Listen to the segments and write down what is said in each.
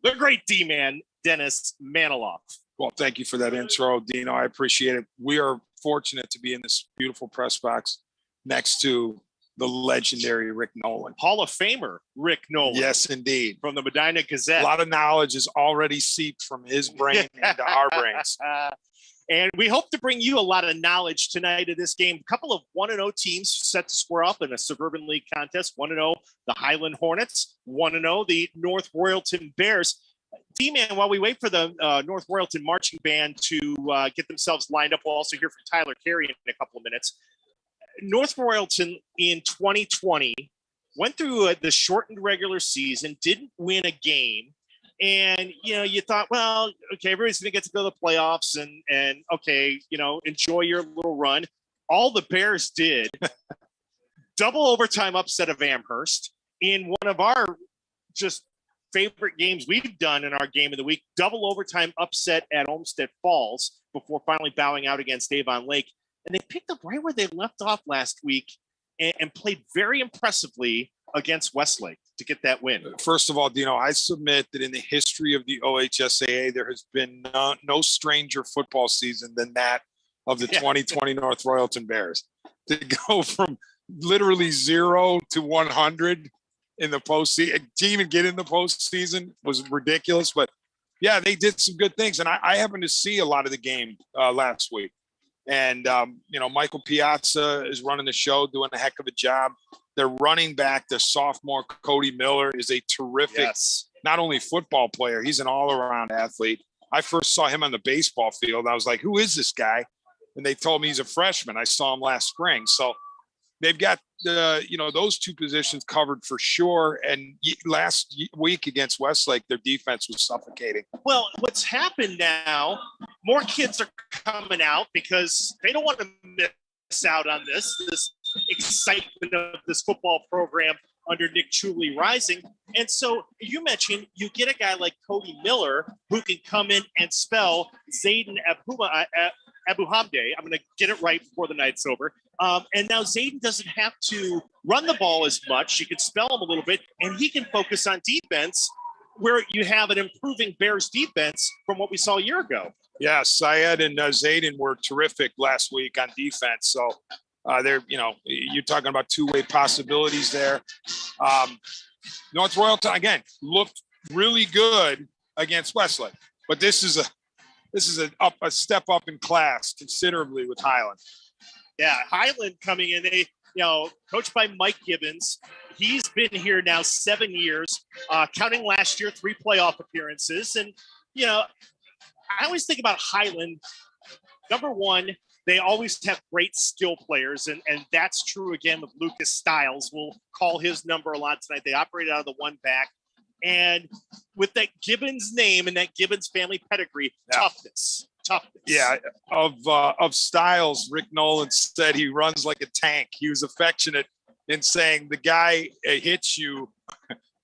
the great D-man, Dennis Maniloff. Well, thank you for that intro, Dino. I appreciate it. We are fortunate to be in this beautiful press box next to the legendary Rick Nolan. Hall of Famer Rick Nolan. Yes, indeed. From the Medina Gazette. A lot of knowledge is already seeped from his brain into our brains. And we hope to bring you a lot of knowledge tonight of this game. A couple of 1-0 teams set to square up in a Suburban League contest. 1-0, the Highland Hornets. 1-0, the North Royalton Bears. D-Man, while we wait for the North Royalton marching band to get themselves lined up, we'll also hear from Tyler Carey in a couple of minutes. North Royalton in 2020 went through the shortened regular season, didn't win a game. And, you thought, well, okay, everybody's going to get to go to the playoffs and okay, enjoy your little run. All the Bears did, double overtime upset of Amherst in one of our just favorite games we've done in our game of the week, double overtime upset at Olmsted Falls before finally bowing out against Avon Lake. And they picked up right where they left off last week and played very impressively against Westlake to get that win. First of all, Dino, I submit that in the history of the OHSAA, there has been no stranger football season than that of the 2020 North Royalton Bears. To go from literally 0 to 100 in the postseason, to even get in the postseason was ridiculous. But yeah, they did some good things. And I happened to see a lot of the game last week. And, Michael Piazza is running the show, doing a heck of a job. Their running back, the sophomore Cody Miller, is a terrific, not only football player, he's an all-around athlete. I first saw him on the baseball field. I was like, who is this guy? And they told me he's a freshman. I saw him last spring. So they've got, those two positions covered for sure. And last week against Westlake, their defense was suffocating. Well, what's happened now, more kids are coming out because they don't want to miss out on this excitement of this football program under Nick Chuley rising. And so you mentioned you get a guy like Cody Miller who can come in and spell Zayden Abuhamde. I'm going to get it right before the night's over. And now Zayden doesn't have to run the ball as much. You can spell him a little bit, and he can focus on defense where you have an improving Bears defense from what we saw a year ago. Yeah, Syed and Zayden were terrific last week on defense. So you're talking about two-way possibilities there. North Royalton, again, looked really good against Westlake, but this is a step up in class considerably with Highland. Yeah, Highland coming in, coached by Mike Gibbons. He's been here now 7 years, counting last year, 3 playoff appearances. And, I always think about Highland. Number one, they always have great skill players, and that's true again with Lucas Stiles. We'll call his number a lot tonight. They operate out of the one back. And with that Gibbons name and that Gibbons family pedigree, toughness. Yeah, of Stiles, Rick Nolan said he runs like a tank. He was affectionate in saying the guy hits you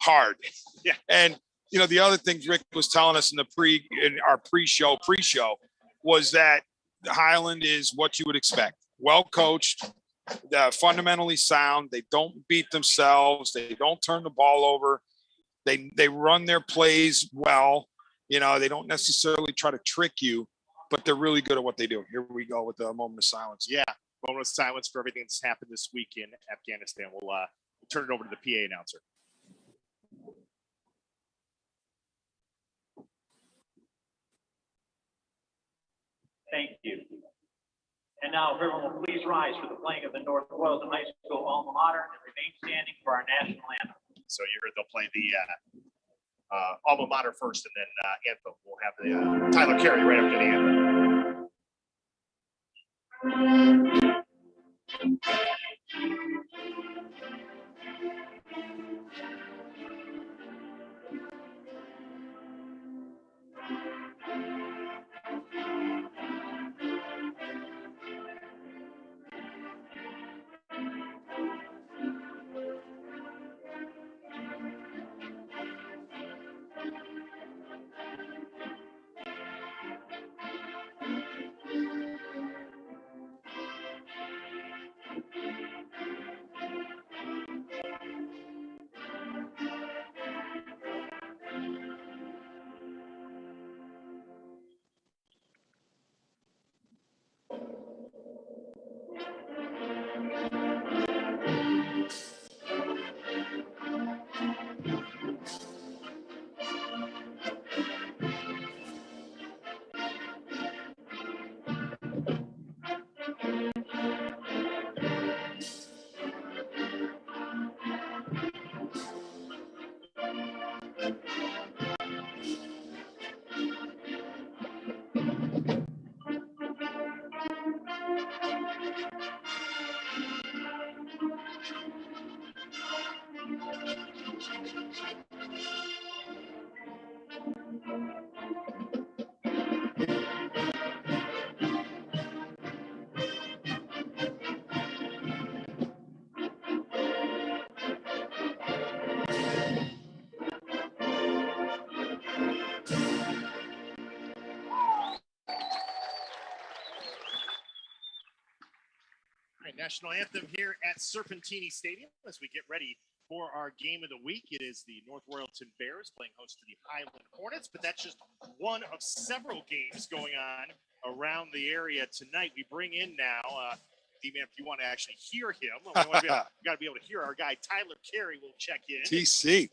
hard. Yeah. And, the other things Rick was telling us in our pre-show was that Highland is what you would expect. Well coached, fundamentally sound. They don't beat themselves. They don't turn the ball over. They run their plays well. They don't necessarily try to trick you, but they're really good at what they do. Here we go with the moment of silence. Yeah, moment of silence for everything that's happened this week in Afghanistan. We'll turn it over to the PA announcer. Thank you. And now, if everyone will please rise for the playing of the North Royalton High School alma mater and remain standing for our national anthem. So you heard they'll play the alma mater first and then anthem. We'll have the Tyler Carey right after the anthem. National anthem here at Serpentini Stadium as we get ready for our game of the week. It is the North Royalton Bears playing host to the Highland Hornets, but that's just one of several games going on around the area tonight. We bring in now, D-Man, if you want to actually hear him, we got to be able to hear our guy Tyler Carey will check in. TC,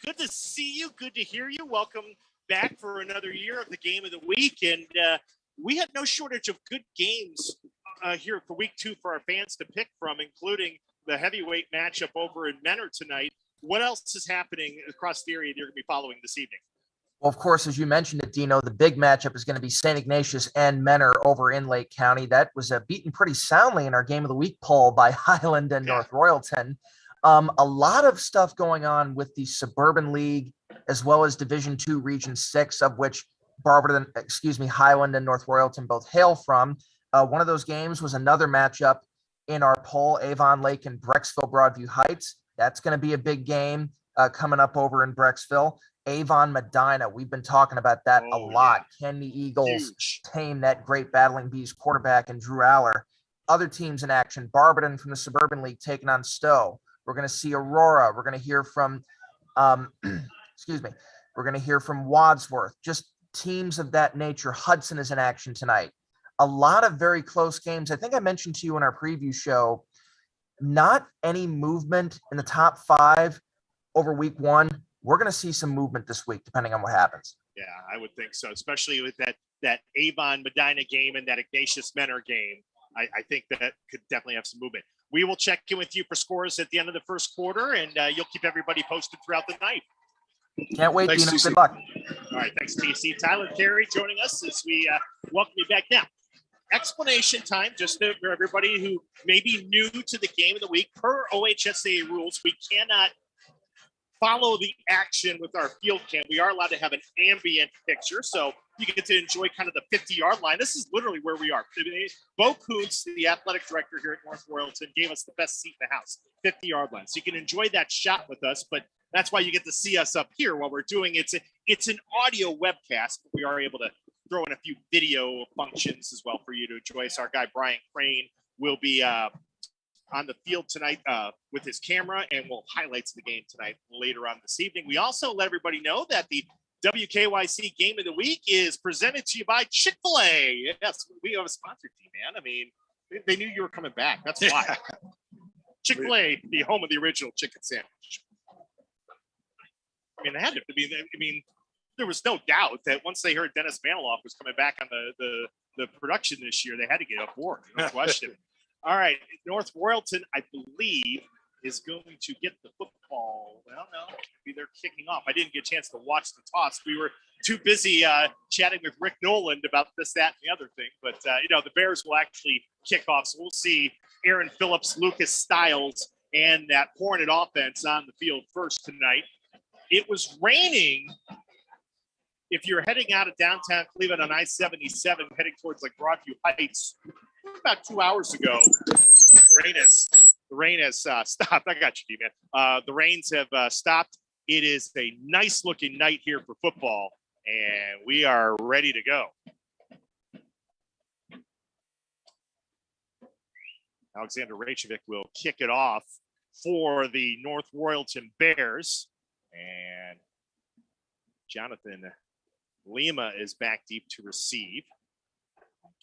good to see you. Good to hear you. Welcome back for another year of the game of the week. And we had no shortage of good games here for week 2 for our fans to pick from, including the heavyweight matchup over in Menor tonight. What else is happening across the area that you're going to be following this evening? Well, of course, as you mentioned it, Dino, the big matchup is going to be St. Ignatius and Menor over in Lake County. That was beaten pretty soundly in our Game of the Week poll by Highland and North Royalton. A lot of stuff going on with the Suburban League as well as Division II Region 6, of which Highland and North Royalton both hail from. One of those games was another matchup in our poll, Avon Lake and Brecksville Broadview Heights. That's going to be a big game coming up over in Brecksville. Avon Medina, we've been talking about that a lot. Yeah. Can the Eagles tame that great Battling Bees quarterback and Drew Aller? Other teams in action, Barberton from the Suburban League taking on Stowe. We're going to see Aurora. We're going to hear from, we're going to hear from Wadsworth. Just teams of that nature. Hudson is in action tonight. A lot of very close games. I think I mentioned to you in our preview show, not any movement in the top 5 over week 1. We're going to see some movement this week, depending on what happens. Yeah, I would think so, especially with that Avon Medina game and that Ignatius Menor game. I think that could definitely have some movement. We will check in with you for scores at the end of the first quarter, and you'll keep everybody posted throughout the night. Can't wait, Dino. Good luck. All right, thanks, TC. Tyler Carey joining us as we welcome you back now. Explanation time, just for everybody who may be new to the game of the week. Per OHSAA rules, we cannot follow the action with our field cam. We are allowed to have an ambient picture, so you get to enjoy kind of the 50-yard line. This is literally where we are. Bo Kuntz, the athletic director here at North Royalton, gave us the best seat in the house, 50-yard line. So you can enjoy that shot with us, but that's why you get to see us up here while we're doing it. It's an audio webcast, but we are able to throw in a few video functions as well for you to enjoy. So our guy Brian Crane will be on the field tonight with his camera, and we'll highlights of the game tonight later on this evening. We also let everybody know that the WKYC Game of the Week is presented to you by Chick-fil-A. Yes, we have a sponsor team, man. I mean, they knew you were coming back. That's why. Chick-fil-A, the home of the original chicken sandwich. I mean, they had to be. I mean, there was no doubt that once they heard Dennis Maniloff was coming back on the production this year, they had to get up board. No question. All right, North Royalton, I believe, is going to get the football. Well, no, maybe they're kicking off. I didn't get a chance to watch the toss. We were too busy chatting with Rick Noland about this, that, and the other thing. But, the Bears will actually kick off. So we'll see Aaron Phillips, Lucas Stiles, and that Hornet offense on the field first tonight. It was raining. If you're heading out of downtown Cleveland on I-77, heading towards like Broadview Heights, about 2 hours ago, the rain has stopped. I got you, D-Man. The rains have stopped. It is a nice looking night here for football, and we are ready to go. Alexander Rachevik will kick it off for the North Royalton Bears, and Jonathan Lima is back deep to receive.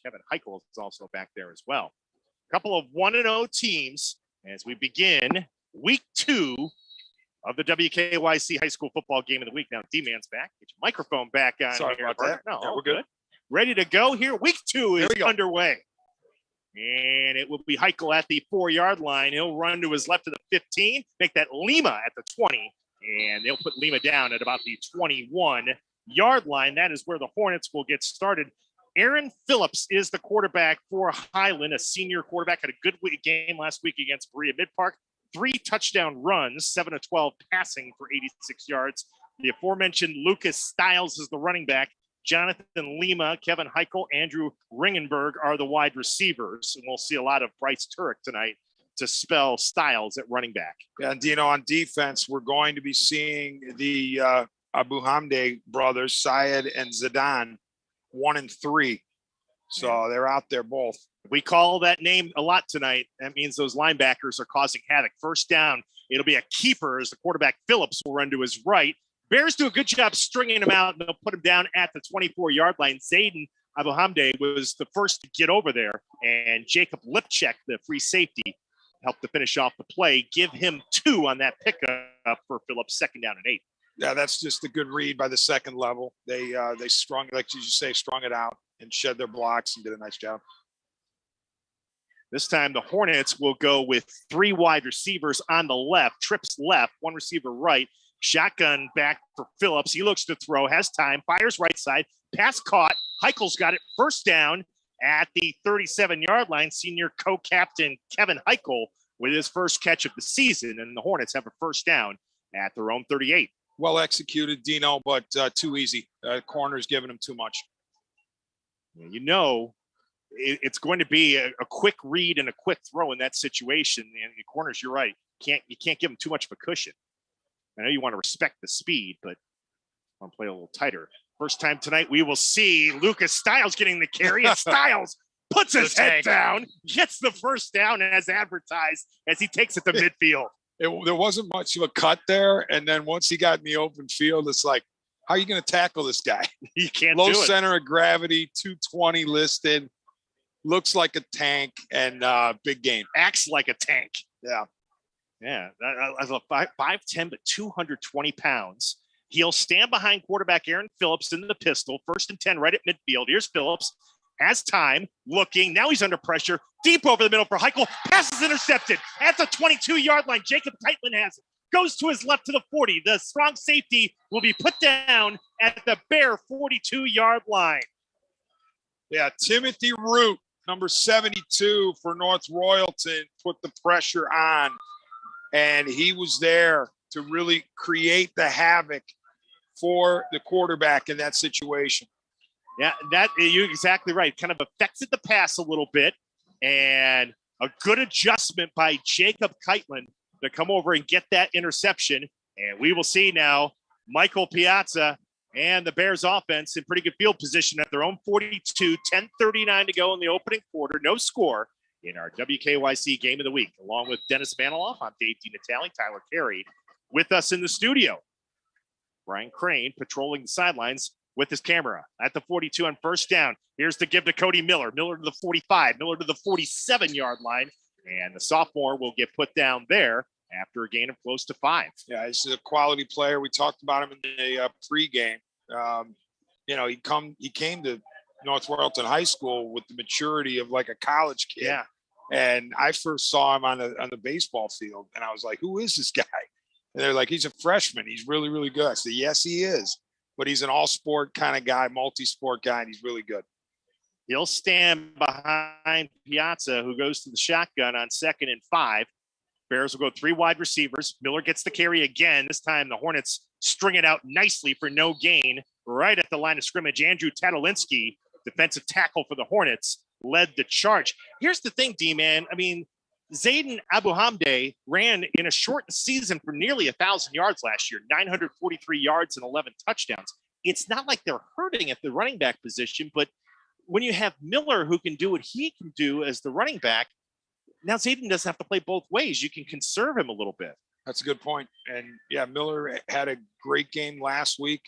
Kevin Heichel is also back there as well. A couple of 1-0 teams as we begin week 2 of the WKYC High School Football Game of the Week. Now, D-Man's back. Get your microphone back on. Sorry here. about that. No, yeah, we're good. Ready to go here. Week 2 is underway. And it will be Heichel at the 4-yard line. He'll run to his left to the 15, make that Lima at the 20, and they'll put Lima down at about the 21-yard line. That is where the Hornets will get started. Aaron Phillips is the quarterback for Highland, a senior quarterback. Had a good game last week against Berea Mid Park. 3 touchdown runs, 7 of 12 passing for 86 yards. The aforementioned Lucas Stiles is the running back. Jonathan Lima, Kevin Heichel, Andrew Ringenberg are the wide receivers. And we'll see a lot of Bryce Turek tonight to spell Stiles at running back. Yeah, and Dino, on defense, we're going to be seeing the Abu Hamde brothers, Syed and Zidane, 1 and 3. So they're out there both. We call that name a lot tonight. That means those linebackers are causing havoc. First down, it'll be a keeper as the quarterback Phillips will run to his right. Bears do a good job stringing him out, and they'll put him down at the 24-yard line. Zayden Abu Hamde was the first to get over there, and Jacob Lipchek, the free safety, helped to finish off the play. Give him 2 on that pickup for Phillips, 2nd down and 8. Yeah, that's just a good read by the second level. They strung, like you say, strung it out and shed their blocks and did a nice job. This time the Hornets will go with 3 wide receivers on the left, trips left, 1 receiver right. Shotgun back for Phillips. He looks to throw, has time, fires right side, pass caught. Heichel's got it, first down at the 37-yard line. Senior co-captain Kevin Heichel with his first catch of the season, and the Hornets have a first down at their own 38. Well executed, Dino, but too easy. Corner's giving him too much. You know, it's going to be a quick read and a quick throw in that situation. And the corners, you're right. You can't give them too much of a cushion. I know you want to respect the speed, but I want to play a little tighter. First time tonight, we will see Lucas Stiles getting the carry, and Stiles puts his head down, gets the first down as advertised as he takes it to midfield. There wasn't much of a cut there, and then once he got in the open field, it's like, how are you going to tackle this guy? You can't Low do it. center of gravity, 220 listed, looks like a tank, and big game. Acts like a tank. Yeah. Yeah, as a 5'10", but 220 pounds. He'll stand behind quarterback Aaron Phillips in the pistol, 1st and 10 right at midfield. Here's Phillips, has time, looking. Now he's under pressure. Deep over the middle for Heichel. Pass is intercepted at the 22-yard line. Jacob Keitlin has it. Goes to his left to the 40. The strong safety will be put down at the Bear 42-yard line. Yeah, Timothy Root, number 72 for North Royalton, put the pressure on. And he was there to really create the havoc for the quarterback in that situation. Yeah, you're exactly right. Kind of affected the pass a little bit, and a good adjustment by Jacob Keitlin to come over and get that interception. And we will see now Michael Piazza and the Bears offense in pretty good field position at their own 42, 10:39 to go in the opening quarter. No score in our WKYC game of the week. Along with Dennis Maniloff, I'm Dave DiNatale, Tyler Carey with us in the studio. Brian Crane patrolling the sidelines with his camera at the 42 on first down. Here's the give to Cody Miller. Miller to the 45, Miller to the 47-yard line. And the sophomore will get put down there after a gain of close to 5. Yeah, he's a quality player. We talked about him in the pregame. He came to North Royalton High School with the maturity of like a college kid. Yeah. And I first saw him on the baseball field, and I was like, who is this guy? And they're like, he's a freshman. He's really, really good. I said, yes, he is. But he's an all-sport kind of guy, multi-sport guy, and he's really good. He'll stand behind Piazza, who goes to the shotgun on 2nd and 5. Bears will go 3 wide receivers. Miller gets the carry again. This time the Hornets string it out nicely for no gain. Right at the line of scrimmage, Andrew Tadolinsky, defensive tackle for the Hornets, led the charge. Here's the thing, D-Man. I mean, Zayden Abu Hamde ran in a shortened season for nearly 1,000 yards last year, 943 yards and 11 touchdowns. It's not like they're hurting at the running back position, but when you have Miller who can do what he can do as the running back, now Zayden doesn't have to play both ways. You can conserve him a little bit. That's a good point. And yeah, Miller had a great game last week.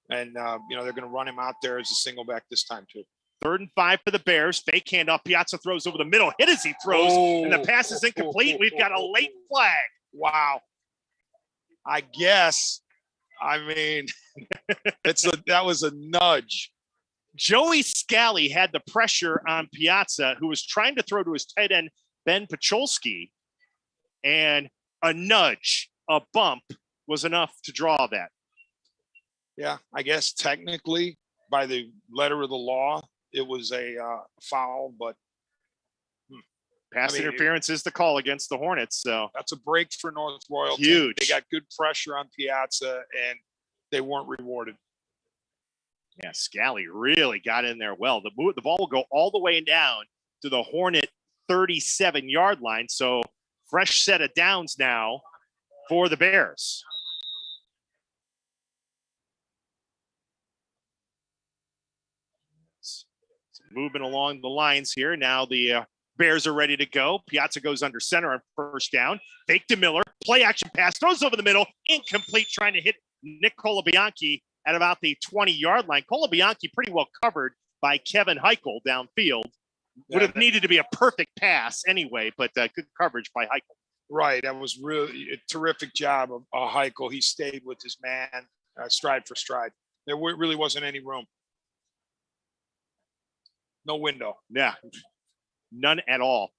And, they're going to run him out there as a single back this time too. 3rd and 5 for the Bears. Fake handoff. Piazza throws over the middle. Hit as he throws. And the pass is incomplete. We've got a late flag. Wow. I guess. I mean, that was a nudge. Joey Scally had the pressure on Piazza, who was trying to throw to his tight end, Ben Pacholski. And a nudge, a bump, was enough to draw that. Yeah, I guess technically, by the letter of the law, it was a foul, but pass interference is the call against the Hornets. So that's a break for North Royalton. Huge. They got good pressure on Piazza, and they weren't rewarded. Yeah, Scally really got in there well. The ball will go all the way down to the Hornet 37-yard line. So fresh set of downs now for the Bears. So moving along the lines here. Now the Bears are ready to go. Piazza goes under center on first down. Fake to Miller. Play action pass. Throws over the middle. Incomplete, trying to hit Nick Colabianchi at about the 20-yard line. Colabianchi pretty well covered by Kevin Heichel downfield. Would have needed to be a perfect pass anyway, but good coverage by Heichel. Right. That was really a terrific job of Heichel. He stayed with his man stride for stride. There really wasn't any room. No window. Yeah, none at all.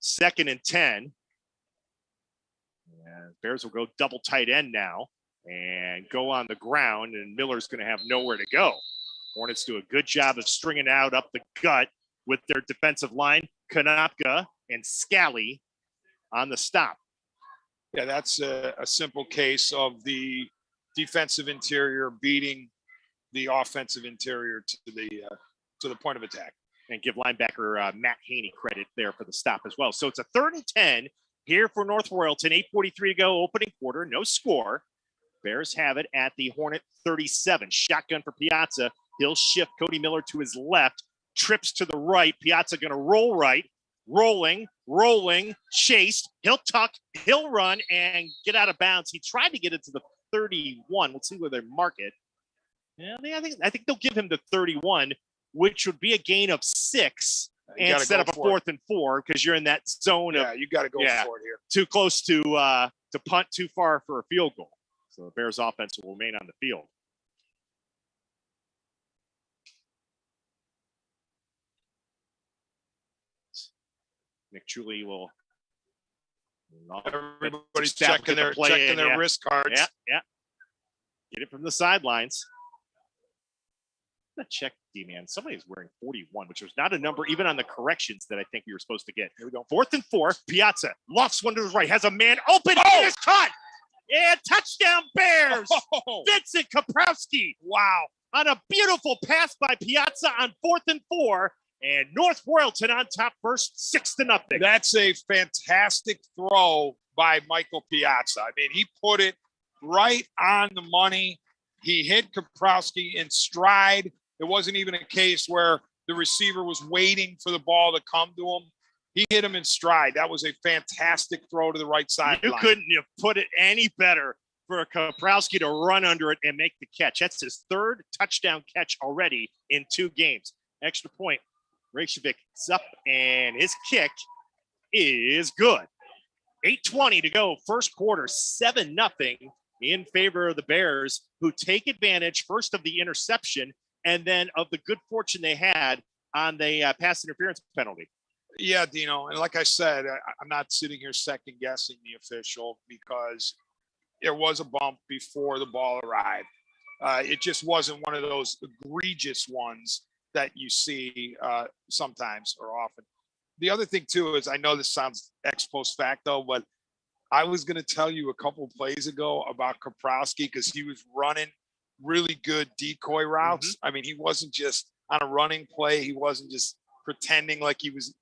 2nd and 10. And Bears will go double tight end now and go on the ground, and Miller's going to have nowhere to go. Hornets do a good job of stringing out up the gut with their defensive line, Konopka and Scally on the stop. Yeah, that's a simple case of the defensive interior beating the offensive interior to the point of attack. And give linebacker Matt Haney credit there for the stop as well. So it's a 3rd and 10 here for North Royalton. 8:43 to go, opening quarter, no score. Bears have it at the Hornet 37. Shotgun for Piazza. He'll shift Cody Miller to his left. Trips to the right. Piazza going to roll right. Rolling, chased. He'll tuck, he'll run, and get out of bounds. He tried to get it to the 31. Let's see where they mark it. Yeah, I think they'll give him the 31, which would be a gain of 6 and set up a 4th and 4 because you're in that zone of you got to go for it here. Too close to punt, too far for a field goal. So the Bears offense will remain on the field. Nick Chuli will. Everybody's checking their wrist cards. Yeah. Get it from the sidelines. I'm gonna check, D-man. Somebody's wearing 41, which was not a number even on the corrections that I think we were supposed to get. Here we go. 4th and 4. Piazza lofts one to his right. Has a man open. It is caught. And touchdown Bears. Vincent Kaprowski. Wow. On a beautiful pass by Piazza on 4th and 4. And North Royalton on top first, 6-0. That's a fantastic throw by Michael Piazza. I mean, he put it right on the money. He hit Kaprowski in stride. It wasn't even a case where the receiver was waiting for the ball to come to him. He hit him in stride. That was a fantastic throw to the right side. You couldn't have put it any better for Kaprowski to run under it and make the catch. That's his 3rd touchdown catch already in 2 games. Extra point. Reykjavik's up, and his kick is good. 8:20 to go, first quarter, 7-0 in favor of the Bears, who take advantage first of the interception and then of the good fortune they had on the pass interference penalty. Yeah, Dino, and like I said, I'm not sitting here second guessing the official because there was a bump before the ball arrived. It just wasn't one of those egregious ones that you see sometimes or often. The other thing too is, I know this sounds ex post facto, but I was going to tell you a couple plays ago about Kaprowski because he was running really good decoy routes. I mean, he wasn't just on a running play. He wasn't just pretending like he was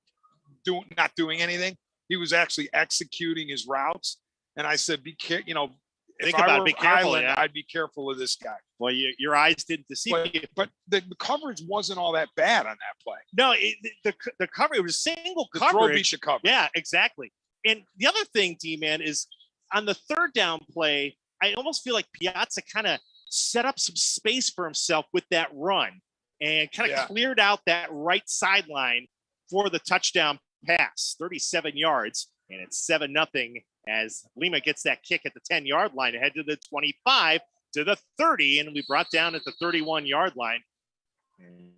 not doing anything. He was actually executing his routes. And I said, be careful, if I were Highland, I'd be careful of this guy. Well, your eyes didn't deceive you. But the coverage wasn't all that bad on that play. No, the coverage was single The coverage. throw beat the coverage. Yeah, exactly. And the other thing, D-man, is on the 3rd down play, I almost feel like Piazza kind of set up some space for himself with that run and kind of cleared out that right sideline for the touchdown pass, 37 yards, and it's 7-0 as Lima gets that kick at the 10-yard line ahead to the 25 to the 30, and we brought down at the 31-yard line.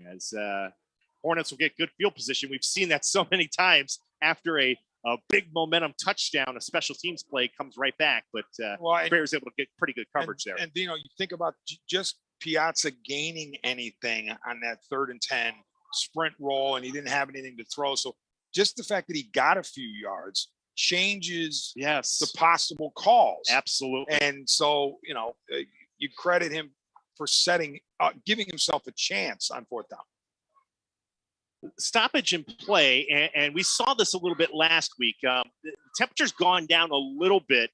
As Hornets will get good field position. We've seen that so many times after a big momentum touchdown, a special teams play comes right back, but Bears able to get pretty good coverage there. And you think about just Piazza gaining anything on that 3rd and 10 sprint roll, and he didn't have anything to throw. So just the fact that he got a few yards changes the possible calls. Absolutely. And so, you credit him for giving himself a chance on fourth down. Stoppage in play, and we saw this a little bit last week. The temperature's gone down a little bit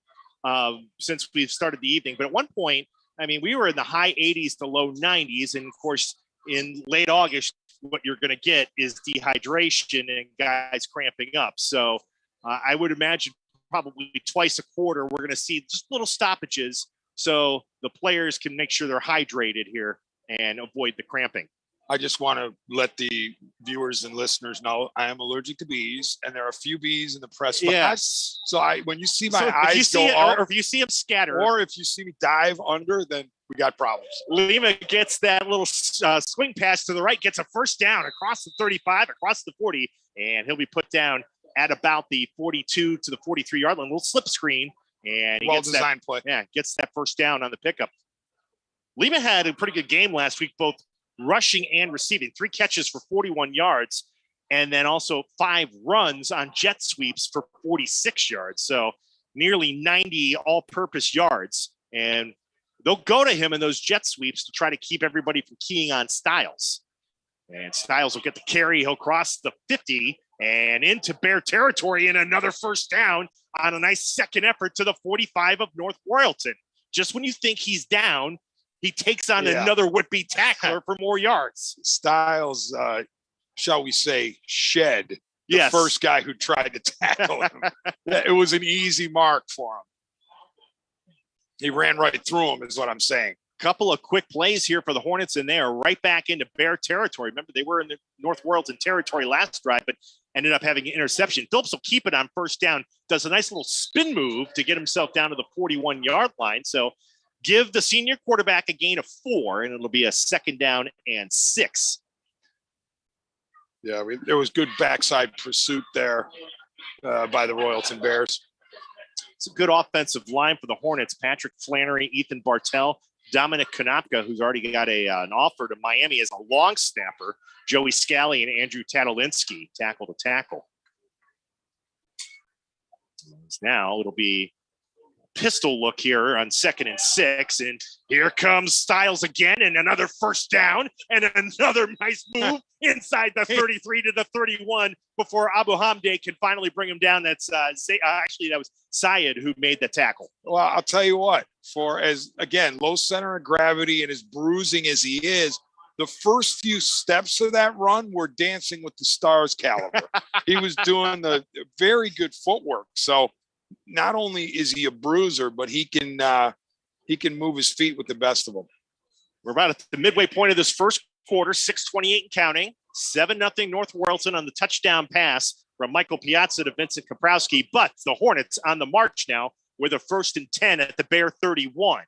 since we've started the evening, but at one point, I mean, we were in the high 80s to low 90s, and of course, in late August, what you're going to get is dehydration and guys cramping up. So I would imagine probably twice a quarter, we're going to see just little stoppages so the players can make sure they're hydrated here and avoid the cramping. I just want to let the viewers and listeners know I am allergic to bees, and there are a few bees in the press box. Yes. So when you see my eyes go up, or if you see them scatter, or if you see me dive under, then we got problems. Lima gets that little swing pass to the right, gets a first down across the 35, across the 40, and he'll be put down at about the 42 to the 43-yard line. A little slip screen, and he gets that play. Yeah, gets that first down on the pickup. Lima had a pretty good game last week, both rushing and receiving. 3 catches for 41 yards, and then also 5 runs on jet sweeps for 46 yards. So nearly 90 all-purpose yards. And they'll go to him in those jet sweeps to try to keep everybody from keying on Styles. And Styles will get the carry. He'll cross the 50 and into Bear territory, and another first down on a nice second effort to the 45 of North Royalton. Just when you think he's down, he takes on another would-be tackler for more yards. Styles, shall we say, shed the first guy who tried to tackle him. It was an easy mark for him. He ran right through him, is what I'm saying. Couple of quick plays here for the Hornets, and they are right back into Bear territory. Remember, they were in the North Royalton territory last drive, but ended up having an interception. Phillips will keep it on first down, does a nice little spin move to get himself down to the 41-yard line. So give the senior quarterback a gain of 4, and it'll be a second down and 6. Yeah, there was good backside pursuit there by the Royalton Bears. It's a good offensive line for the Hornets. Patrick Flannery, Ethan Bartell, Dominic Konopka, who's already got an offer to Miami as a long snapper, Joey Scally and Andrew Tadolinsky, tackle to tackle. Now it'll be pistol look here on 2nd and 6, and here comes Styles again, and another first down, and another nice move inside the 33 to the 31 before Abu Hamde can finally bring him down. That's actually that was Syed who made the tackle. Well, I'll tell you what, for as again low center of gravity and as bruising as he is, the first few steps of that run were dancing with the stars caliber. He was doing the very good footwork. So not only is he a bruiser, but he can move his feet with the best of them. We're about at the midway point of this first quarter, 6:28 and counting. 7-0 North Royalton on the touchdown pass from Michael Piazza to Vincent Kaprowski. But the Hornets on the march now with a 1st and 10 at the Bear 31.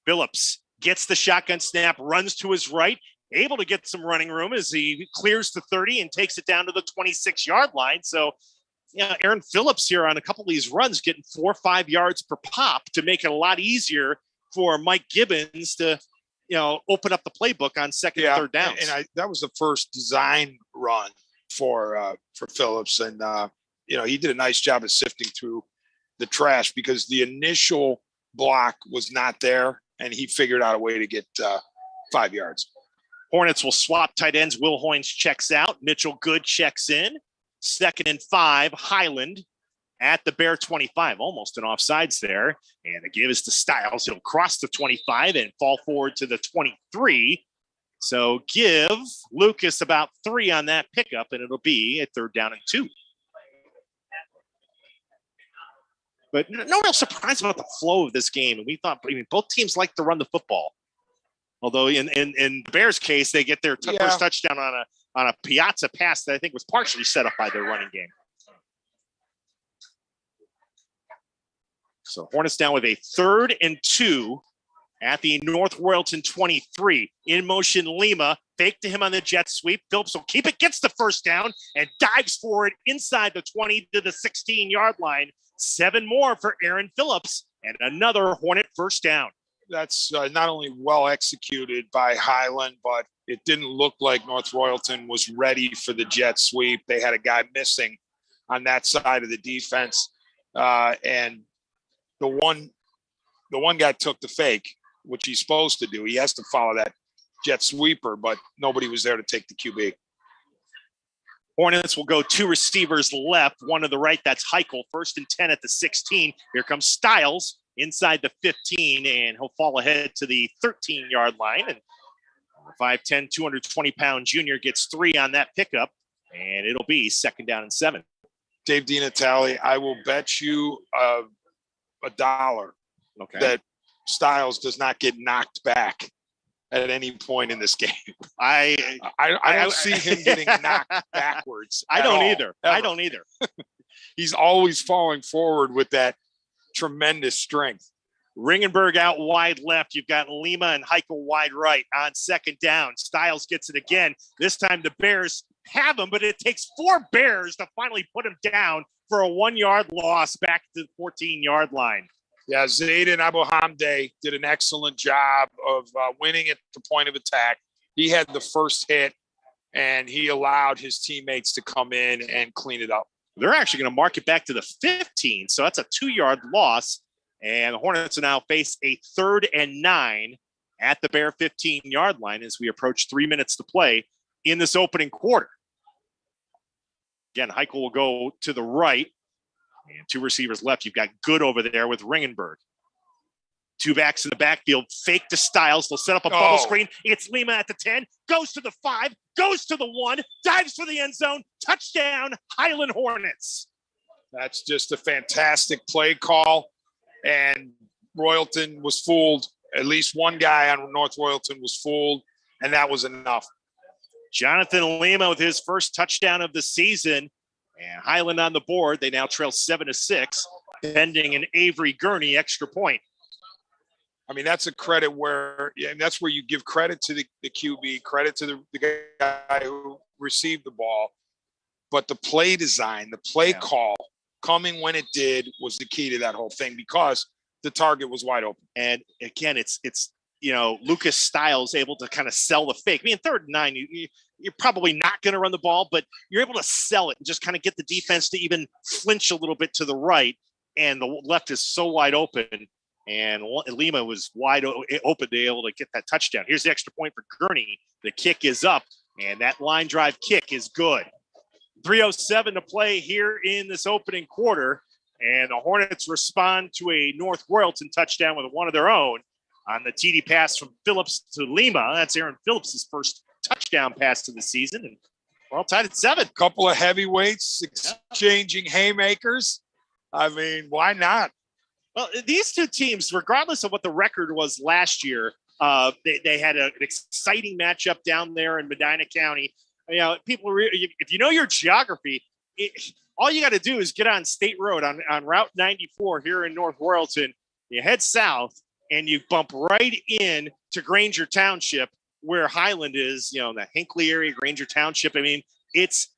Phillips gets the shotgun snap, runs to his right, able to get some running room as he clears the 30 and takes it down to the 26-yard line. So, Aaron Phillips here on a couple of these runs getting 4 or 5 yards per pop to make it a lot easier for Mike Gibbons to, open up the playbook on 2nd and 3rd downs. And that was the first design run for Phillips. And, he did a nice job of sifting through the trash because the initial block was not there, and he figured out a way to get 5 yards. Hornets will swap tight ends. Will Hoynes checks out. Mitchell Good checks in. 2nd and 5, Highland at the Bear 25, almost an offsides there. And the give is to Styles. He'll cross the 25 and fall forward to the 23. So give Lucas about 3 on that pickup, and it'll be a 3rd down and 2. But no real surprise about the flow of this game. And we thought, both teams like to run the football. Although in the Bears' case, they get their first touchdown on a Piazza pass that I think was partially set up by their running game. So Hornets down with a 3rd and 2 at the North Royalton 23. In motion, Lima, fake to him on the jet sweep. Phillips will keep it, gets the first down, and dives for it inside the 20 to the 16-yard line. 7 more for Aaron Phillips, and another Hornet first down. That's not only well executed by Highland, but it didn't look like North Royalton was ready for the jet sweep. They had a guy missing on that side of the defense, and the one guy took the fake, which he's supposed to do. He has to follow that jet sweeper, but nobody was there to take the QB. Hornets will go 2 receivers left, 1 to the right. That's Heichel. 1st and 10 at the 16. Here comes Styles inside the 15, and he'll fall ahead to the 13-yard line. And 5'10", 220-pound junior gets 3 on that pickup, and it'll be 2nd down and 7. Dave DiNatale, I will bet you $1 that Styles does not get knocked back at any point in this game. I don't see him getting knocked backwards. I don't either. I don't either. He's always falling forward with that tremendous strength. Ringenberg out wide left. You've got Lima and Heichel wide right on 2nd down. Styles gets it again. This time the Bears have him, but it takes 4 Bears to finally put him down for a 1-yard loss back to the 14-yard line. Yeah, Zayden Abuhamde did an excellent job of winning at the point of attack. He had the first hit, and he allowed his teammates to come in and clean it up. They're actually going to mark it back to the 15, so that's a 2-yard loss. And the Hornets will now face a 3rd and 9 at the Bear 15-yard line as we approach 3 minutes to play in this opening quarter. Again, Heichel will go to the right. And 2 receivers left. You've got Good over there with Ringenberg. 2 backs in the backfield. Fake to Styles. They'll set up a bubble screen. It's Lima at the 10. Goes to the 5. Goes to the 1. Dives for the end zone. Touchdown, Highland Hornets. That's just a fantastic play call. And Royalton was fooled. At least one guy on North Royalton was fooled. And that was enough. Jonathan Lima with his first touchdown of the season. And Highland on the board. They now trail 7-6, pending an Avery Gurney extra point. I mean, that's a credit where, that's where you give credit to the QB, credit to the guy who received the ball. But the play design, the play call, coming when it did was the key to that whole thing because the target was wide open. And again, it's Lucas Styles able to kind of sell the fake. I mean, 3rd and 9, you're probably not going to run the ball, but you're able to sell it and just kind of get the defense to even flinch a little bit to the right. And the left is so wide open. And Lima was wide open to be able to get that touchdown. Here's the extra point for Gurney. The kick is up, and that line drive kick is good. 3:07 to play here in this opening quarter. And the Hornets respond to a North Royalton touchdown with one of their own on the TD pass from Phillips to Lima. That's Aaron Phillips' first touchdown pass of the season. And we're all tied at 7. Couple of heavyweights exchanging haymakers. I mean, why not? Well, these 2 teams, regardless of what the record was last year, they had an exciting matchup down there in Medina County. You know, if you know your geography, all you got to do is get on State Road on Route 94 here in North Royalton. You head south and you bump right in to Granger Township, where Highland is. You know, in the Hinckley area, Granger Township. I mean, it's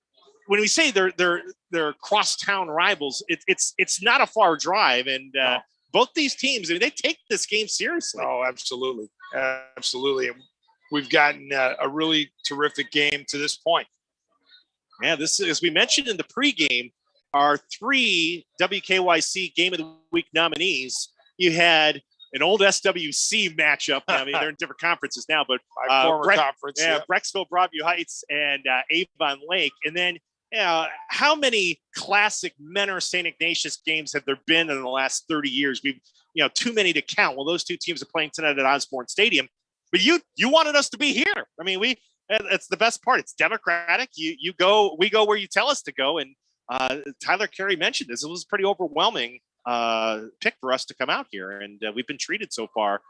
when we say they're crosstown rivals, it's not a far drive, and both these teams, I mean, they take this game seriously. Oh, absolutely, absolutely. And we've gotten a really terrific game to this point. Yeah, this is, as we mentioned in the pregame, our 3 WKYC Game of the Week nominees. You had an old SWC matchup. I mean, they're in different conferences now, but former conference, Brecksville, Broadview Heights, and Avon Lake. And then how many classic Menor St. Ignatius games have there been in the last 30 years? We've, too many to count. Well, those 2 teams are playing tonight at Osborne Stadium, but you wanted us to be here. I mean, it's the best part. It's democratic. We go where you tell us to go. And Tyler Carey mentioned this. It was a pretty overwhelming pick for us to come out here, and we've been treated so far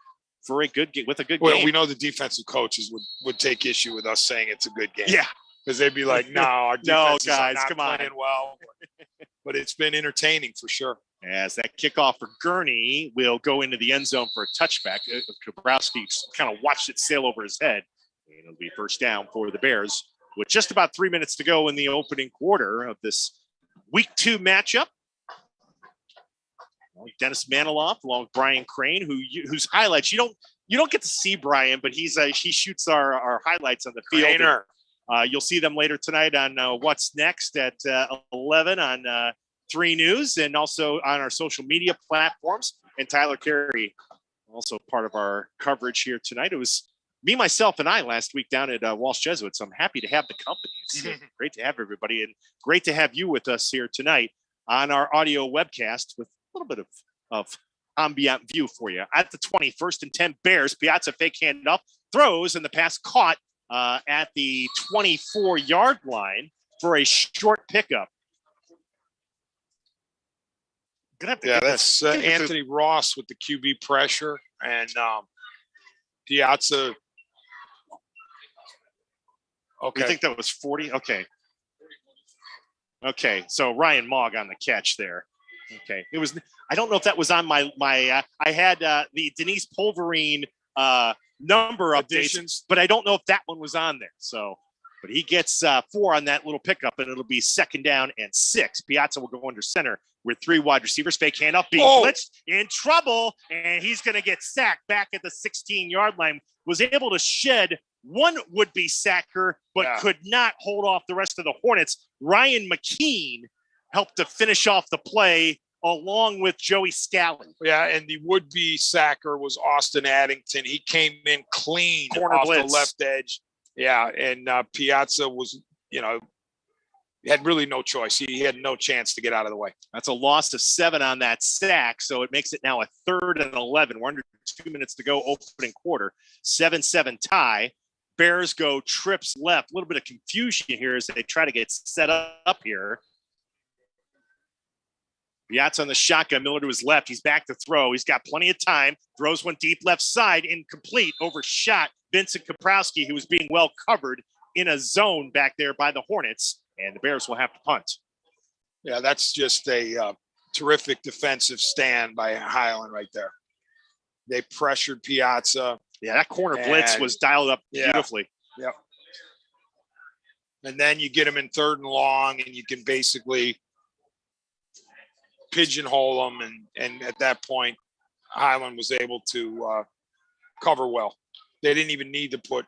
for a good game. We know the defensive coaches would take issue with us saying it's a good game. Yeah, because they'd be like, "No, our defense is not come playing well." But it's been entertaining for sure. As that kickoff for Gurney will go into the end zone for a touchback. Kabrowski kind of watched it sail over his head, and it'll be first down for the Bears with just about 3 minutes to go in the opening quarter of this Week 2 matchup. Dennis Maniloff along with Brian Crane, whose highlights you don't get to see Brian, but he shoots our highlights on the field. You'll see them later tonight on What's Next at 11 on 3 News, and also on our social media platforms. And Tyler Carey Also part of our coverage here tonight. It was me, myself, and I last week down at Walsh Jesuit. So I'm happy to have the company. It's great to have everybody, and great to have you with us here tonight on our audio webcast with a little bit of ambient view for you. At the 20, 1st and 10 Bears. Piazza fake hand up, throws, and the pass caught at the 24-yard line for a short pickup. That's Anthony Ross with the QB pressure, and Piazza. Okay. You think that was 40? Okay. So Ryan Mogg on the catch there. Okay. It was. I don't know if that was on my. I had the Denise Pulverine number updates, but I don't know if that one was on there. So, but he gets 4 on that little pickup, and it'll be 2nd down and 6. Piazza will go under center with 3 wide receivers. Fake handoff, being blitzed, in trouble, and he's going to get sacked back at the 16-yard line. Was able to shed one would-be sacker, but could not hold off the rest of the Hornets. Ryan McKean helped to finish off the play along with Joey Scally. Yeah, and the would-be sacker was Austin Addington. He came in clean off the left edge. Yeah, and Piazza was, had really no choice. He had no chance to get out of the way. That's a loss of 7 on that sack, so it makes it now a 3rd and 11. We're under 2 minutes to go, opening quarter. 7-7 tie. Bears go trips left. A little bit of confusion here as they try to get set up here. Piazza on the shotgun. Miller to his left. He's back to throw. He's got plenty of time. Throws one deep left side. Incomplete. Overshot Vincent Kaprowski, who was being well covered in a zone back there by the Hornets. And the Bears will have to punt. Yeah, that's just a terrific defensive stand by Highland right there. They pressured Piazza. Yeah, that corner blitz was dialed up beautifully. Yep. And then you get him in 3rd and long, and you can basically pigeonhole them. And at that point, Highland was able to cover well. They didn't even need to put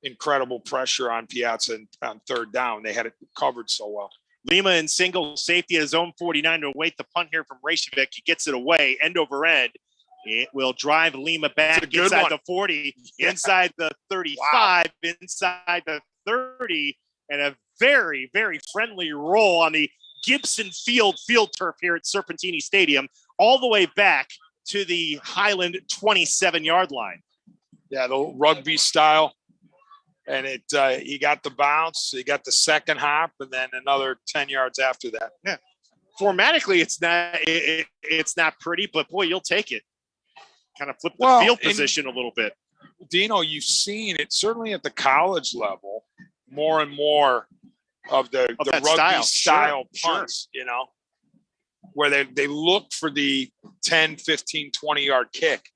incredible pressure on Piazza on 3rd down. They had it covered so well. Lima in single safety at his own 49 to await the punt here from Reykjavik. He gets it away, end over end. It will drive Lima back inside the 40, inside the 35, inside the 30, and a very, very friendly roll on the Gibson field turf here at Serpentini Stadium, all the way back to the Highland 27-yard line. Yeah, the rugby style. And he got the bounce, he got the second hop, and then another 10 yards after that. Yeah. Formatically, it's not pretty, but boy, you'll take it. Kind of flip the field position a little bit. Dino, you've seen it certainly at the college level, more and more of the rugby style punts, where they look for the 10, 15, 20-yard kick.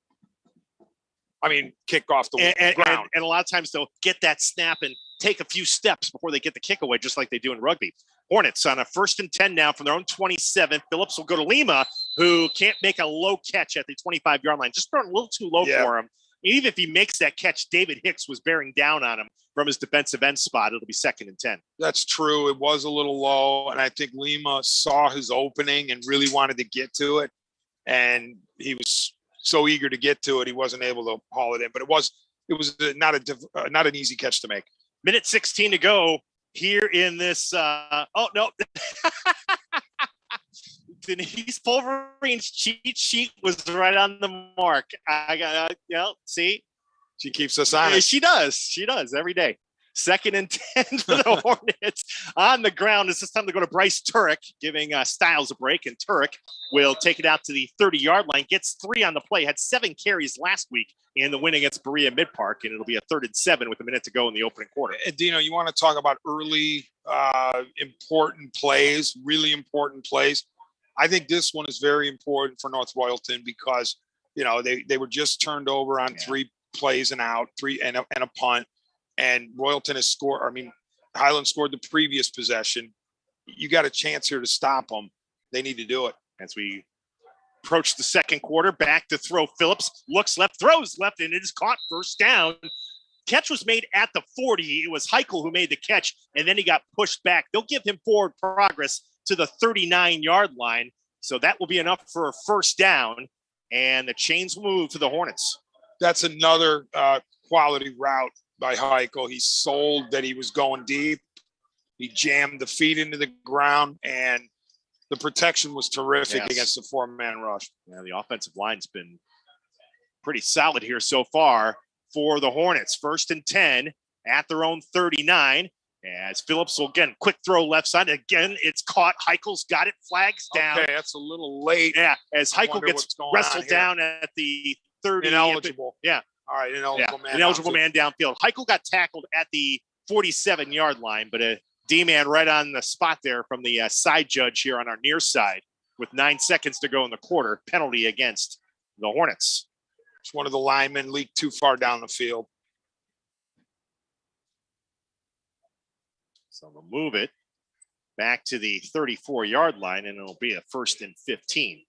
I mean, kick off the ground. And a lot of times they'll get that snap and take a few steps before they get the kick away, just like they do in rugby. Hornets on a 1st and 10 now from their own 27. Phillips will go to Lima, who can't make a low catch at the 25-yard line. Just throwing a little too low for him. Even if he makes that catch, David Hicks was bearing down on him from his defensive end spot. It'll be 2nd and 10. That's true. It was a little low, and I think Lima saw his opening and really wanted to get to it. And he was so eager to get to it, he wasn't able to haul it in. But it was not an easy catch to make. Minute 16 to go here in this. Oh no, Denise Pulverine's cheat sheet was right on the mark. I got see, she keeps us honest. She does every day. 2nd and 10 for the Hornets on the ground. It's this time to go to Bryce Turek, giving Styles a break, and Turek will take it out to the 30-yard line. Gets 3 on the play. Had 7 carries last week in the win against Berea Mid-Park, and it'll be a 3rd and 7 with a minute to go in the opening quarter. And Dino, you want to talk about early important plays, really important plays. I think this one is very important for North Royalton because, they were just turned over on 3 plays and out, 3 and a punt. And Royalton has scored. I mean, Highland scored the previous possession. You got a chance here to stop them. They need to do it. As we approach the second quarter, back to throw. Phillips looks left, throws left, and it is caught. 1st down. Catch was made at the 40. It was Heichel who made the catch, and then he got pushed back. They'll give him forward progress to the 39-yard line. So that will be enough for a 1st down. and the chains will move for the Hornets. That's another quality route by Heichel. He sold that he was going deep. He jammed the feet into the ground, and the protection was terrific against the 4-man rush. Yeah, the offensive line's been pretty solid here so far for the Hornets. 1st and 10 at their own 39. As Phillips will, again, quick throw left side. Again, it's caught. Heichel's got it. Flags down. Okay, that's a little late. Yeah, as Heichel gets wrestled down at the 30. Ineligible. Yeah. All right, ineligible man. Ineligible man downfield. Heichel got tackled at the 47-yard line, but a D-man right on the spot there from the side judge here on our near side with 9 seconds to go in the quarter. Penalty against the Hornets. It's one of the linemen leaked too far down the field. So they'll move it back to the 34-yard line, and it'll be a 1st and 15.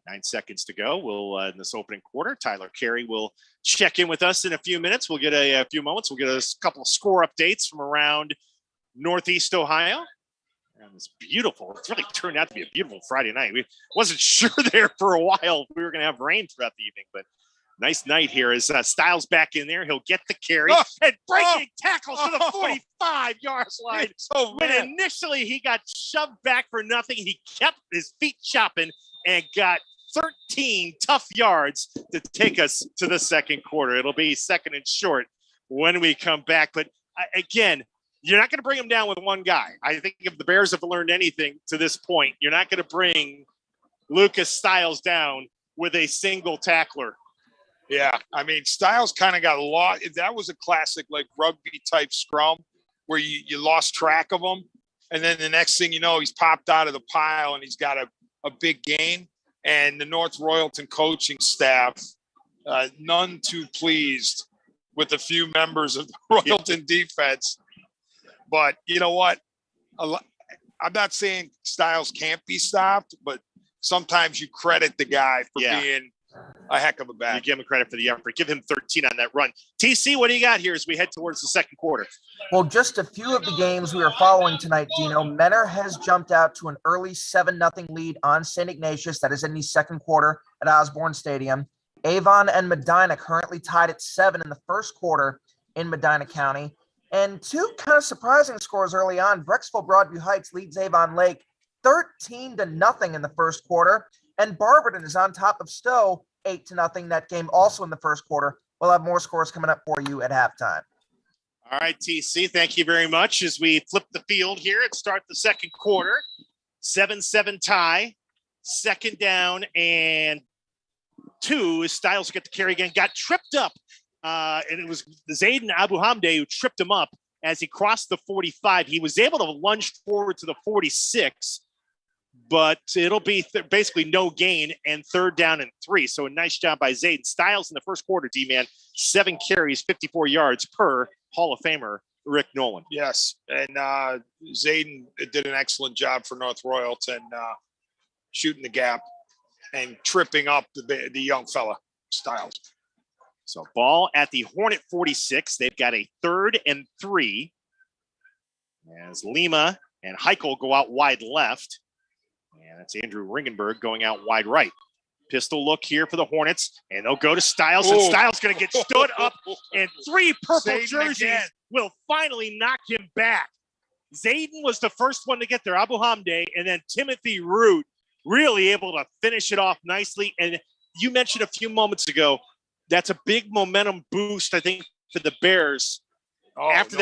9 seconds to go. We'll in this opening quarter. Tyler Carey will check in with us in a few minutes. We'll get a few moments. We'll get a couple of score updates from around Northeast Ohio. And it's beautiful. It's really turned out to be a beautiful Friday night. We wasn't sure there for a while if we were going to have rain throughout the evening, but nice night here as Styles back in there. He'll get the carry and breaking tackles to the 45-yard line. When initially he got shoved back for nothing, he kept his feet chopping and got 13 tough yards to take us to the second quarter. It'll be second and short when we come back. But again, you're not going to bring him down with one guy. I think if the Bears have learned anything to this point, you're not going to bring Lucas Styles down with a single tackler. Yeah, I mean, Styles kind of got lost. That was a classic, like, rugby-type scrum where you lost track of him. And then the next thing you know, he's popped out of the pile and he's got a big gain. And the North Royalton coaching staff, none too pleased with a few members of the Royalton defense. But you know what? I'm not saying Styles can't be stopped, but sometimes you credit the guy for being a heck of a back. You give him credit for the effort. Give him 13 on that run. TC, what do you got here as we head towards the second quarter? Well, just a few of the games we are following tonight, Dino. Menor has jumped out to an early 7-0 lead on St. Ignatius. That is in the second quarter at Osborne Stadium. Avon and Medina currently tied at 7 in the first quarter in Medina County. And two kind of surprising scores early on. Brecksville Broadview Heights leads Avon Lake 13-0 in the first quarter. And Barberton is on top of Stowe 8-0. That game also in the first quarter. We'll have more scores coming up for you at halftime. All right, TC, thank you very much as we flip the field here and start the second quarter. 7-7 tie, second down and 2 as Styles get the carry again. Got tripped up, and it was Zayden Abuhamde who tripped him up as he crossed the 45. He was able to lunge forward to the 46, but it'll be basically no gain and 3rd down and 3. So a nice job by Zayden. Styles in the first quarter, D-man, 7 carries, 54 yards per Hall of Famer Rick Nolan. Yes, and Zayden did an excellent job for North Royalton, shooting the gap and tripping up the young fella, Styles. So ball at the Hornet 46. They've got a 3rd and 3 as Lima and Heichel go out wide left. And that's Andrew Ringenberg going out wide right. Pistol look here for the Hornets, and they'll go to Styles, and Styles going to get stood up, and 3 purple jerseys will finally knock him back. Zayden was the first one to get there, Abuhamde, and then Timothy Root really able to finish it off nicely. And you mentioned a few moments ago, that's a big momentum boost, I think, for the Bears. After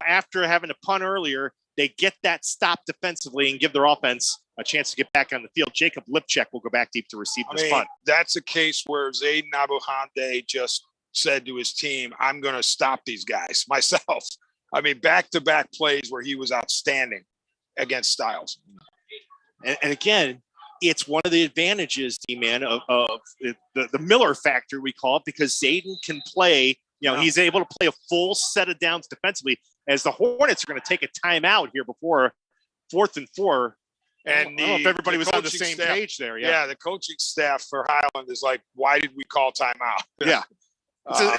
after having to punt earlier, they get that stop defensively and give their offense a chance to get back on the field. Jacob Lipchek will go back deep to receive this punt. That's a case where Zayden Abuhamde just said to his team, I'm going to stop these guys myself. I mean, back-to-back plays where he was outstanding against Styles. And again, it's one of the advantages, D-man, of the Miller factor, we call it, because Zayden can play, he's able to play a full set of downs defensively, as the Hornets are going to take a timeout here before 4th and 4. And I don't know if everybody was on the same page there. Yeah, the coaching staff for Highland is like, why did we call timeout? Yeah.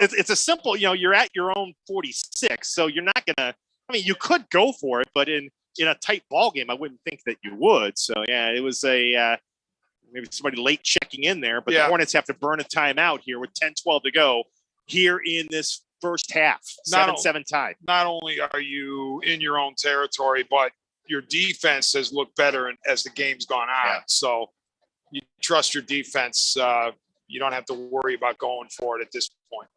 It's a simple, you're at your own 46, so you're not going to, you could go for it, but in in a tight ball game, I wouldn't think that you would. So, yeah, it was maybe somebody late checking in there, but the Hornets have to burn a timeout here with 10-12 to go here in this first half. 7-7 tie. Not only are you in your own territory, but your defense has looked better as the game's gone on. Yeah. So you trust your defense. You don't have to worry about going for it at this point.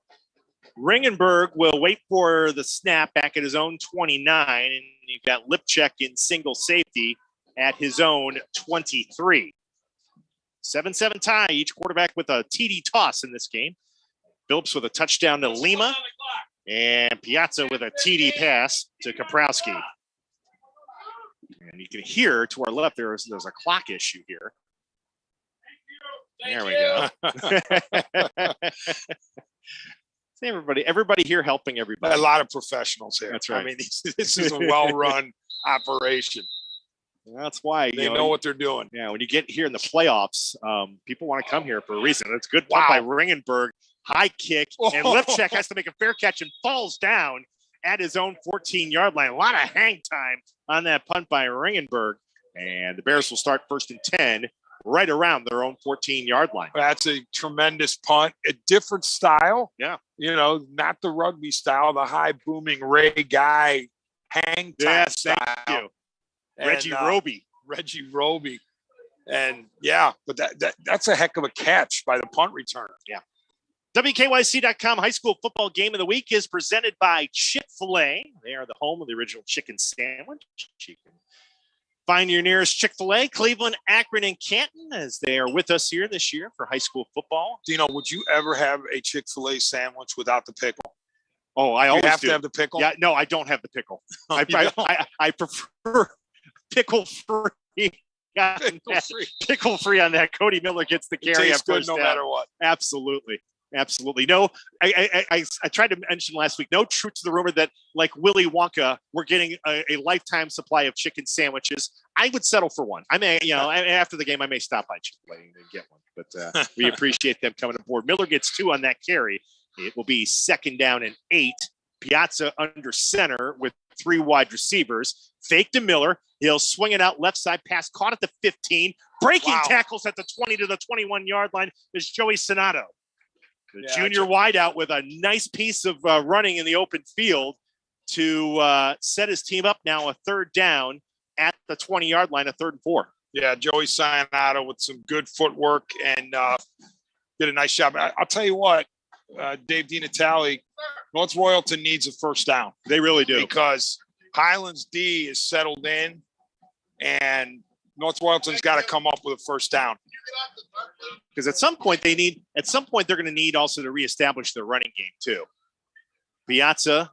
Ringenberg will wait for the snap back at his own 29, and you've got Lipchek in single safety at his own 23. 7-7 tie, each quarterback with a TD toss in this game. Phillips with a touchdown to Lima, and Piazza with a TD pass to Kaprowski. And you can hear to our left, there's a clock issue here. There we go. See everybody here helping everybody. A lot of professionals here. That's right. I mean, this is a well-run operation. That's why they know what they're doing. Yeah, when you get here in the playoffs, people want to come here for a reason. It's good punt by Ringenberg, high kick, and Lipchek has to make a fair catch and falls down at his own 14-yard line. A lot of hang time on that punt by Ringenberg, and the Bears will start 1st and 10 right around their own 14-yard line. That's a tremendous punt. A different style. Yeah. You know, not the rugby style, the high booming Ray Guy hang time style. Thank you. Reggie Roby. And but that's a heck of a catch by the punt returner. Yeah. WKYC.com high school football game of the week is presented by Chick-fil-A. They are the home of the original chicken sandwich. You can find your nearest Chick-fil-A, Cleveland, Akron, and Canton, as they are with us here this year for high school football. Dino, would you ever have a Chick-fil-A sandwich without the pickle? Oh, I always have do. To have the pickle? Yeah, no, I don't have the pickle. I prefer pickle-free. Pickle-free on that. Cody Miller gets the carry. It tastes good no matter what. Absolutely. No, I tried to mention last week, no truth to the rumor that, like Willy Wonka, we're getting a lifetime supply of chicken sandwiches. I would settle for one. I may, after the game, I may stop by Chick-fil-A and get one. But we appreciate them coming aboard. Miller gets 2 on that carry. It will be 2nd down and 8. Piazza under center with 3 wide receivers. Fake to Miller. He'll swing it out left side pass, caught at the 15. Breaking tackles at the 20 to the 21-yard line is Joey Sonato. The junior wideout with a nice piece of running in the open field to set his team up now a 3rd down at the 20-yard line, a 3rd and 4. Yeah, Joey Sonato with some good footwork and did a nice job. I'll tell you what, Dave DiNatale, North Royalton needs a 1st down. They really do. Because Highlands D is settled in, and North Royalton's got to come up with a 1st down. Because at some point they're going to need also to reestablish their running game too. Piazza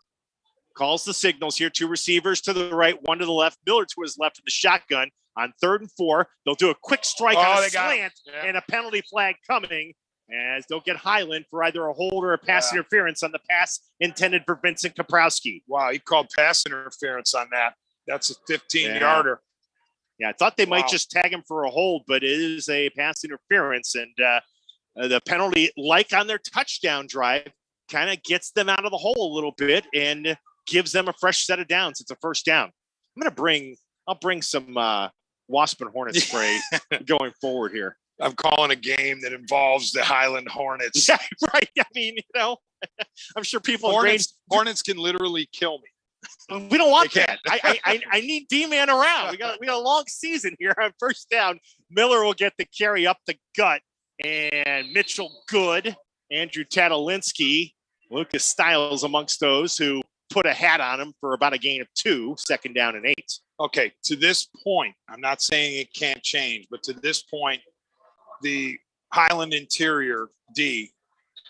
calls the signals here. 2 receivers to the right, 1 to the left. Miller to his left in the shotgun on 3rd and 4. They'll do a quick strike on a slant and a penalty flag coming, as they'll get Highland for either a hold or a pass interference on the pass intended for Vincent Kaprowski. Wow, he called pass interference on that. That's a 15-yarder. Yeah, I thought they might just tag him for a hold, but it is a pass interference. And the penalty, like on their touchdown drive, kind of gets them out of the hole a little bit and gives them a fresh set of downs. It's a 1st down. I'll bring some Wasp and Hornet spray going forward here. I'm calling a game that involves the Highland Hornets. Yeah, right. I mean, I'm sure people Hornets can literally kill me. We don't want that. I need D-man around. We got a long season here on 1st down. Miller will get the carry up the gut, and Mitchell Good, Andrew Tadalinsky, Lucas Stiles amongst those who put a hat on him for about a gain of 2, 2nd down and 8. Okay, to this point, I'm not saying it can't change, but to this point, the Highland Interior D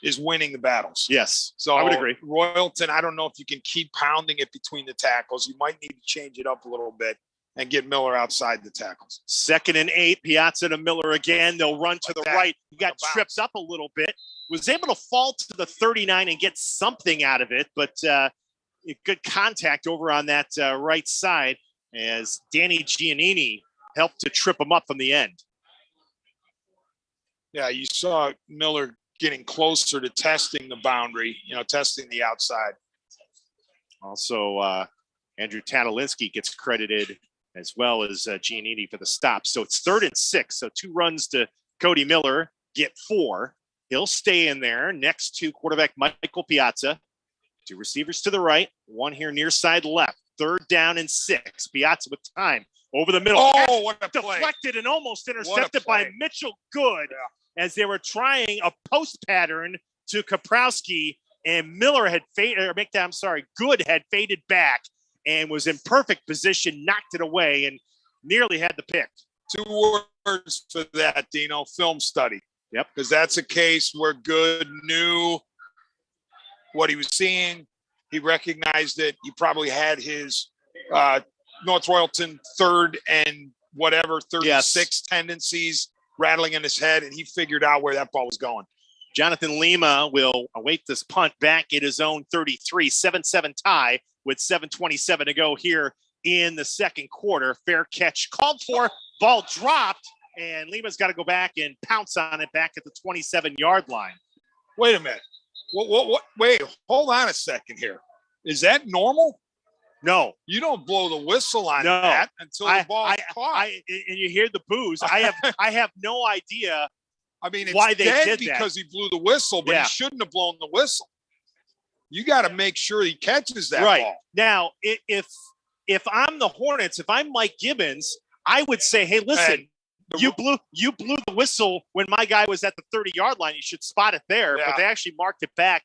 is winning the battles. Yes, so I would agree. Royalton, I don't know if you can keep pounding it between the tackles. You might need to change it up a little bit and get Miller outside the tackles. 2nd and 8, Piazza to Miller again. They'll run to the right. He got tripped up a little bit. Was able to fall to the 39 and get something out of it, but good contact over on that right side as Danny Giannini helped to trip him up from the end. Yeah, you saw Miller getting closer to testing the boundary, testing the outside. Also, Andrew Tatalinski gets credited as well as Giannini for the stop. So it's 3rd and 6. So 2 runs to Cody Miller, get 4. He'll stay in there next to quarterback Michael Piazza. 2 receivers to the right, 1 here near side left. 3rd down and 6. Piazza with time over the middle. Oh, what a play. Deflected and almost intercepted by Mitchell Good as they were trying a post pattern to Kaprowski, and Miller had Good had faded back and was in perfect position, knocked it away, and nearly had the pick. 2 words for that, Dino: film study. Yep. Because that's a case where Good knew what he was seeing. He recognized it. He probably had his North Royalton 3rd and whatever, 36 tendencies rattling in his head, and he figured out where that ball was going. Jonathan Lima will await this punt back at his own 33, 7-7 tie with 7:27 to go here in the second quarter. Fair catch called for, ball dropped, and Lima's got to go back and pounce on it back at the 27-yard line. Wait a minute. What? Wait, hold on a second here. Is that normal? No. You don't blow the whistle on that until the ball's caught. And you hear the boos. I have no idea. I mean, it's why they dead did because he blew the whistle, but he shouldn't have blown the whistle. You got to make sure he catches that ball. Now, if I'm the Hornets, if I'm Mike Gibbons, I would say, hey, listen, you blew the whistle when my guy was at the 30-yard line. You should spot it there. Yeah. But they actually marked it back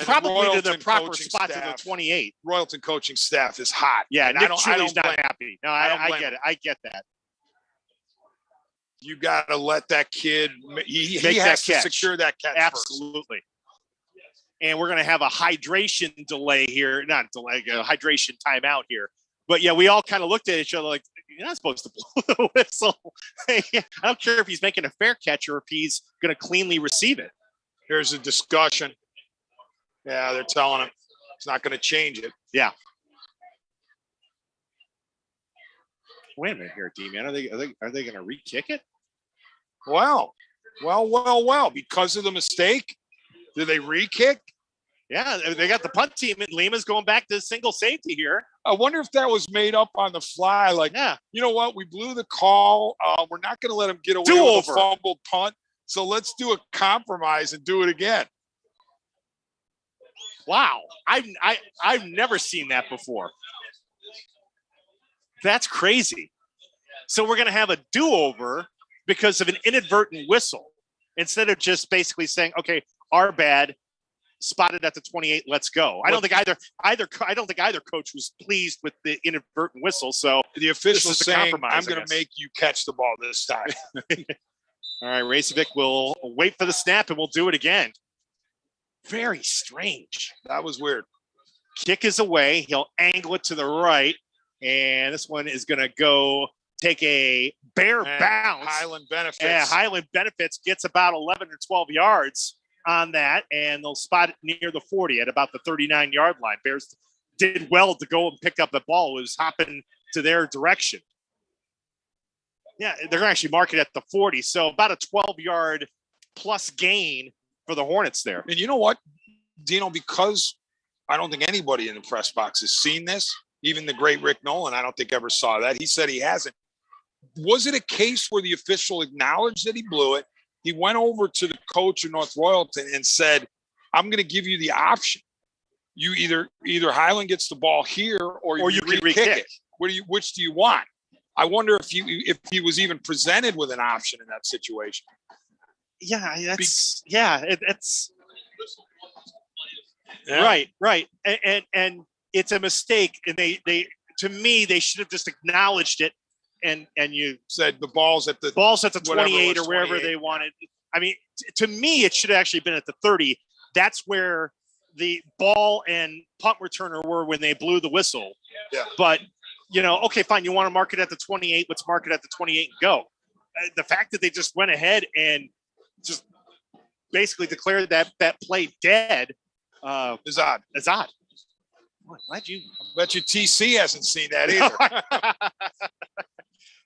probably to the proper spot to the 28. Royalton coaching staff is hot. Yeah, Nick Chuli's not happy. No, I get it. I get that. You got to let that kid – he has to secure that catch Absolutely. First. And we're going to have a hydration delay here. Not delay, a hydration timeout here. But, yeah, we all kind of looked at each other like, you're not supposed to blow the whistle. I don't care if he's making a fair catch or if he's going to cleanly receive it. Here's a discussion. Yeah, they're telling him it's not going to change it. Yeah. Wait a minute here, D-Man. Are they going to re-kick it? Well. Because of the mistake, do they re-kick? Yeah, they got the punt team, and Lima's going back to single safety here. I wonder if that was made up on the fly. Like, you know what? We blew the call. We're not going to let him get away with a fumbled punt. So let's do a compromise and do it again. Wow, I've never seen that before. That's crazy. So we're going to have a do-over because of an inadvertent whistle instead of just basically saying, okay, our bad, spotted at the 28, let's go. I don't think either coach was pleased with the inadvertent whistle. So the official is saying, I'm going to make you catch the ball this time. All right, Racevic will wait for the snap and we'll do it again. Very strange. That was weird. Kick is away. He'll angle it to the right. And this one is going to go take a bare bounce. Highland Benefits. Yeah, Highland Benefits gets about 11 or 12 yards on that. And they'll spot it near the 40 at about the 39-yard line. Bears did well to go and pick up the ball. It was hopping to their direction. Yeah, they're going to actually mark it at the 40. So about a 12-yard plus gain for the Hornets there. And you know what, Dino, because I don't think anybody in the press box has seen this, even the great Rick Nolan, I don't think ever saw that. He said he hasn't. Was it a case where the official acknowledged that he blew it? He went over to the coach of North Royalton and said, I'm going to give you the option. You either Highland gets the ball here or you can re-kick it. Which do you want? I wonder if he was even presented with an option in that situation. Yeah, it's right. And it's a mistake. And they to me, they should have just acknowledged it. And you said the ball's at the 28 or wherever they wanted. I mean, to me, it should have actually been at the 30. That's where the ball and punt returner were when they blew the whistle. Yeah. But, okay, fine. You want to mark it at the 28. Let's mark it at the 28 and go. The fact that they just went ahead and just basically declared that play dead is odd. It's odd. Glad you. I bet you TC hasn't seen that either.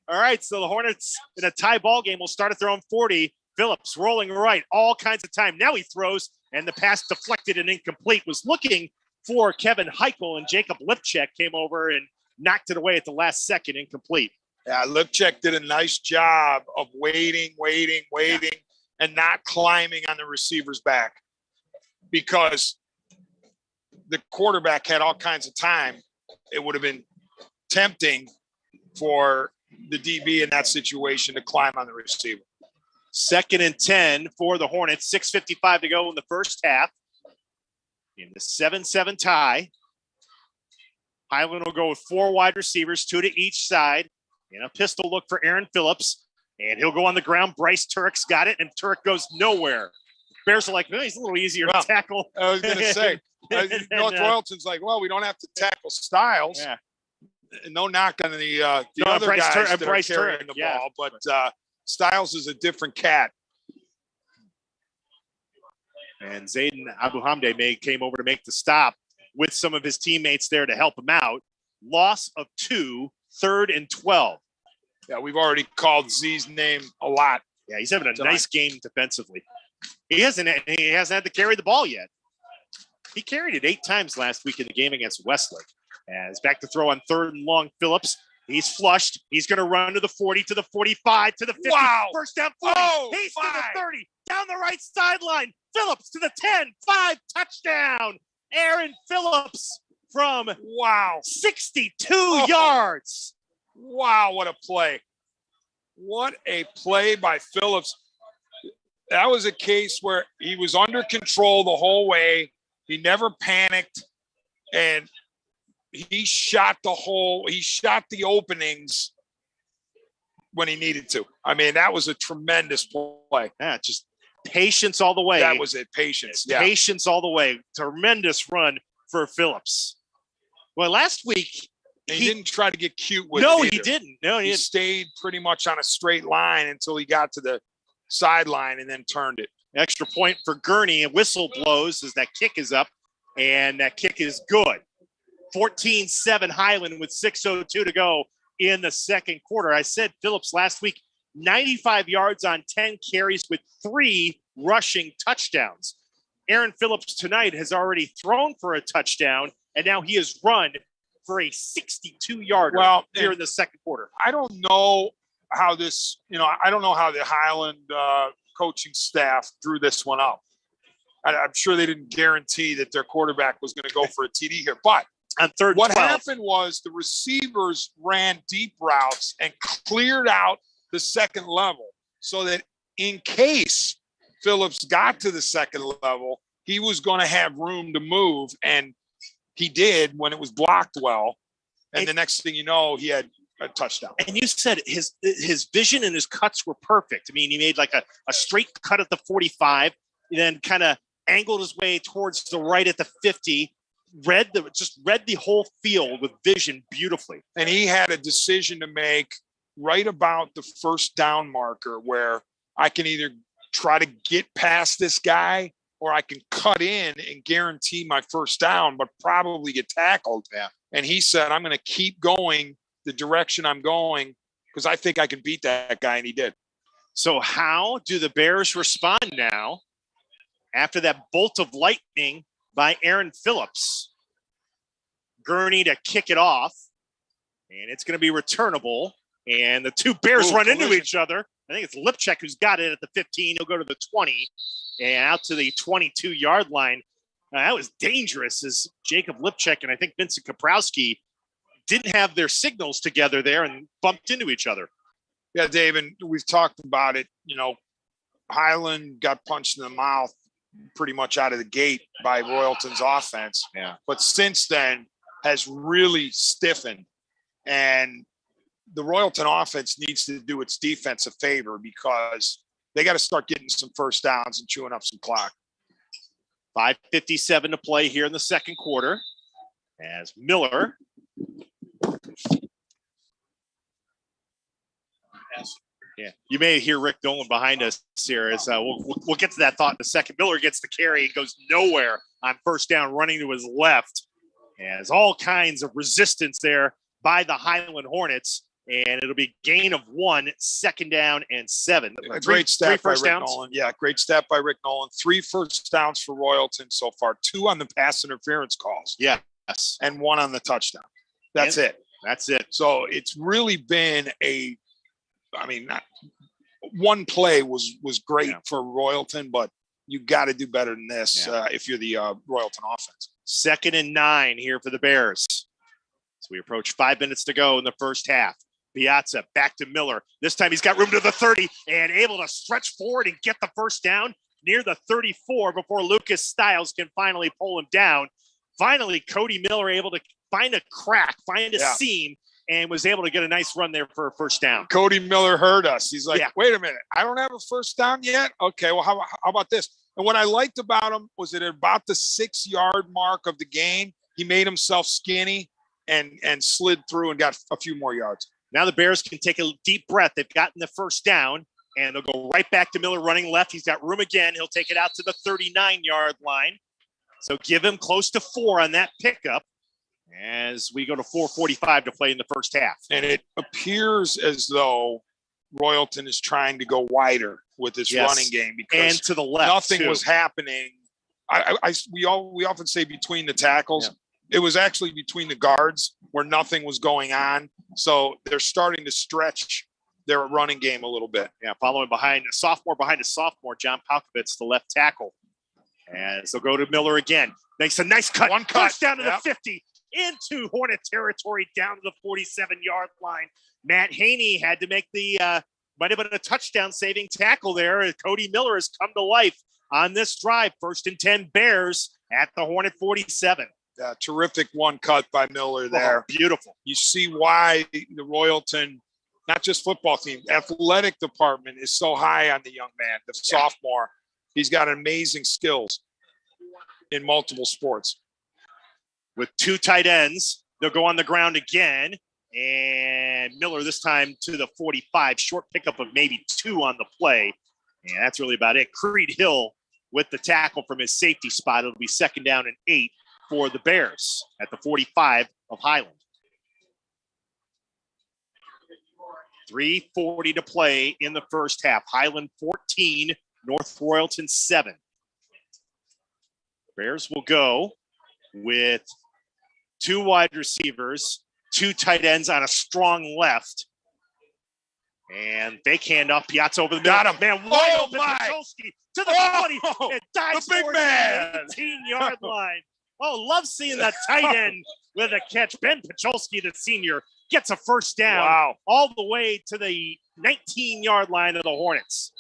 All right, so the Hornets in a tie ball game will start at their own 40. Phillips rolling right, all kinds of time. Now he throws, and the pass deflected and incomplete. Was looking for Kevin Heichel, and Jacob Lipchek came over and knocked it away at the last second, incomplete. Yeah, Lipchek did a nice job of waiting, and not climbing on the receiver's back, because the quarterback had all kinds of time. It would have been tempting for the DB in that situation to climb on the receiver. 2nd and 10 for the Hornets. 6:55 to go in the first half. In the 7-7 tie, Highland will go with 4 wide receivers, 2 to each side, and a pistol look for Aaron Phillips. And he'll go on the ground. Bryce Turk's got it, and Turk goes nowhere. Bears are like, well, he's a little easier to tackle. I was going to say, North Royalton's like, well, we don't have to tackle Styles. Yeah. No knock on the other Bryce guys that Bryce are carrying the ball, but Styles is a different cat. And Zayden Abuhamde came over to make the stop with some of his teammates there to help him out. Loss of 2, 3rd and 12. Yeah, we've already called Z's name a lot. Yeah, he's having a nice game defensively. He hasn't had to carry the ball yet. He carried it 8 times last week in the game against Westlake. As back to throw on 3rd and long, Phillips. He's flushed. He's going to run to the 40, to the 45, to the 50. Wow. First down, 40. He's to the 30. Down the right sideline. Phillips to the 10. 5, touchdown. Aaron Phillips from 62 yards. Wow, what a play. What a play by Phillips. That was a case where he was under control the whole way. He never panicked, and he shot the openings when he needed to. I mean, that was a tremendous play. Yeah, just patience all the way. That was it, patience. Yeah. Patience all the way. Tremendous run for Phillips. Well, last week, he didn't try to get cute with it. No, he didn't. No, he stayed pretty much on a straight line until he got to the sideline and then turned it. Extra point for Gurney. A whistle blows as that kick is up, and that kick is good. 14-7 Highland with 6:02 to go in the second quarter. I said Phillips last week, 95 yards on 10 carries with 3 rushing touchdowns. Aaron Phillips tonight has already thrown for a touchdown, and now he has run for a 62-yarder here in the second quarter. I don't know how this, I don't know how the Highland coaching staff drew this one up. I'm sure they didn't guarantee that their quarterback was going to go for a TD here. But on 3rd what 12. happened was the receivers ran deep routes and cleared out the second level so that in case Phillips got to the second level, he was going to have room to move. And he did when it was blocked well. And the next thing you know, he had a touchdown. And you said his vision and his cuts were perfect. I mean, he made like a straight cut at the 45, then kind of angled his way towards the right at the 50, read the whole field with vision beautifully. And he had a decision to make right about the first down marker where I can either try to get past this guy or I can cut in and guarantee my first down, but probably get tackled. Yeah. And he said, I'm going to keep going the direction I'm going because I think I can beat that guy, and he did. So how do the Bears respond now after that bolt of lightning by Aaron Phillips? Gurney to kick it off, and it's going to be returnable, and the two Bears run into each other. I think it's Lipchek who's got it at the 15. He'll go to the 20 and out to the 22-yard line. That was dangerous as Jacob Lipchek and I think Vincent Kaprowski didn't have their signals together there and bumped into each other. Yeah, Dave, and we've talked about it. Highland got punched in the mouth pretty much out of the gate by Royalton's offense. Yeah. But since then has really stiffened. And the Royalton offense needs to do its defense a favor because they got to start getting some first downs and chewing up some clock. 5:57 to play here in the second quarter as Miller you may hear Rick Dolan behind us here. As we'll get to that thought in a second. Miller gets the carry and goes nowhere on first down, running to his left. As all kinds of resistance there by the Highland Hornets. and it'll be gain of 1, 2nd down and 7. A great stat by Rick downs. Nolan. Yeah, great stat by Rick Nolan. 3 first downs for Royalton so far, 2 on the pass interference calls. Yes. And 1 on the touchdown. That's it. That's it. So it's really been not one play was great for Royalton, but you got to do better than this if you're the Royalton offense. 2nd and 9 here for the Bears. So we approach 5 minutes to go in the first half. Piazza back to Miller. This time he's got room to the 30 and able to stretch forward and get the first down near the 34 before Lucas Stiles can finally pull him down. Finally, Cody Miller able to find a crack, find a seam, and was able to get a nice run there for a first down. Cody Miller heard us. He's like, wait a minute, I don't have a first down yet? Okay, well, how about this? And what I liked about him was that at about the 6-yard mark of the game, he made himself skinny and slid through and got a few more yards. Now the Bears can take a deep breath. They've gotten the first down, and they'll go right back to Miller running left. He's got room again. He'll take it out to the 39-yard line. So give him close to 4 on that pickup as we go to 4:45 to play in the first half. And it appears as though Royalton is trying to go wider with this running game because and to the left nothing was happening. We often say between the tackles. It was actually between the guards where nothing was going on. So they're starting to stretch their running game a little bit. Yeah, following behind a sophomore, John Palkovitz, the left tackle. As they'll go to Miller again. Makes a nice cut. One cut. First down to the 50. Into Hornet territory down to the 47-yard line. Matt Haney had to make the might have been a touchdown saving tackle there. Cody Miller has come to life on this drive. 1st and 10 Bears at the Hornet 47. Terrific one cut by Miller there. Oh, beautiful. You see why the Royalton, not just football team, athletic department is so high on the young man, the sophomore. He's got amazing skills in multiple sports. With 2 tight ends, they'll go on the ground again. And Miller this time to the 45. Short pickup of maybe 2 on the play. And that's really about it. Creed Hill with the tackle from his safety spot. It'll be 2nd down and 8 for the Bears at the 45 of Highland. 3:40 to play in the first half. Highland 14, North Royalton 7. Bears will go with 2 wide receivers, 2 tight ends on a strong left. And fake handoff. Piazza over the middle. Got him. Man, wide open. Pachowski to the 20 and dives the big towards man. the 18-yard line. Oh, love seeing that tight end with a catch. Ben Pachowski, the senior, gets a first down all the way to the 19-yard line of the Hornets.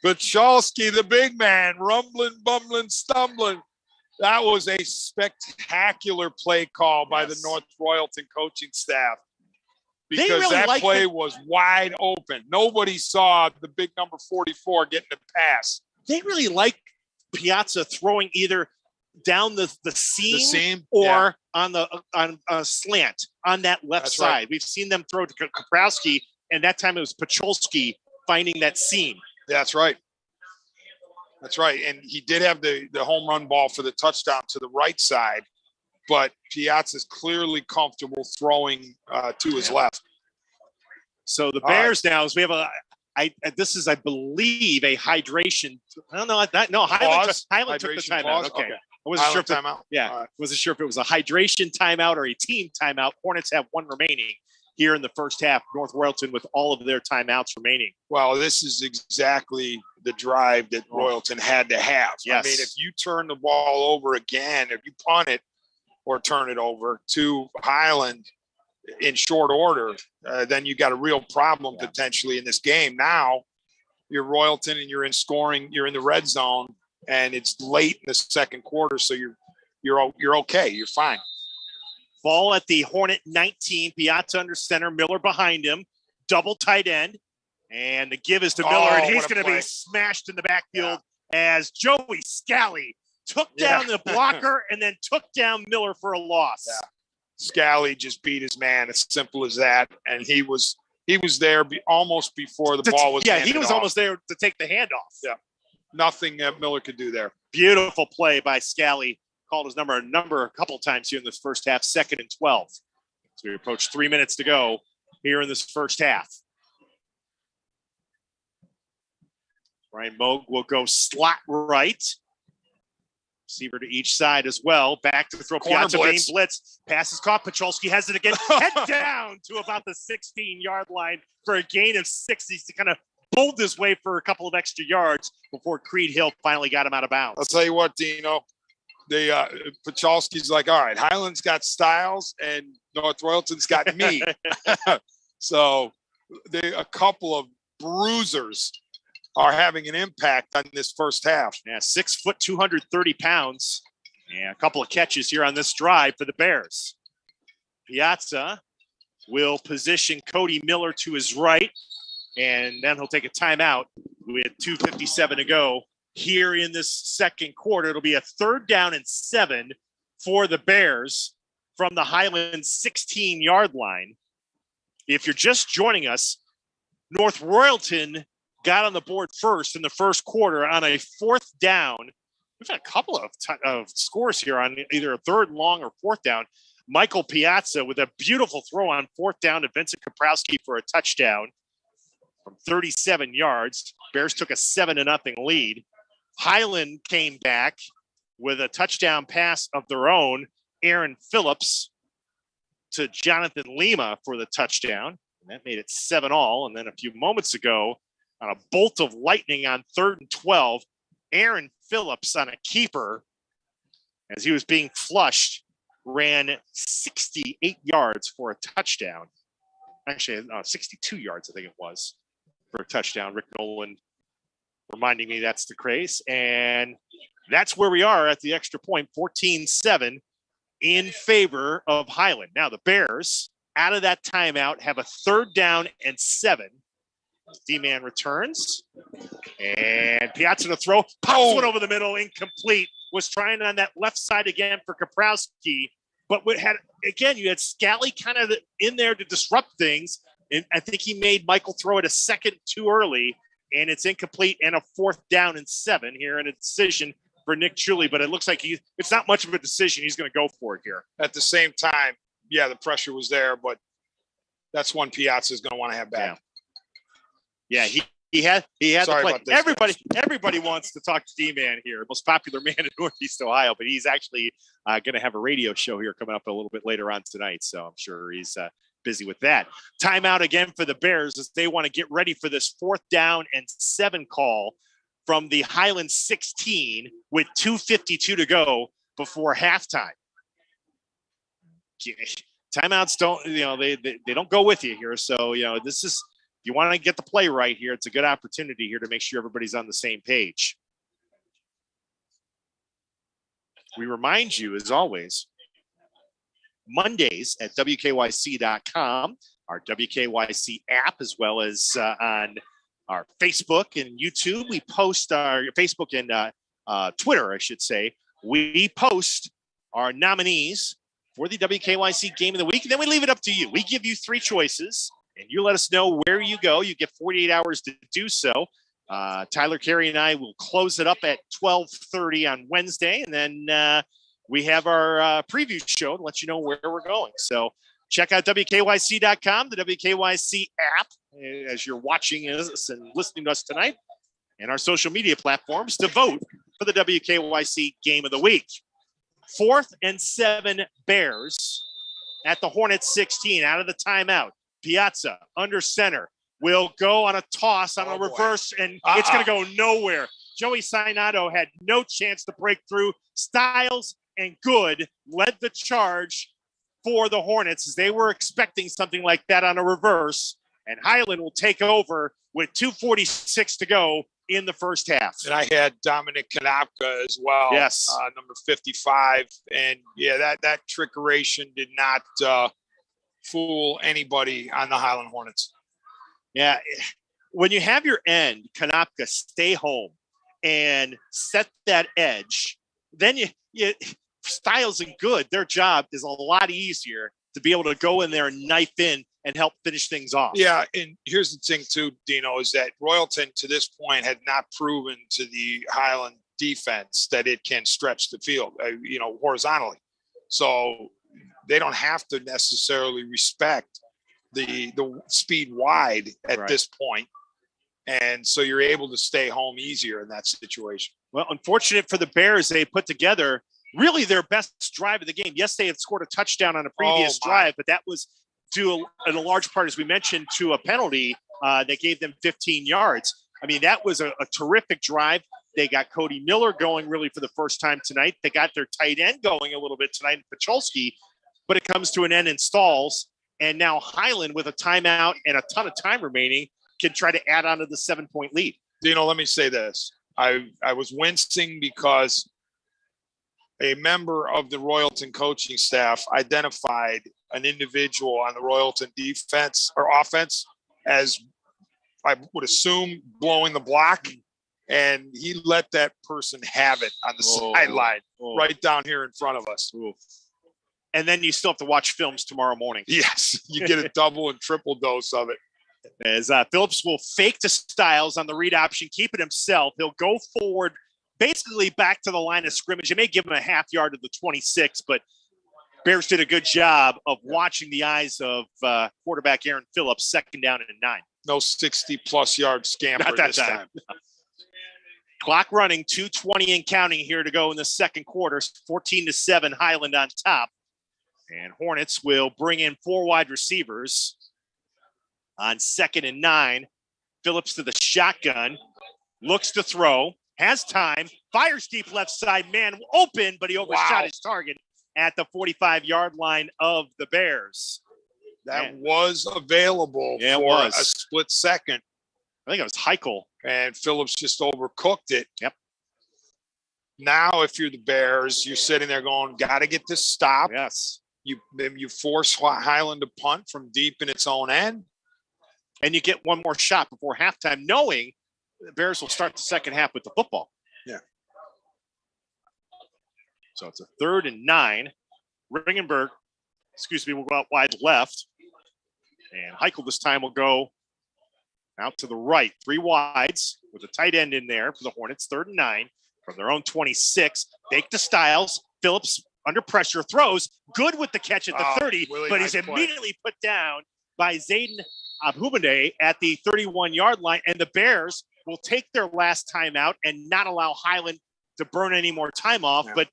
Pachowski, the big man, rumbling, bumbling, stumbling. That was a spectacular play call by the North Royalton coaching staff because really that play was wide open. Nobody saw the big number 44 getting the pass. They really like Piazza throwing either down the seam or on a slant on that left side. Right. We've seen them throw to Kaprowski, and that time it was Pachowski finding that seam. That's right. That's right. And he did have the home run ball for the touchdown to the right side, but Piazza's clearly comfortable throwing to his left. So the Bears now is we have this is, I believe, a hydration. I don't know. Highland took the timeout. Okay. I wasn't sure if timeout. Wasn't sure if it was a hydration timeout or a team timeout. Hornets have 1 remaining here in the first half. North Royalton with all of their timeouts remaining. Well, this is exactly the drive that Royalton had to have. Yes. I mean, if you turn the ball over again, if you punt it or turn it over to Highland in short order, then you got a real problem potentially in this game. Now you're Royalton and you're in scoring, you're in the red zone, and it's late in the second quarter, so you're okay, you're fine. Ball at the Hornet 19, Piazza under center, Miller behind him, double tight end, and the give is to Miller, and he's going to be smashed in the backfield as Joey Scally took down the blocker and then took down Miller for a loss. Yeah. Scally just beat his man, as simple as that, and he was there almost before the ball was handed he was off. Almost there to take the handoff. Yeah. Nothing Miller could do there. Beautiful play by Scally. Called his number a couple times here in this first half, 2nd and 12. So we approach 3 minutes to go here in this first half. Ryan Moog will go slot right. Receiver to each side as well. Back to throw. Piazza main blitz. Pass is caught. Pacholski has it again. Head down to about the 16-yard line for a gain of 6. He's kind of bowled his way for a couple of extra yards before Creed Hill finally got him out of bounds. I'll tell you what, Dino. Pacholski's like, all right, Highland's got Styles and North Royalton's got me. So a couple of bruisers are having an impact on this first half. Yeah, 6 foot, 230 pounds. Yeah, a couple of catches here on this drive for the Bears. Piazza will position Cody Miller to his right, and then he'll take a timeout with 2:57 to go here in this second quarter. It'll be a 3rd down and 7 for the Bears from the Highland 16-yard line. If you're just joining us, North Royalton got on the board first in the first quarter on a 4th down. We've had a couple of scores here on either a 3rd long or 4th down. Michael Piazza with a beautiful throw on 4th down to Vincent Kaprowski for a touchdown from 37 yards. Bears took a 7-0 lead. Highland came back with a touchdown pass of their own. Aaron Phillips to Jonathan Lima for the touchdown. And that made it 7-all. And then a few moments ago, on a bolt of lightning on 3rd and 12, Aaron Phillips on a keeper, as he was being flushed, ran 68 yards for a touchdown. Actually, 62 yards, I think it was, for a touchdown. Rick Nolan reminding me that's the craze. And that's where we are at the extra point, 14-7 in favor of Highland. Now the Bears, out of that timeout, have a 3rd down and 7. D-man returns, and Piazza to throw. Pops one over the middle, incomplete. Was trying on that left side again for Kaprowski, but you had Scally kind of in there to disrupt things, and I think he made Michael throw it a second too early, and it's incomplete and a 4th down and 7 here, and a decision for Nick Chuli, but it looks like it's not much of a decision. He's going to go for it here. At the same time, yeah, the pressure was there, but that's one Piazza is going to want to have back. Yeah, he had Sorry to play. Everybody wants to talk to D-Man here, most popular man in Northeast Ohio, but he's actually going to have a radio show here coming up a little bit later on tonight, so I'm sure he's busy with that. Timeout again for the Bears as they want to get ready for this 4th down and 7 call from the Highland 16 with 2:52 to go before halftime. Timeouts don't, they don't go with you here, so this is. You want to get the play right here. It's a good opportunity here to make sure everybody's on the same page. We remind you, as always, Mondays at WKYC.com, our WKYC app, as well as on our Facebook and YouTube. We post our Facebook and Twitter, I should say. We post our nominees for the WKYC Game of the Week, and then we leave it up to you. We give you 3 choices. And you let us know where you go. You get 48 hours to do so. Tyler Carey and I will close it up at 12:30 on Wednesday. And then we have our preview show to let you know where we're going. So check out WKYC.com, the WKYC app, as you're watching us and listening to us tonight, and our social media platforms to vote for the WKYC Game of the Week. 4th and 7 Bears at the Hornets 16 out of the timeout. Piazza under center will go on a toss on a reverse, and it's going to go nowhere. Joey Sinato had no chance to break through. Styles and Good led the charge for the Hornets as they were expecting something like that on a reverse, and Highland will take over with 2:46 to go in the first half. And I had Dominic Kanapka as well. Yes. Number 55. And yeah, that trickeration did not fool anybody on the Highland Hornets. Yeah. When you have your end, Kanapka, stay home and set that edge, then you Styles and Good, their job is a lot easier to be able to go in there and knife in and help finish things off. Yeah, and here's the thing too, Dino, is that Royalton to this point had not proven to the Highland defense that it can stretch the field, horizontally. So they don't have to necessarily respect the speed wide at Right. this point. And so you're able to stay home easier in that situation. Well, unfortunate for the Bears, they put together really their best drive of the game. Yes, they had scored a touchdown on a previous drive, but that was due in a large part, as we mentioned, to a penalty that gave them 15 yards. I mean, that was a terrific drive. They got Cody Miller going really for the first time tonight. They got their tight end going a little bit tonight, Pacholski, but it comes to an end in stalls. And now Highland, with a timeout and a ton of time remaining, can try to add on to the 7-point lead. Let me say this. I was wincing because a member of the Royalton coaching staff identified an individual on the Royalton defense or offense as, I would assume, blowing the block. And he let that person have it on the sideline right down here in front of us. And then you still have to watch films tomorrow morning. Yes, you get a double and triple dose of it. As Phillips will fake to Styles on the read option, keep it himself. He'll go forward, basically back to the line of scrimmage. It may give him a half yard to the 26, but Bears did a good job of watching the eyes of quarterback Aaron Phillips, 2nd down and 9. No 60-plus yard scamper Not that this time. Clock running, 2:20 and counting here to go in the second quarter. 14-7, Highland on top. And Hornets will bring in 4 wide receivers on 2nd and 9. Phillips to the shotgun, looks to throw, has time, fires deep left side, man open, but he overshot his target at the 45-yard line of the Bears. That was available for a split second. I think it was Heichel. And Phillips just overcooked it. Yep. Now, if you're the Bears, you're sitting there going, got to get this stop. Yes. You force Highland to punt from deep in its own end. And you get one more shot before halftime, knowing the Bears will start the second half with the football. Yeah. So it's a 3rd and 9. Ringenberg, will go out wide left. And Heichel this time will go out to the right. 3 wides with a tight end in there for the Hornets. 3rd and 9 from their own 26. Fake to Styles. Phillips under pressure throws. Good with the catch at the 30, but he's immediately put down by Zayden Abhumade at the 31-yard line. And the Bears will take their last timeout and not allow Highland to burn any more time off. But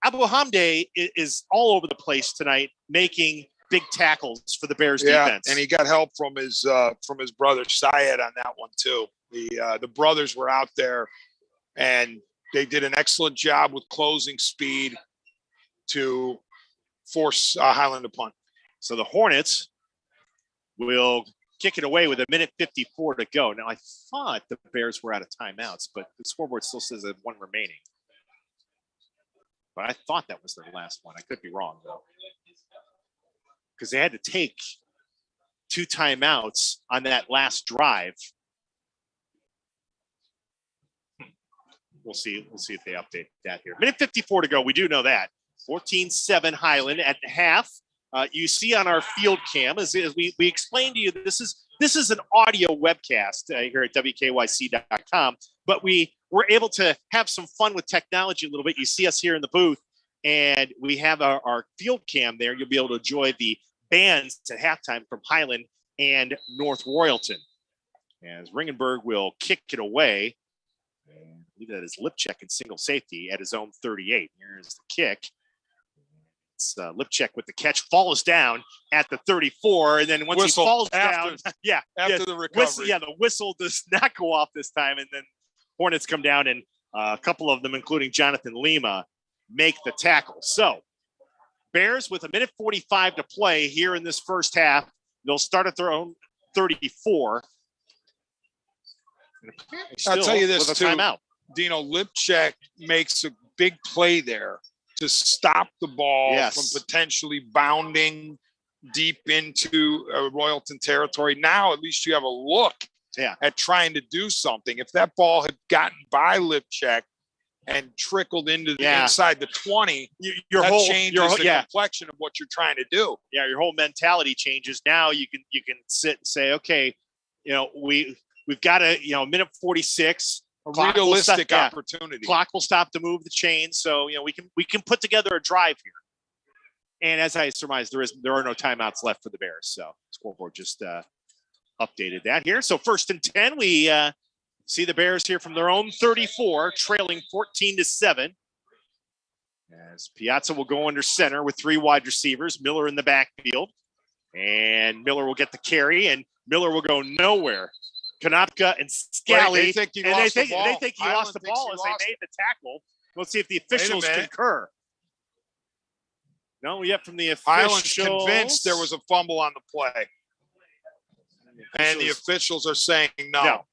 Abhumade is all over the place tonight, making big tackles for the Bears defense. And he got help from his brother Syed on that one too. The brothers were out there, and they did an excellent job with closing speed to force Highland to punt. So the Hornets will kick it away with 1:54 to go. Now, I thought the Bears were out of timeouts, but the scoreboard still says that 1 remaining. But I thought that was their last one. I could be wrong, though, because they had to take 2 timeouts on that last drive. We'll see if they update that here. 1:54 to go. We do know that. 14-7 Highland at half. You see on our field cam, as we explained to you, this is an audio webcast here at WKYC.com, but we were able to have some fun with technology a little bit. You see us here in the booth, and we have our field cam there. You'll be able to enjoy the bands at halftime from Highland and North Royalton. As Ringenberg will kick it away. And I believe that is Lipcheck in single safety at his own 38. Here's the kick. It's Lipcheck with the catch, falls down at the 34, and then once he falls down, after the recovery, the whistle does not go off this time, and then Hornets come down, and a couple of them, including Jonathan Lima, make the tackle. So Bears with 1:45 to play here in this first half. They'll start at their own 34. I'll tell you this too, timeout. Dino, Lipcheck makes a big play there to stop the ball from potentially bounding deep into Royalton territory. Now, at least you have a look at trying to do something. If that ball had gotten by Lipcheck and trickled into the inside the 20, that changes the complexion of what you're trying to do. Yeah, your whole mentality changes. Now you can sit and say, okay, we've got a 1:46. A realistic opportunity. Clock will stop to move the chain, so we can put together a drive here. And as I surmise, there are no timeouts left for the Bears. So scoreboard just updated that here. So 1st and 10, we see the Bears here from their own 34, trailing 14-7. As Piazza will go under center with 3 wide receivers, Miller in the backfield. And Miller will get the carry, and Miller will go nowhere. Konopka and Scally. They think he lost the ball. They think he lost the ball as they made the tackle. Let's see if the officials concur. No, yet from the officials. Highland's convinced there was a fumble on the play. And the officials are saying no.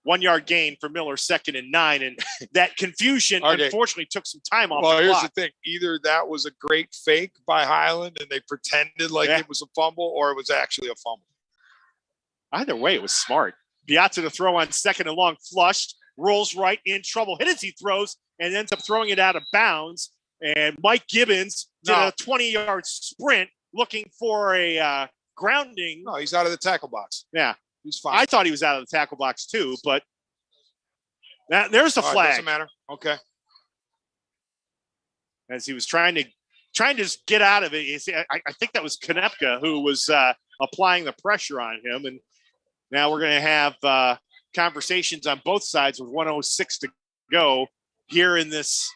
1 yard gain for Miller, 2nd and 9. And that confusion, unfortunately, took some time off the clock. Here's the thing. Either that was a great fake by Highland and they pretended like it was a fumble, or it was actually a fumble. Either way, it was smart. Piazza to throw on 2nd and long, flushed, rolls right, in trouble, hit as he throws, and ends up throwing it out of bounds. And Mike Gibbons did a 20-yard sprint looking for a grounding. No, he's out of the tackle box. Yeah. He's fine. I thought he was out of the tackle box too, but there's a flag. Doesn't matter. Okay. As he was trying to just get out of it. I think that was Konopka who was applying the pressure on him. And now we're going to have conversations on both sides with 1:06 to go here in this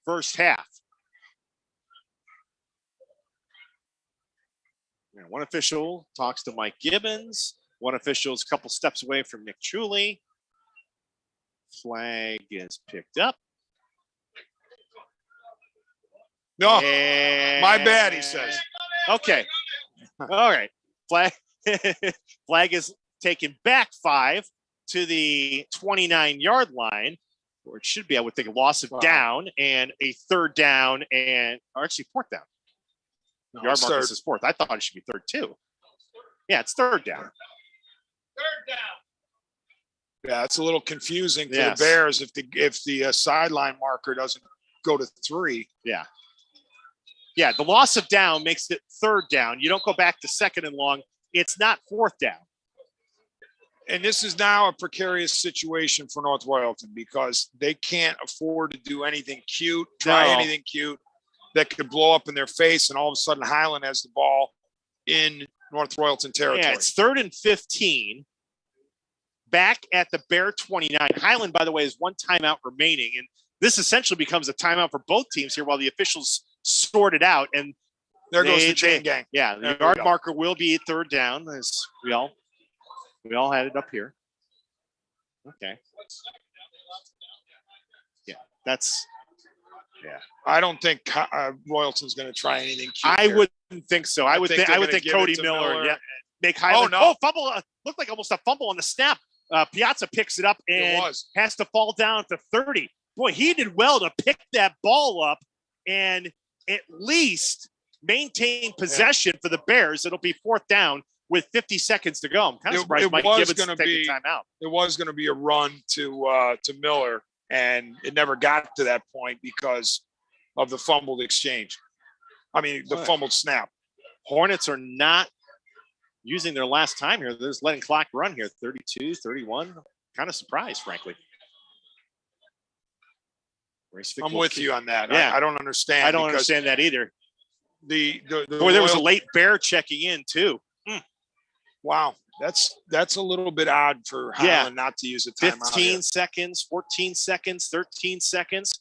first half. And one official talks to Mike Gibbons. One official is a couple steps away from Nick Chuli. Flag is picked up. No, and my bad, he says. Okay. All right. Flag is taken back 5 to the 29-yard line, or it should be, I would think, a loss of down and a 3rd down or actually 4th down. No, yard marker says 4th. I thought it should be 3rd too. Yeah, it's 3rd down. 3rd down. Yeah, it's a little confusing for the Bears if the sideline marker doesn't go to 3. Yeah. Yeah, the loss of down makes it 3rd down. You don't go back to 2nd and long. It's not 4th down. And this is now a precarious situation for North Royalton because they can't afford to do anything cute, anything cute that could blow up in their face, and all of a sudden Highland has the ball in North Royalton territory. Yeah, it's 3rd and 15. Back at the Bear 29. Highland, by the way, has 1 timeout remaining, and this essentially becomes a timeout for both teams here while the officials sort it out. And there goes the chain gang. Yeah, the yard marker will be 3rd down, as we all had it up here. Okay. Yeah, I don't think Royalton's going to try anything cute. I wouldn't think so. I would think Cody Miller. Yeah, make Highland. Oh, fumble! Looked like almost a fumble on the snap. Piazza picks it up and has to fall down to 30. Boy, he did well to pick that ball up and at least maintain possession for the Bears. It'll be 4th down with 50 seconds to go. I'm kind of surprised Mike Gibbons to take a timeout. It was going to be a run to Miller, and it never got to that point because of the fumbled exchange. I mean, the fumbled snap. Hornets are not using their last time here. They're just letting clock run here. 32, 31. Kind of surprised, frankly. I'm with you on that. Yeah. I don't understand. I don't understand that either. Boy, there was a late Bear checking in too. Wow. That's a little bit odd for Highland not to use a timeout. 15 seconds, 14 seconds, 13 seconds.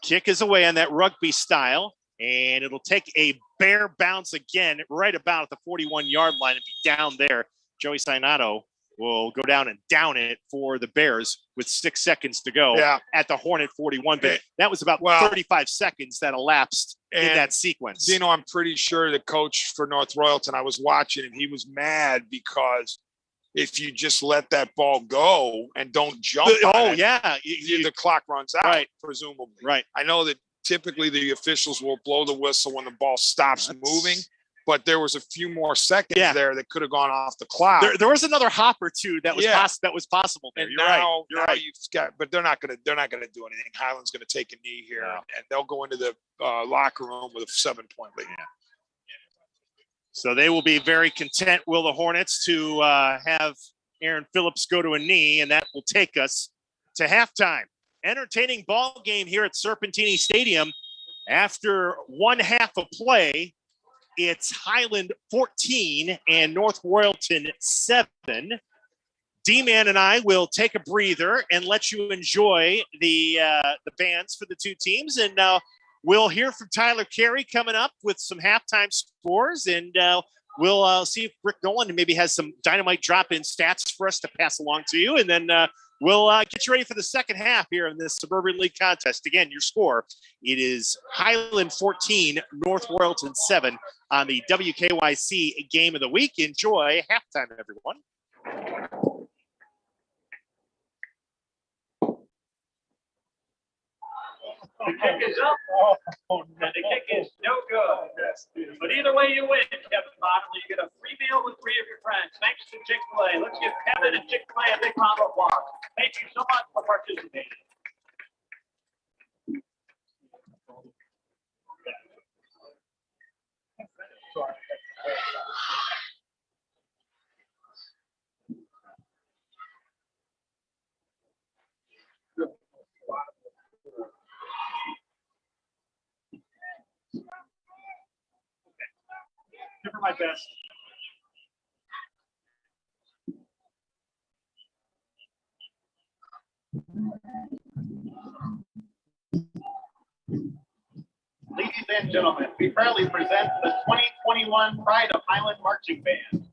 Kick is away on that rugby style, and it'll take a Bear bounce again right about at the 41-yard line and be down there. Joey Sinato will go down and down it for the Bears with 6 seconds to go at the Hornet 41. But that was about 35 seconds that elapsed in that sequence. Dino, I'm pretty sure the coach for North Royalton, I was watching, and he was mad because if you just let that ball go and don't jump the clock runs out, presumably. Right. I know that typically the officials will blow the whistle when the ball stops moving. But there was a few more seconds there that could have gone off the clock. There was another hop or two that was possible there. And You're right. You've got, but they're not gonna do anything. Highland's gonna take a knee here, and they'll go into the locker room with a 7-point lead. Yeah. So they will be very content, will the Hornets, to have Aaron Phillips go to a knee, and that will take us to halftime. Entertaining ball game here at Serpentini Stadium. After one half of play, it's Highland 14 and North Royalton 7. D-Man and I will take a breather and let you enjoy the bands for the two teams. And we'll hear from Tyler Carey coming up with some halftime scores. And we'll see if Rick Nolan maybe has some dynamite drop-in stats for us to pass along to you. And then we'll get you ready for the second half here in this Suburban League contest. Again, your score, it is Highland 14, North Royalton 7 on the WKYC Game of the Week. Enjoy halftime, everyone. The kick is up, and the kick is no good. But either way you win, Kevin Bottomley, you get a free meal with 3 of your friends. Thanks to Chick-fil-A. Let's give Kevin and Chick-fil-A a big round of applause. Thank you so much for participating. Give her my best. Ladies and gentlemen, we proudly present the 2021 Pride of Highland Marching Band.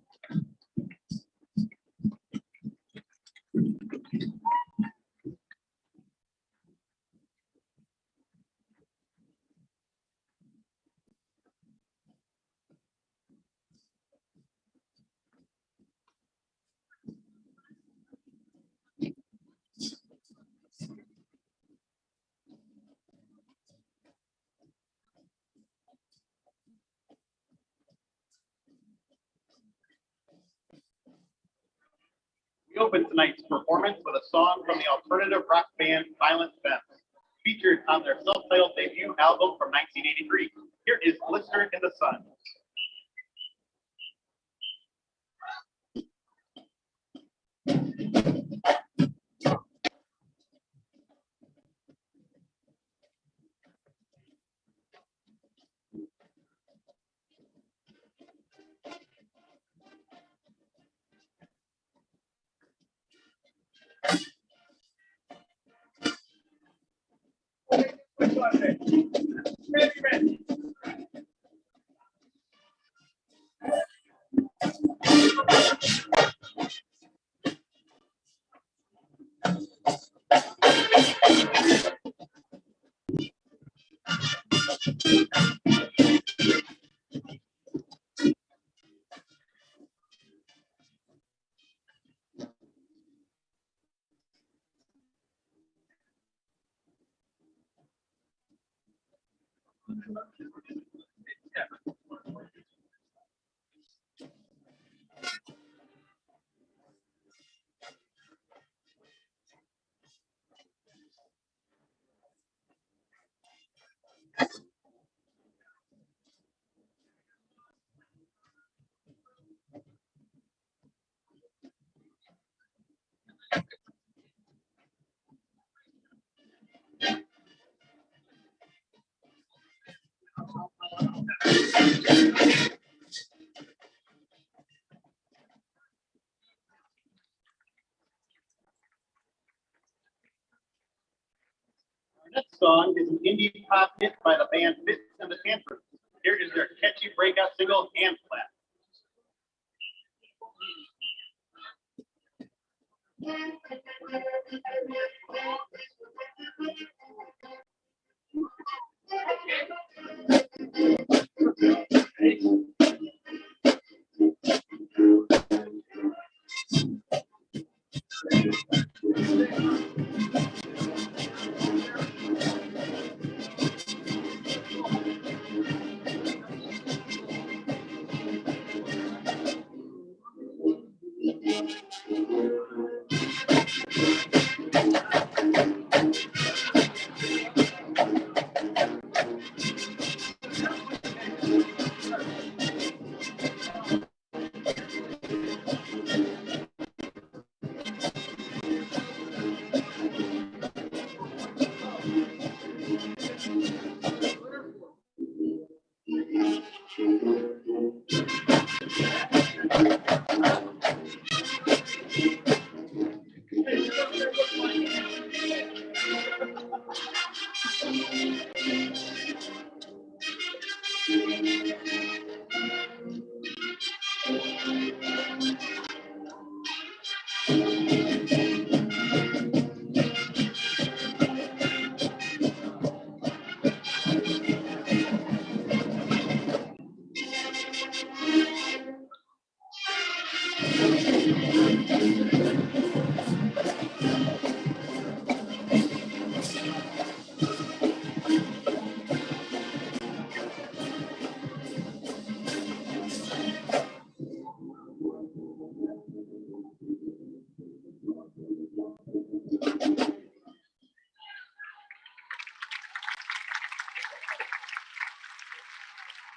We open tonight's performance with a song from the alternative rock band Silent Femmes, featured on their self-titled debut album from 1983. Here is Blister in the Sun. Ready. Next song is an indie pop hit by the band Fitz and the Tantrums. Here is their catchy breakout single, Hand Clap.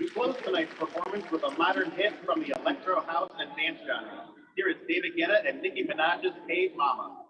We close tonight's performance with a modern hit from the electro house and dance genre. Here is David Guetta and Nicki Minaj's Hey Mama.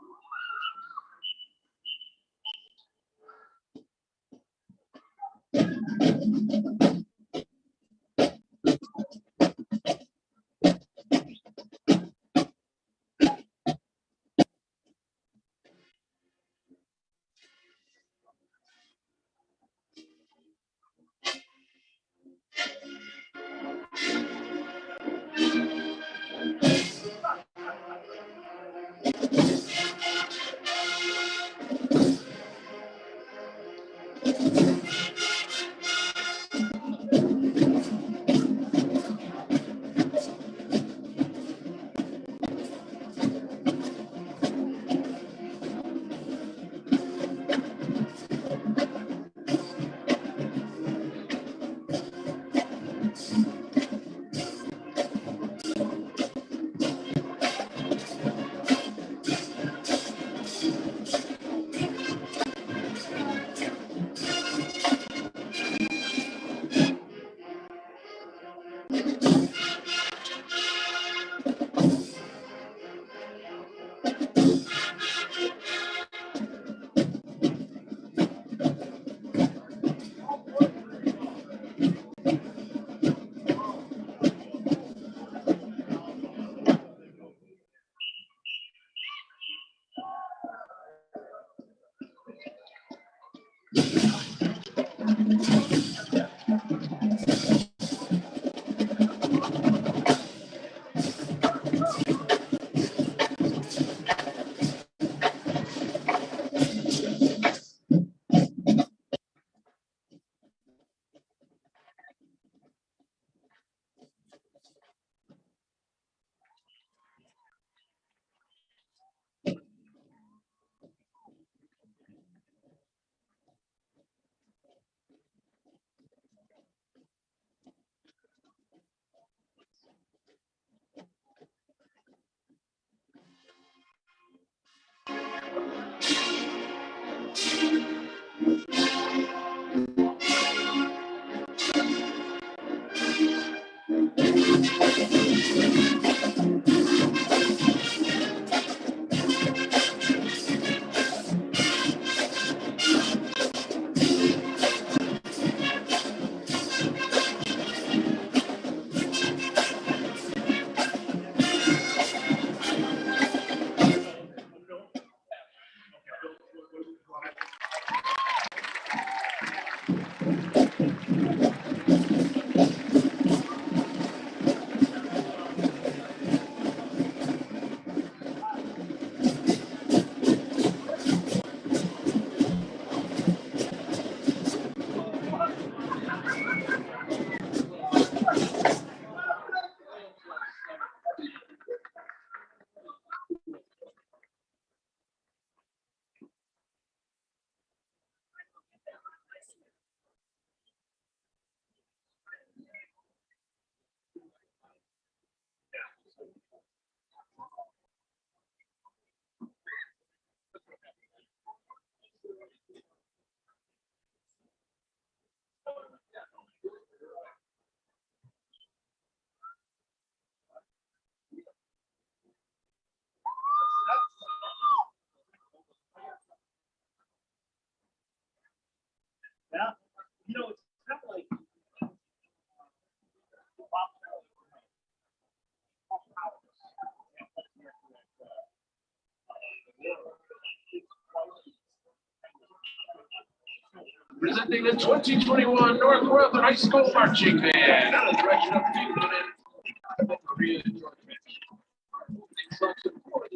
Yeah, you know, it's kind of like presenting the 2021 North Royalton High School Marching Band under the direction of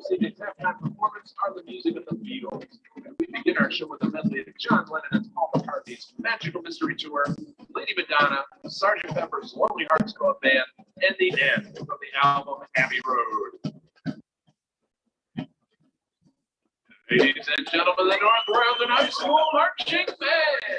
this evening's halftime performance are the music of the Beatles. We begin our show with a medley of John Lennon and Paul McCartney's Magical Mystery Tour, Lady Madonna, Sgt. Pepper's Lonely Hearts Club Band, and the end of the album Abbey Road. Ladies and gentlemen, the North Royalton High School Marching Band.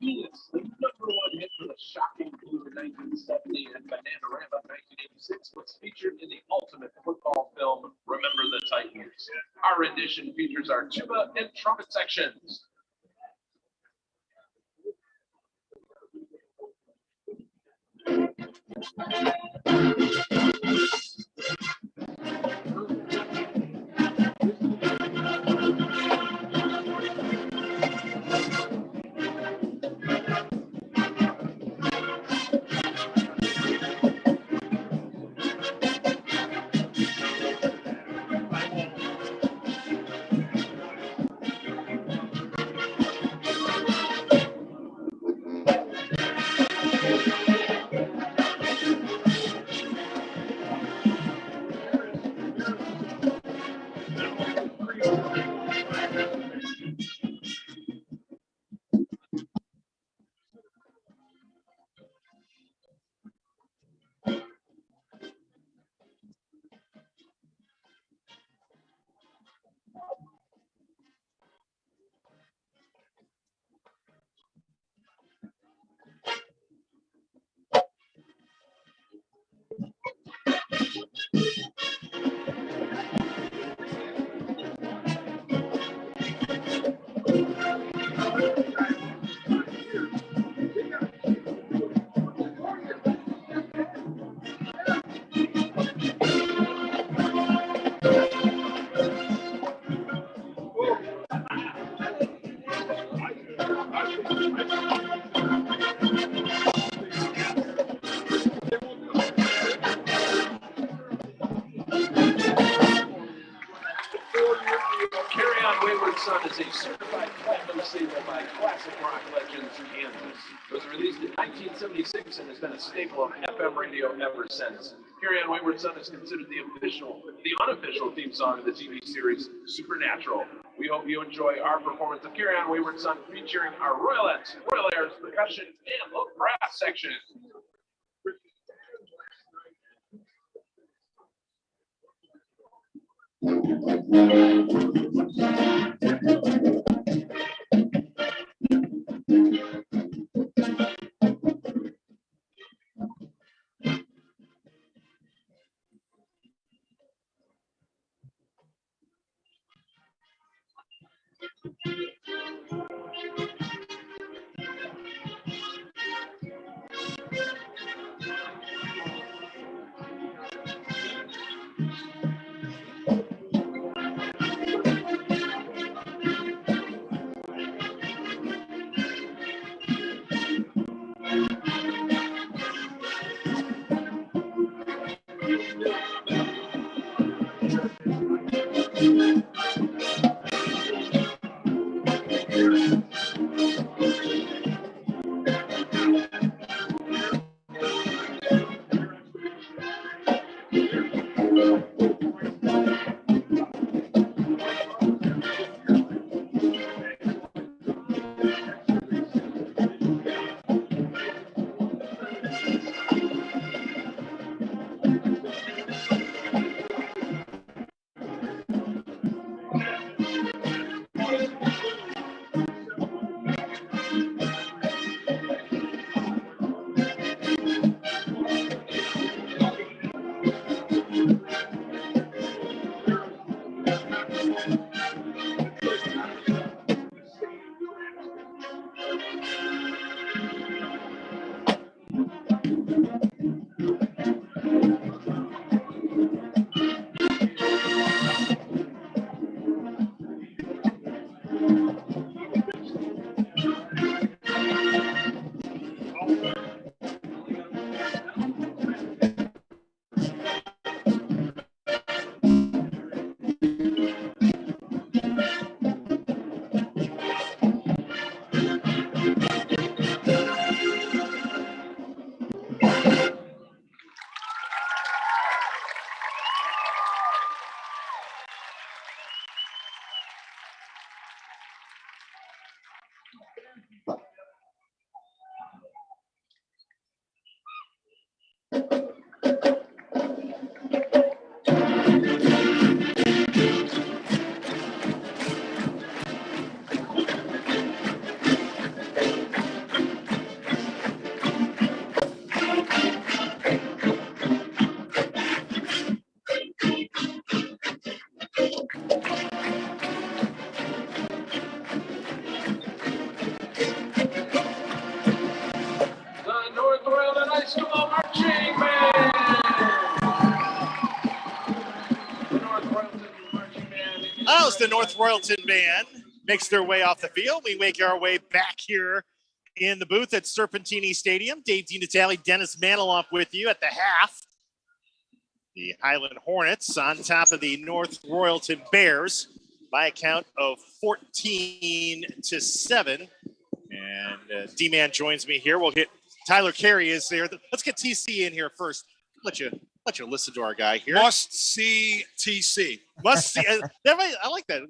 Venus, the #1 hit for the shocking Blue in 1970 and Bananarama in 1986, was featured in the ultimate football film, Remember the Titans. Our rendition features our tuba and trumpet sections. Carry On Wayward Son is a certified platinum single by classic rock legends Kansas. It was released in 1976 and has been a staple of FM radio ever since. Carry On Wayward Son is considered the unofficial theme song of the TV series Supernatural. We hope you enjoy our performance of Carry On Wayward Son featuring our Royalettes, Royal Airs, percussion, and low brass section. As the North Royalton band makes their way off the field, we make our way back here in the booth at Serpentini Stadium. Dave DiNatale, Dennis Maniloff with you at the half. The Highland Hornets on top of the North Royalton Bears by a count of 14-7. And D-Man joins me here. We'll get Tyler Carey is there. Let's get TC in here first. Let you listen to our guy here. Must see TC. Must see. I like that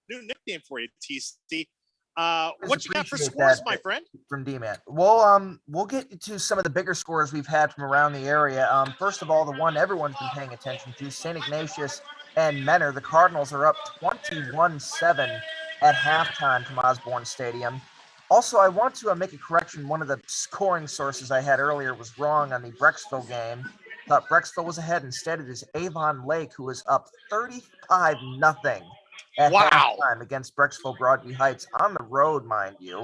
new nickname for you, TC. What you got for scores, my friend? From D-Man. We'll get to some of the bigger scores we've had from around the area. First of all, the one everyone's been paying attention to, St. Ignatius and Menor. The Cardinals are up 21-7 at halftime from Osborne Stadium. Also, I want to make a correction. One of the scoring sources I had earlier was wrong on the Brecksville game. Thought Brecksville was ahead. Instead, it is Avon Lake, who was up 35-0 at halftime against Brecksville Broadview Heights on the road, mind you.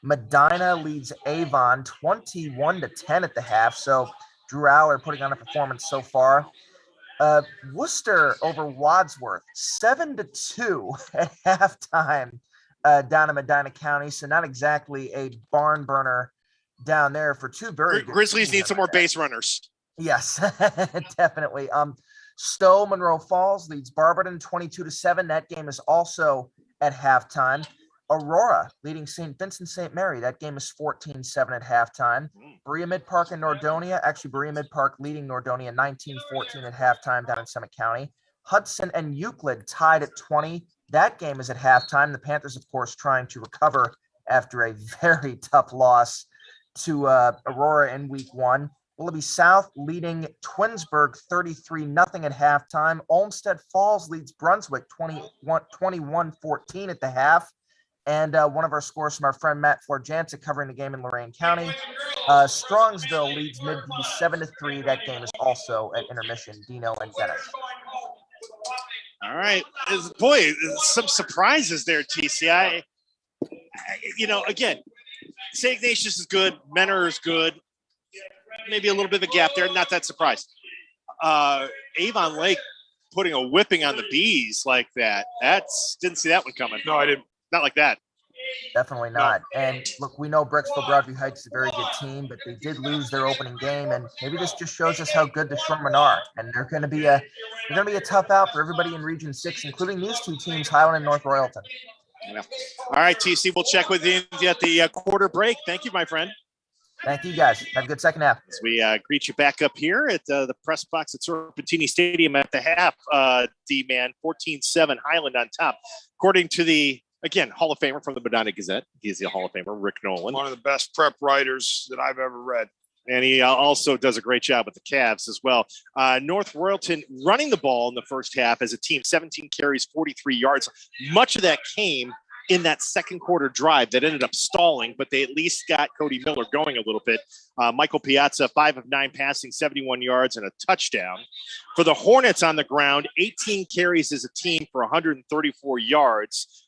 Medina leads Avon 21-10 at the half. So Drew Aller putting on a performance so far. Worcester over Wadsworth 7-2 at halftime down in Medina County. So not exactly a barn burner down there for two very good Grizzlies need some more base runners. Yes, definitely. Stowe Monroe Falls leads Barberton 22-7. That game is also at halftime. Aurora leading St. Vincent St. Mary. That game is 14-7 at halftime. Berea Mid Park and Nordonia. Actually, Berea Mid Park leading Nordonia 19-14 at halftime down in Summit County. Hudson and Euclid tied at 20. That game is at halftime. The Panthers, of course, trying to recover after a very tough loss to Aurora in week one. Willoughby South leading Twinsburg 33-0 at halftime. Olmsted Falls leads Brunswick 21-14 at the half. And one of our scores from our friend Matt Florjanczyk covering the game in Lorain County. Strongsville leads Midview 7-3. That game is also at intermission. Dino and Dennis. All right. Boy, some surprises there, TC. Again, St. Ignatius is good. Menor is good. Maybe a little bit of a gap there. Not that surprised. Avon Lake putting a whipping on the Bees like that. Didn't see that one coming. No, I didn't. Not like that. Definitely not. No. And look, we know Brecksville Broadview Heights is a very good team, but they did lose their opening game, and maybe this just shows us how good the Sherman are. And they're going to be a tough out for everybody in Region 6, including these two teams, Highland and North Royalton. Yeah. All right, TC, we'll check with you at the quarter break. Thank you, my friend. Thank you, guys. Have a good second half. As we greet you back up here at the press box at Serpentini Stadium at the half, D-Man, 14-7, Highland on top. According to the, again, Hall of Famer from the Medina Gazette. He's the Hall of Famer, Rick Nolan. One of the best prep writers that I've ever read. And he also does a great job with the Cavs as well. North Royalton running the ball in the first half as a team, 17 carries, 43 yards. Much of that came in that second quarter drive that ended up stalling, but they at least got Cody Miller going a little bit. Michael Piazza, 5 of 9 passing, 71 yards and a touchdown. For the Hornets on the ground, 18 carries as a team for 134 yards.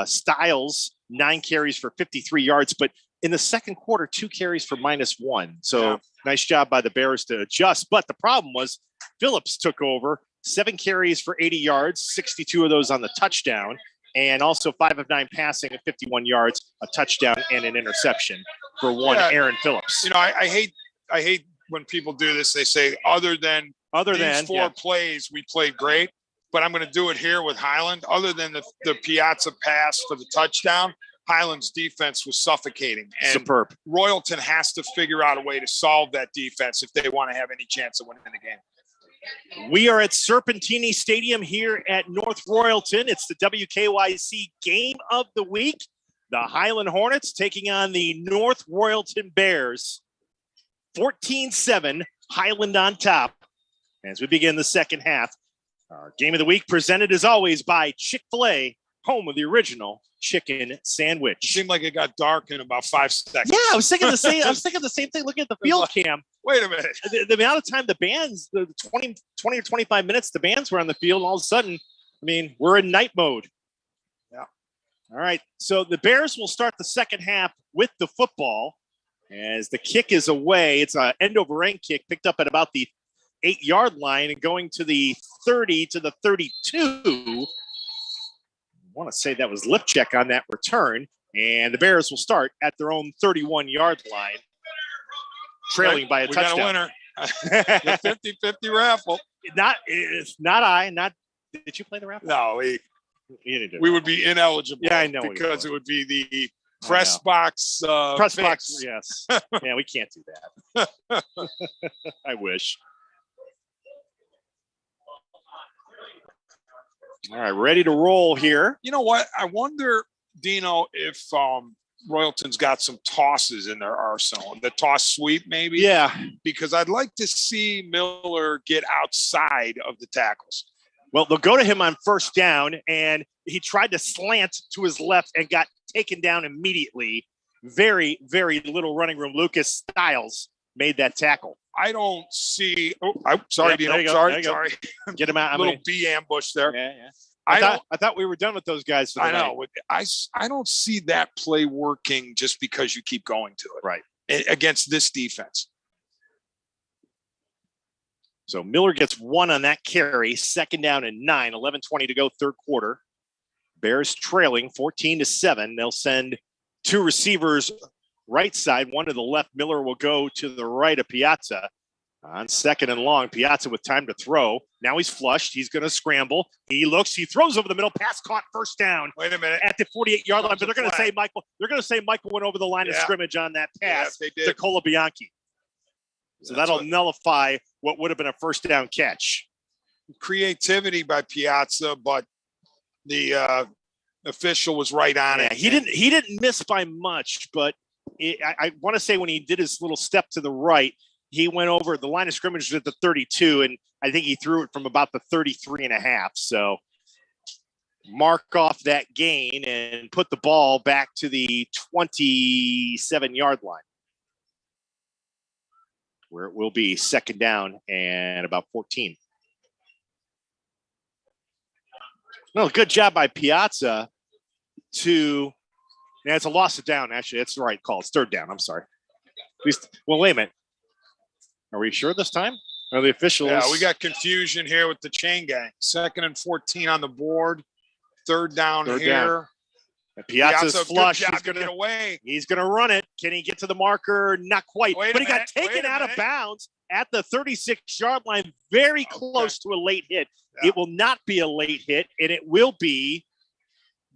Styles, 9 carries for 53 yards, but in the second quarter, 2 carries for -1. So nice job by the Bears to adjust. But the problem was Phillips took over, 7 carries for 80 yards, 62 of those on the touchdown, and also 5 of 9 passing at 51 yards, a touchdown and an interception for one Aaron Phillips. You know, I hate when people do this. They say, other than these 4 plays, we played great. But I'm going to do it here with Highland. Other than the Piazza pass for the touchdown, Highland's defense was suffocating. And superb. Royalton has to figure out a way to solve that defense if they want to have any chance of winning the game. We are at Serpentini Stadium here at North Royalton. It's the WKYC game of the week. The Highland Hornets taking on the North Royalton Bears. 14-7, Highland on top as we begin the second half. Our game of the week presented as always by Chick-fil-A, home of the original chicken sandwich. It seemed like it got dark in about 5 seconds. Yeah, I was thinking the same. I was thinking the same thing. Looking at the field cam. Wait a minute. The amount of time the bands, the 20 or 25 minutes the bands were on the field, and all of a sudden, I mean, we're in night mode. Yeah. All right. So the Bears will start the second half with the football as the kick is away. It's an end over end kick picked up at about the 8-yard line and going to the 30 to the 32. I want to say that was Lipcheck on that return, and the Bears will start at their own 31-yard line, trailing by a touchdown. We got a winner. The 50-50 raffle. Not. Did you play the raffle? No, we would be ineligible. Yeah, I know. Because it would be the press box. Press fix. box, yes. Yeah, we can't do that. I wish. All right, ready to roll here. You know what? I wonder, Dino, if Royalton's got some tosses in their arsenal. The toss sweep, maybe? Yeah. Because I'd like to see Miller get outside of the tackles. Well, they'll go to him on first down, and he tried to slant to his left and got taken down immediately. Very, very little running room. Lucas Styles made that tackle. I don't see. Oh, I'm sorry, Dino. Sorry. Get him out. A little B ambush there. Yeah. I thought we were done with those guys. For the night. I don't see that play working just because you keep going to it. Right. Against this defense. So Miller gets 1 on that carry. Second down and 9. 11:20 to go. Third quarter. Bears trailing 14-7. They'll send 2 receivers right side, 1 to the left. Miller will go to the right of Piazza on second and long. Piazza with time to throw. Now he's flushed. He's going to scramble. He looks. He throws over the middle. Pass caught. First down. Wait a minute. At the 48-yard line. But they're going to say Michael. They're going to say Michael went over the line of scrimmage on that pass to Colabianchi. So that'll nullify what would have been a first down catch. Creativity by Piazza, but the official was right on it. He didn't miss by much, but I want to say when he did his little step to the right, he went over the line of scrimmage at the 32, and I think he threw it from about the 33.5. So mark off that gain and put the ball back to the 27-yard line, where it will be second down and about 14. No, good job by Piazza to – it's a loss of down, actually. That's the right call. It's third down. I'm sorry. At least, well, wait a minute. Are we sure this time? Are the officials? Yeah, we got confusion here with the chain gang. 2nd and 14 on the board. Third down here. Piazza's flush. He's going to get away. He's going to run it. Can he get to the marker? Not quite. But he got taken out of bounds at the 36-yard line, very close to a late hit. Yeah. It will not be a late hit, and it will be,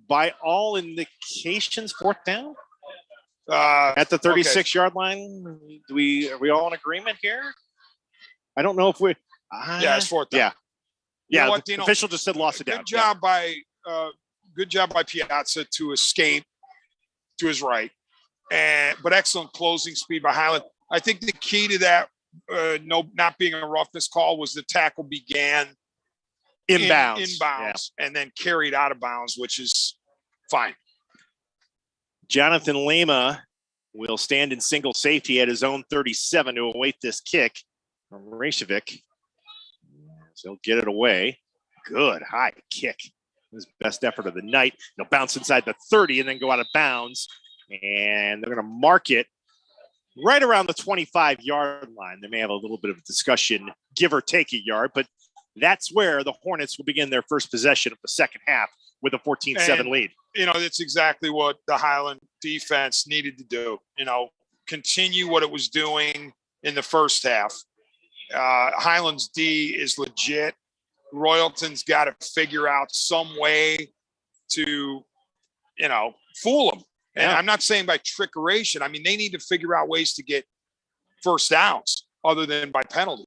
by all indications, fourth down at the 36-yard line. Are we all in agreement here? I don't know if we. It's fourth down. Yeah. You know the what, Dino? official just said loss of down. Good job by Piazza to escape to his right, but excellent closing speed by Highland. I think the key to that, not being a roughness call, was the tackle began inbounds, and then carried out of bounds, which is fine. Jonathan Lima will stand in single safety at his own 37 to await this kick from Reykjavik. So he'll get it away. Good high kick. His best effort of the night. He'll bounce inside the 30 and then go out of bounds. And they're going to mark it right around the 25-yard line. They may have a little bit of a discussion, give or take a yard, but that's where the Hornets will begin their first possession of the second half with a 14-7 lead. That's exactly what the Highland defense needed to do. Continue what it was doing in the first half. Highland's D is legit. Royalton's got to figure out some way to, fool them. And I'm not saying by trickeration. I mean, they need to figure out ways to get first downs other than by penalty.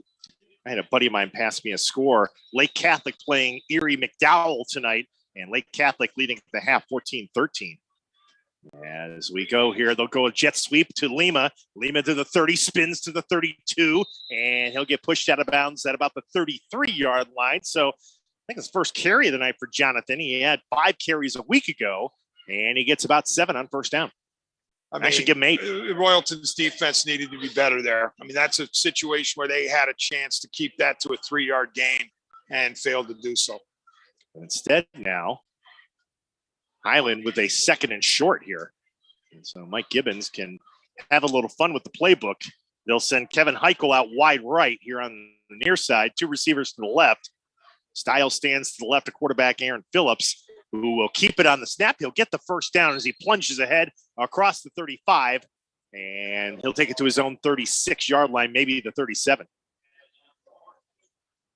I had a buddy of mine pass me a score. Lake Catholic playing Erie McDowell tonight, and Lake Catholic leading at the half 14-13. As we go here, they'll go a jet sweep to Lima. Lima to the 30, spins to the 32, and he'll get pushed out of bounds at about the 33-yard line. So I think his first carry of the night for Jonathan. He had 5 carries a week ago, and he gets about 7 on first down. I should give him 8. Royalton's defense needed to be better there. I mean, that's a situation where they had a chance to keep that to a 3-yard gain and failed to do so. Instead now, Highland with a 2nd and short here. And so Mike Gibbons can have a little fun with the playbook. They'll send Kevin Heichel out wide right here on the near side, 2 receivers to the left. Stiles stands to the left of quarterback Aaron Phillips, who will keep it on the snap. He'll get the first down as he plunges ahead across the 35, and he'll take it to his own 36-yard line, maybe the 37.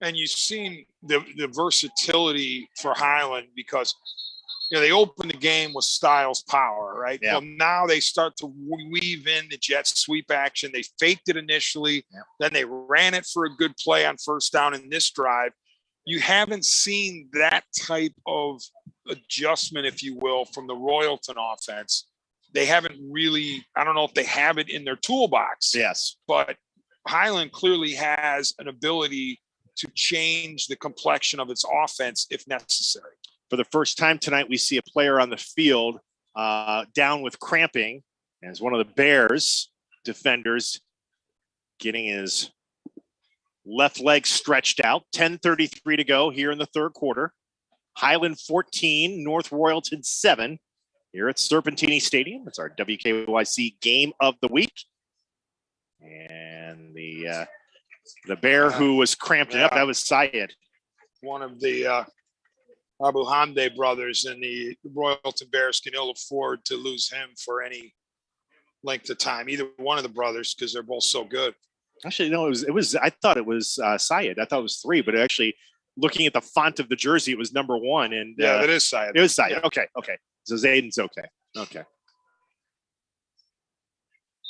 And you've seen the versatility for Highland because they open the game with Stiles power, right? Yeah. Well, now they start to weave in the jet sweep action. They faked it initially, then they ran it for a good play on first down in this drive. You haven't seen that type of adjustment, if you will, from the Royalton offense. They haven't really, I don't know if they have it in their toolbox. Yes. But Highland clearly has an ability to change the complexion of its offense if necessary. For the first time tonight, we see a player on the field down with cramping as one of the Bears defenders getting his left leg stretched out. 10:33 to go here in the third quarter. Highland 14, North Royalton 7 here at Serpentini Stadium. It's our WKYC game of the week. And the Bear who was cramped up, that was Syed. One of the Abu Hamde brothers, and the Royalton Bears can ill afford to lose him for any length of time. Either one of the brothers, because they're both so good. Actually, no, it was. I thought it was Syed. I thought it was 3, but actually, looking at the font of the jersey, it was number 1. And that is Syed. It was Syed. Yeah. Okay. So Zayden's okay. Okay.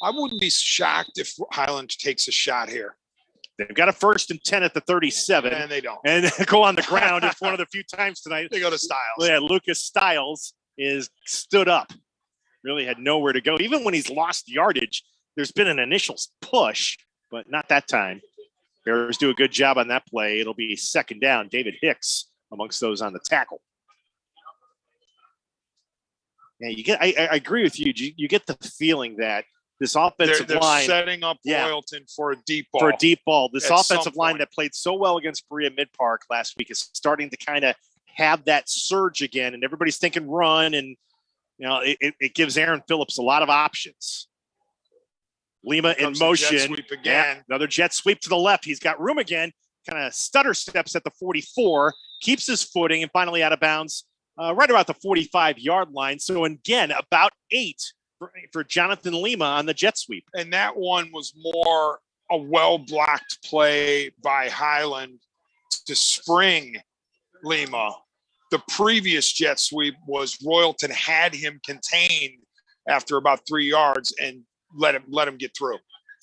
I wouldn't be shocked if Highland takes a shot here. They've got a 1st and 10 at the 37. And they don't. And they go on the ground. It's one of the few times tonight. They go to Stiles. Yeah, Lucas Stiles is stood up. Really had nowhere to go. Even when he's lost yardage, there's been an initial push, but not that time. Bears do a good job on that play. It'll be 2nd down. David Hicks amongst those on the tackle. Yeah, I agree with you. You get the feeling that this offensive they're line setting up Royalton for a deep ball. For a deep ball. This offensive line that played so well against Berea Mid-Park last week is starting to kind of have that surge again, and everybody's thinking run, and it gives Aaron Phillips a lot of options. Lima in motion. Jet sweep again. Yeah, another jet sweep to the left. He's got room again. Kind of stutter steps at the 44, keeps his footing, and finally out of bounds right about the 45-yard line. So again, about 8 for Jonathan Lima on the jet sweep. And that one was more a well-blocked play by Highland to spring Lima. The previous jet sweep was Royalton had him contained after about 3 yards and let him get through.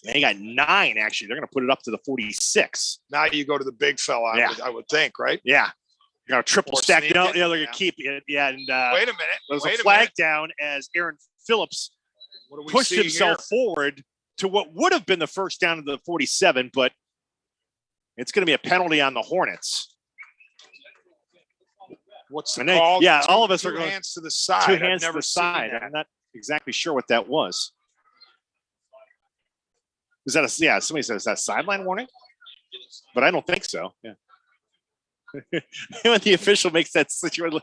And he got 9, actually. They're going to put it up to the 46. Now you go to the big fella, I would think, right? Yeah. You're going to triple stack. They're going to keep it. Yeah. And wait a minute. There's a flag down as Aaron Phillips pushed himself forward to what would have been the first down of the 47, but it's going to be a penalty on the Hornets. What's the call? Yeah, all of us are going. 2 hands to the side. 2 hands to the side. exactly sure what that was. Was that somebody says that sideline warning? But I don't think so. Yeah. When the official makes that situation,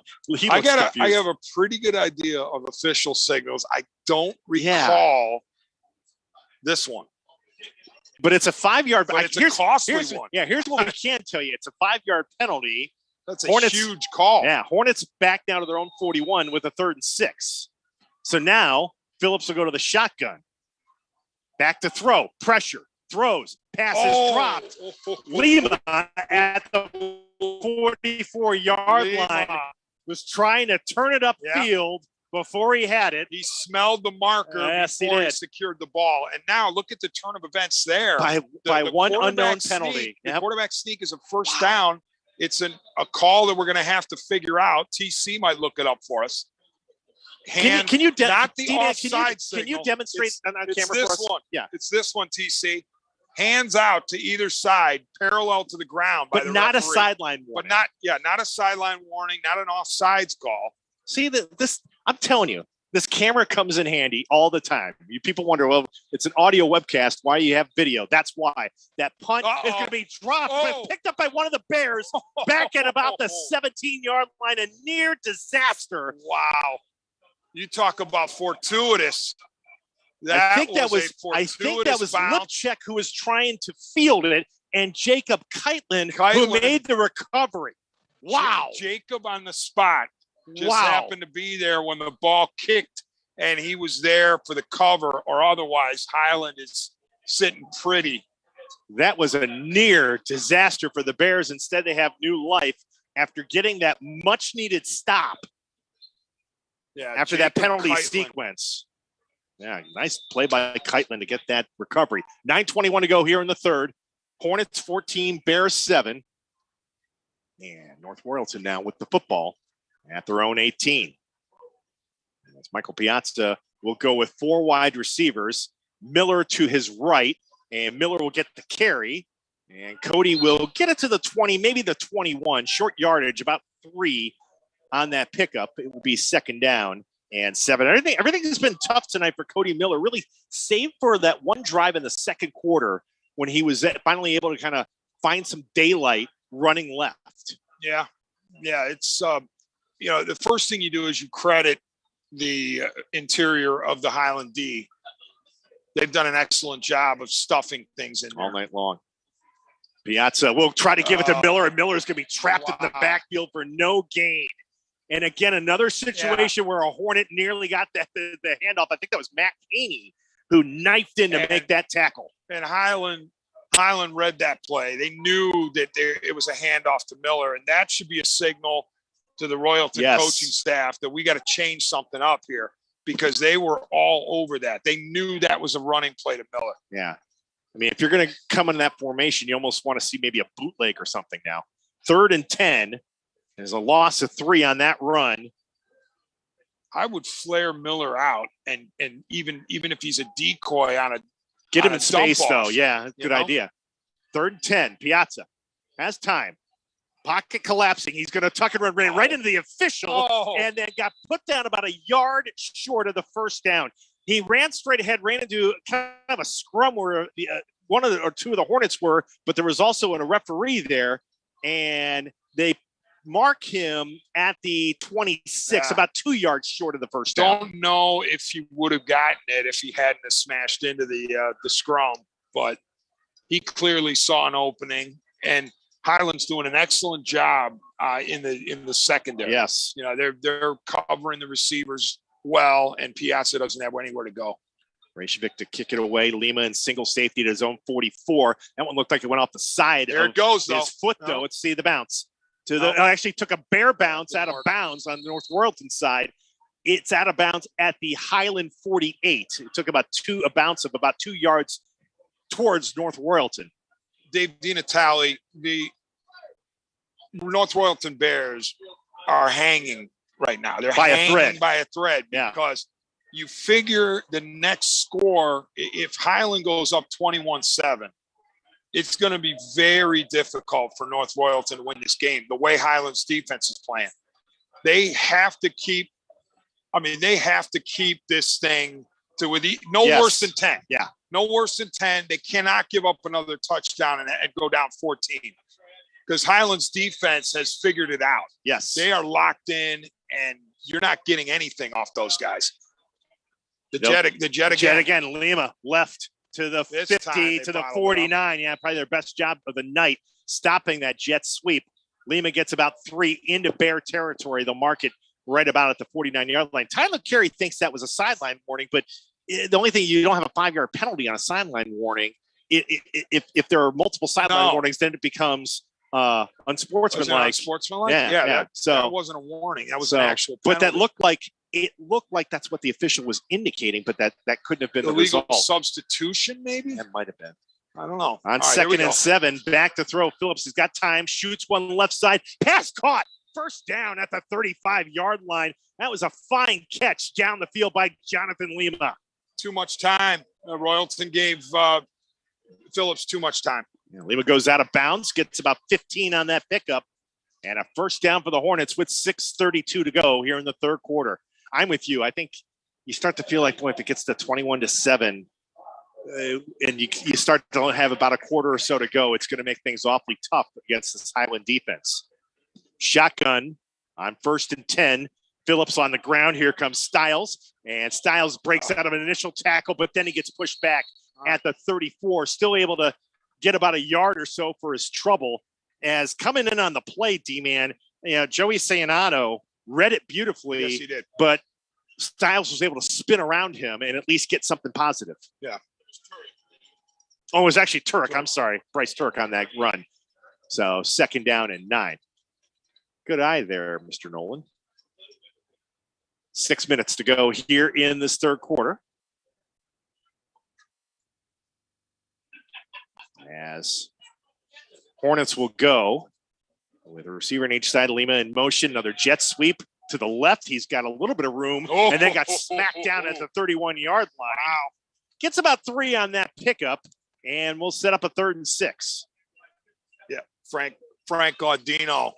I have a pretty good idea of official signals. I don't recall this one. But it's a 5-yard. But it's a costly one. Yeah, here's what we can tell you. It's a 5-yard penalty. That's a huge call. Yeah, Hornets back down to their own 41 with a 3rd and 6. So now Phillips will go to the shotgun. Back to throw. Pressure. Throws. Passes dropped. Lima at the 44-yard line was trying to turn it upfield before he had it. He smelled the marker before he secured the ball. And now look at the turn of events there. By one unknown penalty. The quarterback sneak is a first down. It's a call that we're going to have to figure out. TC might look it up for us. Can you not the offside signal. Can you demonstrate on camera this for us? One. Yeah. It's this one, TC. Hands out to either side, parallel to the ground by the not referee. A sideline warning. But not a sideline warning, not an offsides call. See, this I'm telling you, this camera comes in handy all the time. You people wonder, well, it's an audio webcast. Why do you have video? That's why. That punt is going to be dropped, but picked up by one of the Bears back at about the 17-yard line. A near disaster. Wow. You talk about fortuitous. I think that was Lipchek who was trying to field it, and Jacob Keitlin who made the recovery. Wow. Jacob on the spot. Just happened to be there when the ball kicked, and he was there for the cover, or otherwise Highland is sitting pretty. That was a near disaster for the Bears. Instead, they have new life after getting that much-needed stop. Yeah, after Jacob that penalty Keitlin. sequence. Yeah, nice play by Keitlin to get that recovery. 9:21 to go here in the third. Hornets 14, Bears 7. And North Royalton now with the football at their own 18. And as Michael Piazza will go with 4 wide receivers. Miller to his right, and Miller will get the carry. And Cody will get it to the 20, maybe the 21. Short yardage, about 3 on that pickup. It will be 2nd down and 7. Everything has been tough tonight for Cody Miller, really, save for that one drive in the second quarter when he was finally able to kind of find some daylight running left. Yeah. It's, the first thing you do is you credit the interior of the Highland D. They've done an excellent job of stuffing things in there. All night long. Piazza will try to give it to Miller, and Miller's going to be trapped in the backfield for no gain. And again, another situation where a Hornet nearly got the handoff. I think that was Matt Caney who knifed in to make that tackle. And Highland read that play. They knew that it was a handoff to Miller, and that should be a signal to the Royalton coaching staff that we got to change something up here, because they were all over that. They knew that was a running play to Miller. Yeah. I mean, if you're going to come in that formation, you almost want to see maybe a bootleg or something now. 3rd and 10. There's a loss of 3 on that run. I would flare Miller out, and even if he's a decoy on a get him in space off, though. Yeah, good idea. 3rd and 10. Piazza has time. Pocket collapsing. He's going to tuck and run right into the official, and then got put down about a yard short of the 1st down. He ran straight ahead, ran into kind of a scrum where one of the, or 2 of the Hornets were, but there was also a referee there, and they mark him at the 26, about 2 yards short of the 1st down. Don't know if he would have gotten it if he hadn't have smashed into the scrum, but he clearly saw an opening, and Highland's doing an excellent job in the secondary. Yes, they're covering the receivers well, and Piazza doesn't have anywhere to go. Reykjavik to kick it away. Lima in single safety to his own 44. That one looked like it went off the side. There it goes, though. His foot, though. Let's see the bounce. Actually took a bare bounce out of bounds on the North Royalton side. It's out of bounds at the Highland 48. It took a bounce of about 2 yards towards North Royalton. Dave DiNatale, the North Royalton Bears are hanging right now. They're hanging by a thread because you figure the next score, if Highland goes up 21-7, it's going to be very difficult for North Royalton to win this game, the way Highland's defense is playing. They have to keep I mean, they have to keep this thing to no worse than 10. Yeah. No worse than 10. They cannot give up another touchdown and go down 14 because Highland's defense has figured it out. Yes. They are locked in, and you're not getting anything off those guys. The jet again. Lima left to the 50, to the 49. Yeah, probably their best job of the night, stopping that jet sweep. Lima gets about 3 into Bear territory. They'll mark it right about at the 49-yard line. Tyler Carey thinks that was a sideline warning, but the only thing, you don't have a 5-yard penalty on a sideline warning. If there are multiple sideline warnings, then it becomes unsportsmanlike. Unsportsmanlike? Yeah. So that wasn't a warning. That was an actual penalty. But that looked like that's what the official was indicating, but that couldn't have been the illegal result. Substitution, maybe? That might have been. I don't know. On second and 7, back to throw. Phillips has got time, shoots one left side, pass caught. First down at the 35-yard line. That was a fine catch down the field by Jonathan Lima. Too much time. Royalton gave Phillips too much time. Yeah, Lima goes out of bounds, gets about 15 on that pickup, and a first down for the Hornets with 6:32 to go here in the third quarter. I'm with you. I think you start to feel like, boy, if it gets to 21-7, and you start to have about a quarter or so to go, it's going to make things awfully tough against this Highland defense. Shotgun on 1st and 10. Phillips on the ground. Here comes Stiles, and Stiles breaks out of an initial tackle, but then he gets pushed back at the 34, still able to get about a yard or so for his trouble. As coming in on the play, D-Man, Joey Sayanato read it beautifully. Yes, he did. But Stiles was able to spin around him and at least get something positive. Yeah. Oh, it was actually Turk. I'm sorry. Bryce Turk on that run. So 2nd down and 9. Good eye there, Mr. Nolan. 6 minutes to go here in this third quarter. As Hornets will go with a receiver on each side. Lima in motion. Another jet sweep to the left. He's got a little bit of room and then got smacked down at the 31-yard line. Wow. Gets about 3 on that pickup, and we'll set up a 3rd and 6. Yeah, Frank Gaudino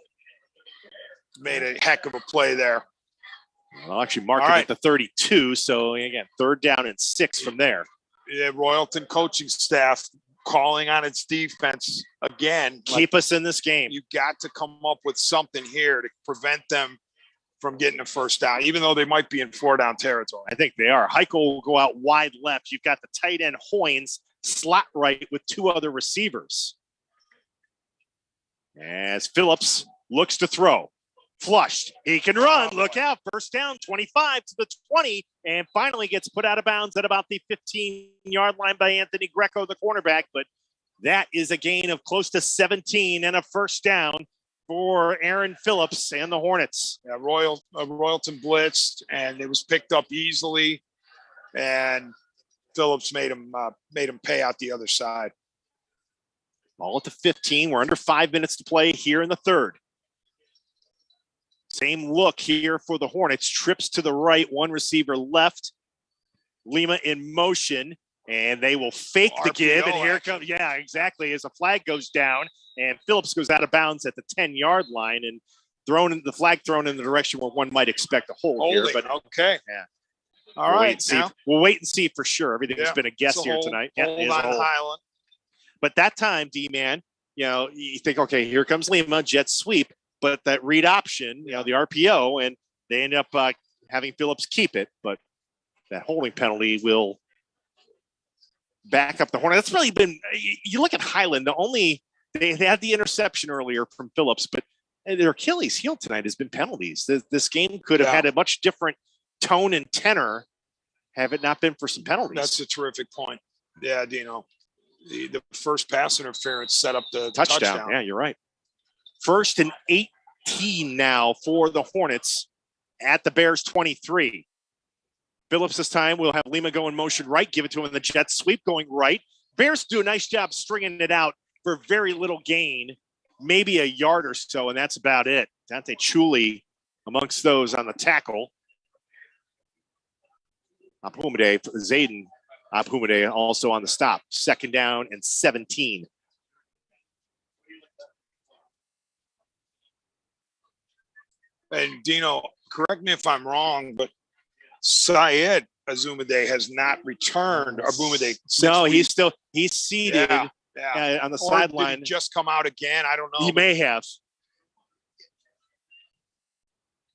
made a heck of a play there. I'll actually mark it at the 32. So, again, 3rd down and 6 from there. Yeah, Royalton coaching staff calling on its defense again. Keep us in this game. You got to come up with something here to prevent them from getting a first down, even though they might be in 4-down territory. I think they are. Heichel will go out wide left. You've got the tight end Hoynes slot right with 2 other receivers. As Phillips looks to throw. Flushed. He can run. Look out. First down, 25 to the 20, and finally gets put out of bounds at about the 15-yard line by Anthony Greco, the cornerback. But that is a gain of close to 17 and a first down for Aaron Phillips and the Hornets. Yeah, Royalton blitzed, and it was picked up easily, and Phillips made him pay out the other side. All at the 15. We're under 5 minutes to play here in the third. Same look here for the Hornets. Trips to the right, 1 receiver left. Lima in motion, and they will fake the give. And here comes, yeah, exactly, as a flag goes down, and Phillips goes out of bounds at the 10-yard line, and the flag thrown in the direction where one might expect a hold here. But okay, yeah. All right, we'll wait and see for sure. Everything's been a guess here tonight. Hold on, Highland. But that time, D-Man, you think, okay, here comes Lima, jet sweep. But that read option, the RPO, and they end up having Phillips keep it. But that holding penalty will back up the Hornets. That's really been – you look at Highland, they had the interception earlier from Phillips, but their Achilles heel tonight has been penalties. This game could have had a much different tone and tenor have it not been for some penalties. That's a terrific point. Yeah, Dino. The first pass interference set up the touchdown. Yeah, you're right. 1st and 18 now for the Hornets at the Bears 23. Phillips this time will have Lima go in motion right, give it to him in the jet sweep going right. Bears do a nice job stringing it out for very little gain, maybe a yard or so, and that's about it. Dante Chuli amongst those on the tackle. Zayden Apumade also on the stop. 2nd down and 17. And Dino, correct me if I'm wrong, but Syed Azumide has not returned. Azumide. No, he's seated on the sideline. Did he just come out again? I don't know. He may have.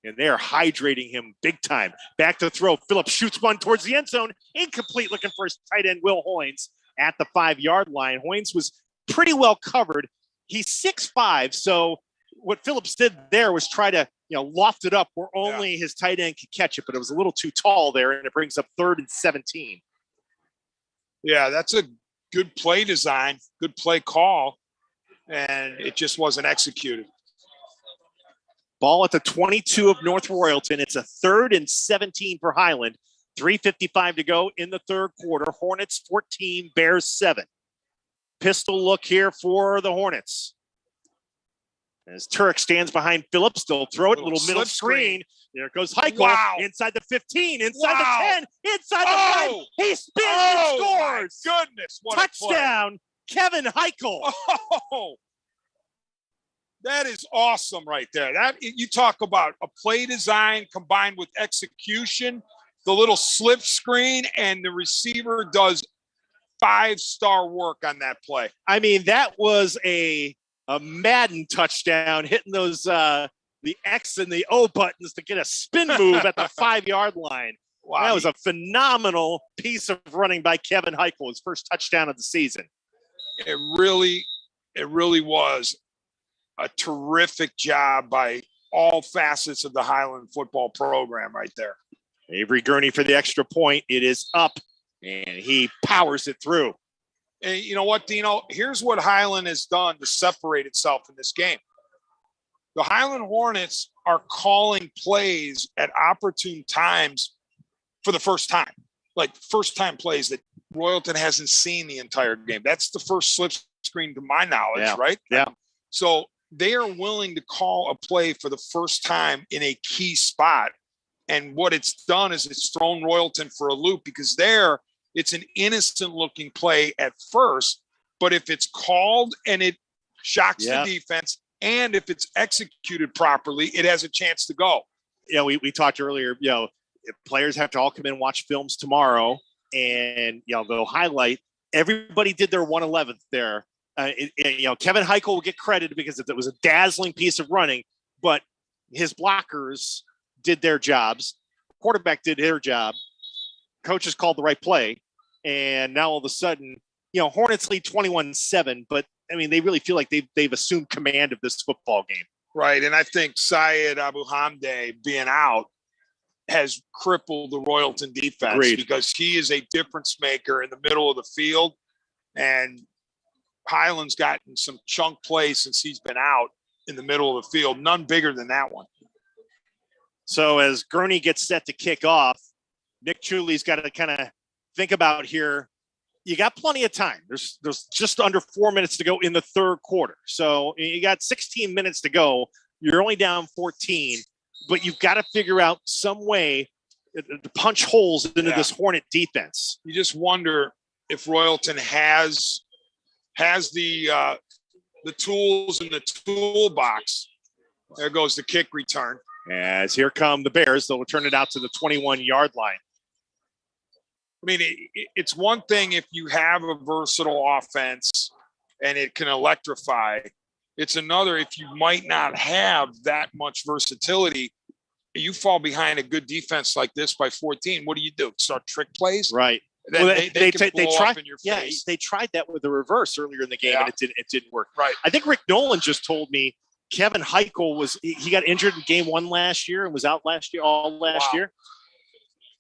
And they're hydrating him big time. Back to throw. Phillips shoots one towards the end zone. Incomplete, looking for his tight end, Will Hoynes, at the 5-yard line. Hoynes was pretty well covered. He's 6'5", so what Phillips did there was try to, loft it up where only his tight end could catch it, but it was a little too tall there, and it brings up 3rd and 17. Yeah, that's a good play design, good play call, and it just wasn't executed. Ball at the 22 of North Royalton. It's a 3rd and 17 for Highland. 3:55 to go in the third quarter. Hornets 14, Bears 7. Pistol look here for the Hornets. As Turek stands behind Phillips, they'll throw it. Little middle screen. There goes Heichel. Wow. Inside the 15, inside the 10, inside the 5. He spins and scores. My goodness. What Touchdown, Kevin Heichel. Oh, that is awesome right there. That you talk about a play design combined with execution, the little slip screen, and the receiver does 5-star work on that play. I mean, that was a Madden touchdown, hitting those the X and the O buttons to get a spin move at the 5-yard line. Wow, that was a phenomenal piece of running by Kevin Heichel, his first touchdown of the season. It really was a terrific job by all facets of the Highland football program right there. Avery Gurney for the extra point. It is up, and he powers it through. And you know what, Dino? Here's what Highland has done to separate itself in this game. The Highland Hornets are calling plays at opportune times for the first time, like first-time plays that Royalton hasn't seen the entire game. That's the first slip screen to my knowledge, right? Yeah. So they are willing to call a play for the first time in a key spot. And what it's done is it's thrown Royalton for a loop, because there it's an innocent-looking play at first, but if it's called and it shocks the defense, and if it's executed properly, it has a chance to go. Yeah, we talked earlier, if players have to all come in and watch films tomorrow, and, they'll highlight. Everybody did their 111th there. Kevin Heichel will get credit because it was a dazzling piece of running, but his blockers did their jobs. Quarterback did their job. Coaches called the right play. And now all of a sudden, Hornets lead 21-7, but I mean, they really feel like they've assumed command of this football game. Right. And I think Syed Abu Hamde being out has crippled the Royalton defense. Agreed. Because he is a difference maker in the middle of the field. And Highland's gotten some chunk plays since he's been out in the middle of the field. None bigger than that one. So as Gurney gets set to kick off, Nick Chuli's got to kind of think about here. You got plenty of time. There's just under 4 minutes to go in the third quarter. So you got 16 minutes to go. You're only down 14, but you've got to figure out some way to punch holes into this Hornet defense. You just wonder if Royalton has the tools in the toolbox. There goes the kick return. As here come the Bears, they'll return it out to the 21-yard line. I mean, it's one thing if you have a versatile offense and it can electrify. It's another if you might not have that much versatility. You fall behind a good defense like this by 14. What do? Start trick plays? Right. Then they tried in your face. They tried that with the reverse earlier in the game, and it didn't work. Right. I think Rick Nolan just told me Kevin Heichel he got injured in game 1 last year and was out last year.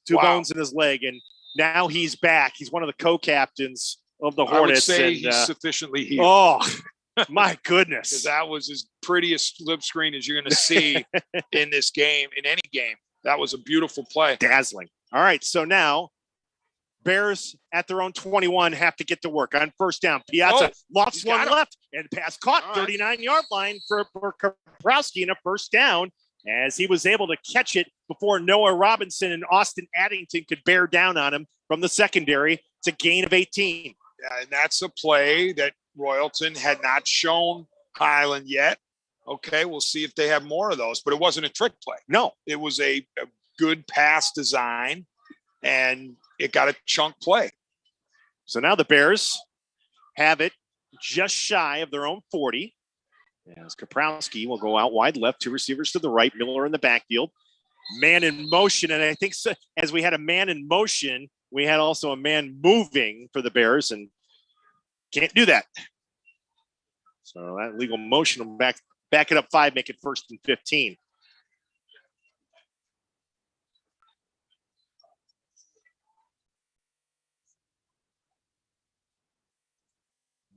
Two bones in his leg, and now he's back. He's one of the co-captains of the Hornets. I would say he's sufficiently healed. Oh, my goodness. Because that was as pretty a slip screen as you're going to see in this game, in any game. That was a beautiful play. Dazzling. All right, so now Bears at their own 21 have to get to work on first down. Piazza lofts one left, and pass caught 39-yard line for Kaprowski and a first down, as he was able to catch it before Noah Robinson and Austin Addington could bear down on him from the secondary. It's a gain of 18. Yeah, and that's a play that Royalton had not shown Highland yet. Okay, we'll see if they have more of those, but it wasn't a trick play. No. It was a good pass design, and it got a chunk play. So now the Bears have it just shy of their own 40. As Kaprowski will go out wide left, 2 receivers to the right, Miller in the backfield. Man in motion, and I think so, as we had a man in motion, we had also a man moving for the Bears, and can't do that. So that legal motion will back it up 5, make it 1st and 15.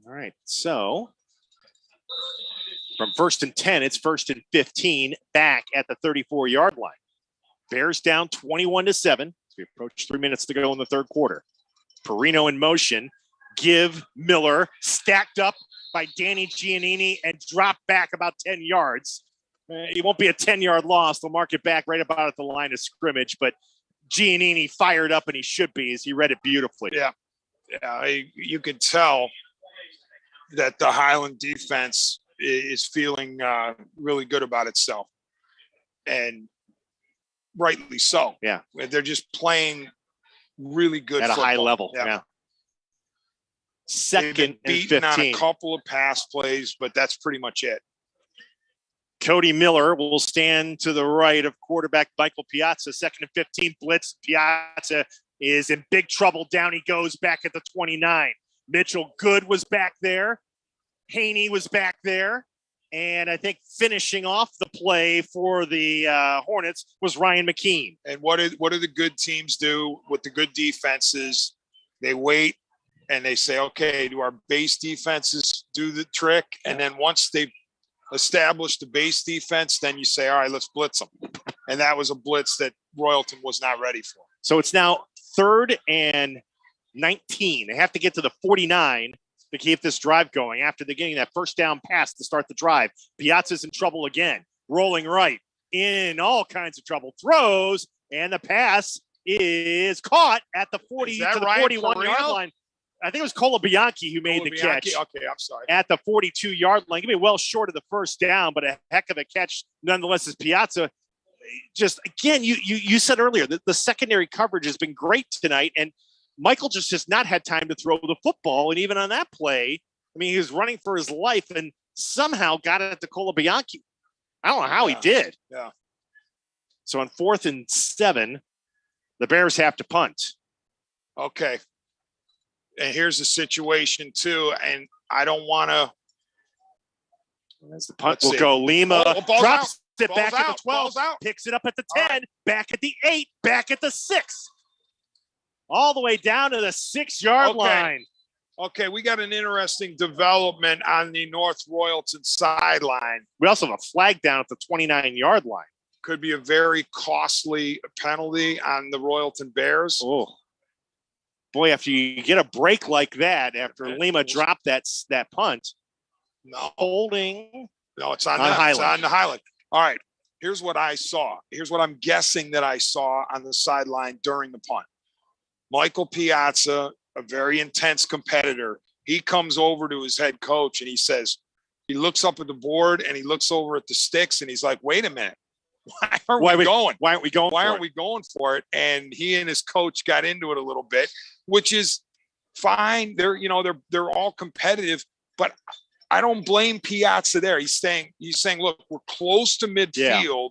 All right, so from 1st and 10, it's 1st and 15 back at the 34-yard line. Bears down 21-7. We approach 3 minutes to go in the third quarter. Perino in motion. Give Miller stacked up by Danny Giannini and drop back about 10 yards. It won't be a 10-yard loss. They'll mark it back right about at the line of scrimmage, but Giannini fired up, and he should be, as he read it beautifully. Yeah, you could tell that the Highland defense is feeling really good about itself, and rightly so. Yeah, they're just playing really good at football. A high level. Yeah. Second and 15 on a couple of pass plays, but that's pretty much it. Cody Miller will stand to the right of quarterback Michael Piazza. 2nd and 15 blitz. Piazza is in big trouble. Down he goes back at the 29. Mitchell Good was back there. Haney was back there. And I think finishing off the play for the Hornets was Ryan McKean. And what do the good teams do with the good defenses? They wait and they say, okay, do our base defenses do the trick? And then once they establish the base defense, then you say, all right, let's blitz them. And that was a blitz that Royalton was not ready for. So it's now 3rd and 19. They have to get to the 49 to keep this drive going after they're getting that first down pass to start the drive. Piazza's in trouble again, rolling right, in all kinds of trouble, throws, and the pass is caught at the 40 to the 41-yard line. I think it was Cola Bianchi who made the catch. Okay, I'm sorry. At the 42-yard line. Give me well short of the first down, but a heck of a catch nonetheless as Piazza. Just, again, you said earlier that the secondary coverage has been great tonight, and Michael just has not had time to throw the football. And even on that play, I mean, he was running for his life and somehow got it to Cola Bianchi. I don't know how he did. Yeah. So on 4th and 7, the Bears have to punt. Okay. And here's the situation too. And I don't want to. As the punt will go, Lima drops it back at the 12, picks it up at the 10, back at the 8, back at the 6. All the way down to the 6-yard line. Okay, we got an interesting development on the North Royalton sideline. We also have a flag down at the 29-yard line. Could be a very costly penalty on the Royalton Bears. Oh, boy, after you get a break like that, after Lima dropped that punt, holding. No, it's on Highland. It's on the Highland. All right, here's what I saw. Here's what I'm guessing that I saw on the sideline during the punt. Michael Piazza, a very intense competitor, he comes over to his head coach and he says, he looks up at the board and he looks over at the sticks and he's like, wait a minute. Why aren't we going? Why aren't we going? Why aren't we going for it? And he and his coach got into it a little bit, which is fine. They're all competitive, but I don't blame Piazza there. He's saying, look, we're close to midfield. Yeah.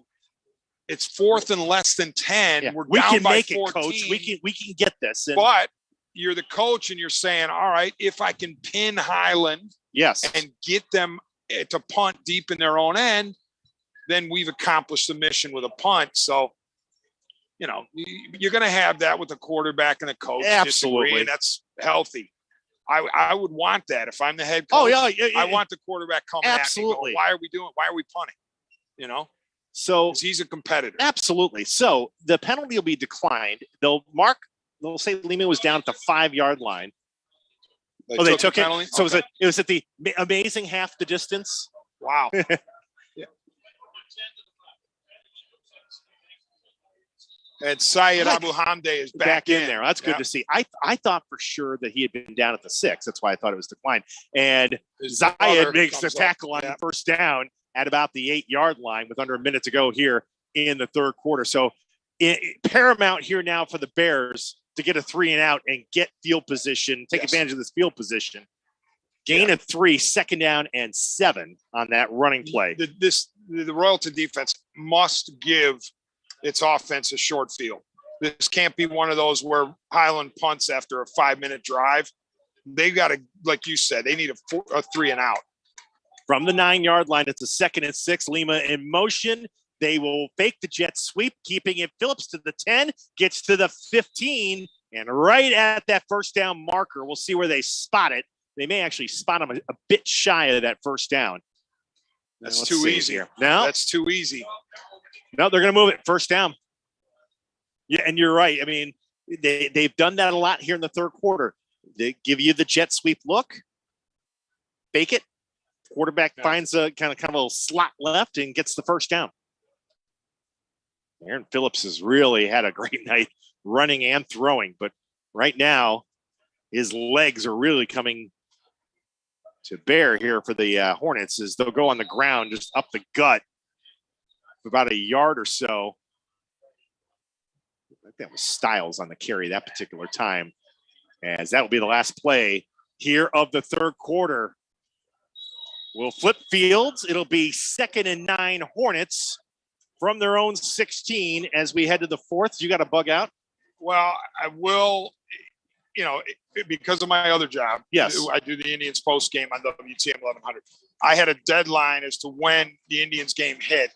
It's 4th and less than 10. Yeah. We down can by make 14. it, coach. We can get this. But you're the coach and you're saying, all right, if I can pin Highland and get them to punt deep in their own end, then we've accomplished the mission with a punt. So, you're going to have that with the quarterback and the coach. Absolutely. And that's healthy. I would want that if I'm the head coach. Oh, yeah. I want the quarterback coming absolutely. at me going, why are we doing? Why are we punting? So he's a competitor. Absolutely. So the penalty will be declined. They'll say Lima was down at the 5-yard line. They took it. So okay. It was at the amazing half the distance. Wow. Yeah. And Syed Abu Hamde is back in there. That's good to see. I thought for sure that he had been down at the 6. That's why I thought it was declined. And Zayed makes the tackle on first down at about the 8-yard line with under a minute to go here in the third quarter. So paramount here now for the Bears to get a 3 and out and get field position, take advantage of this field position. Gain of 3, 2nd down and 7 on that running play. The Royalton defense must give its offense a short field. This can't be one of those where Highland punts after a 5-minute drive. They got to, like you said, they need a 3 and out. From the 9-yard line, it's a 2nd and 6. Lima in motion. They will fake the jet sweep, keeping it. Phillips to the 10, gets to the 15, and right at that first down marker, we'll see where they spot it. They may actually spot him a bit shy of that first down. That's too easy. Here. No, that's too easy. No, they're going to move it. First down. Yeah, and you're right. I mean, they've done that a lot here in the third quarter. They give you the jet sweep look, fake it. Quarterback finds a kind of a little slot left and gets the first down. Aaron Phillips has really had a great night running and throwing, but right now his legs are really coming to bear here for the Hornets as they'll go on the ground just up the gut for about a yard or so. I think that was Styles on the carry that particular time, as that will be the last play here of the third quarter. We'll flip fields. It'll be 2nd and 9 Hornets from their own 16 as we head to the fourth. You got to bug out? Well, I will, because of my other job. Yes. I do the Indians post game on WTM 1100. I had a deadline as to when the Indians game hit.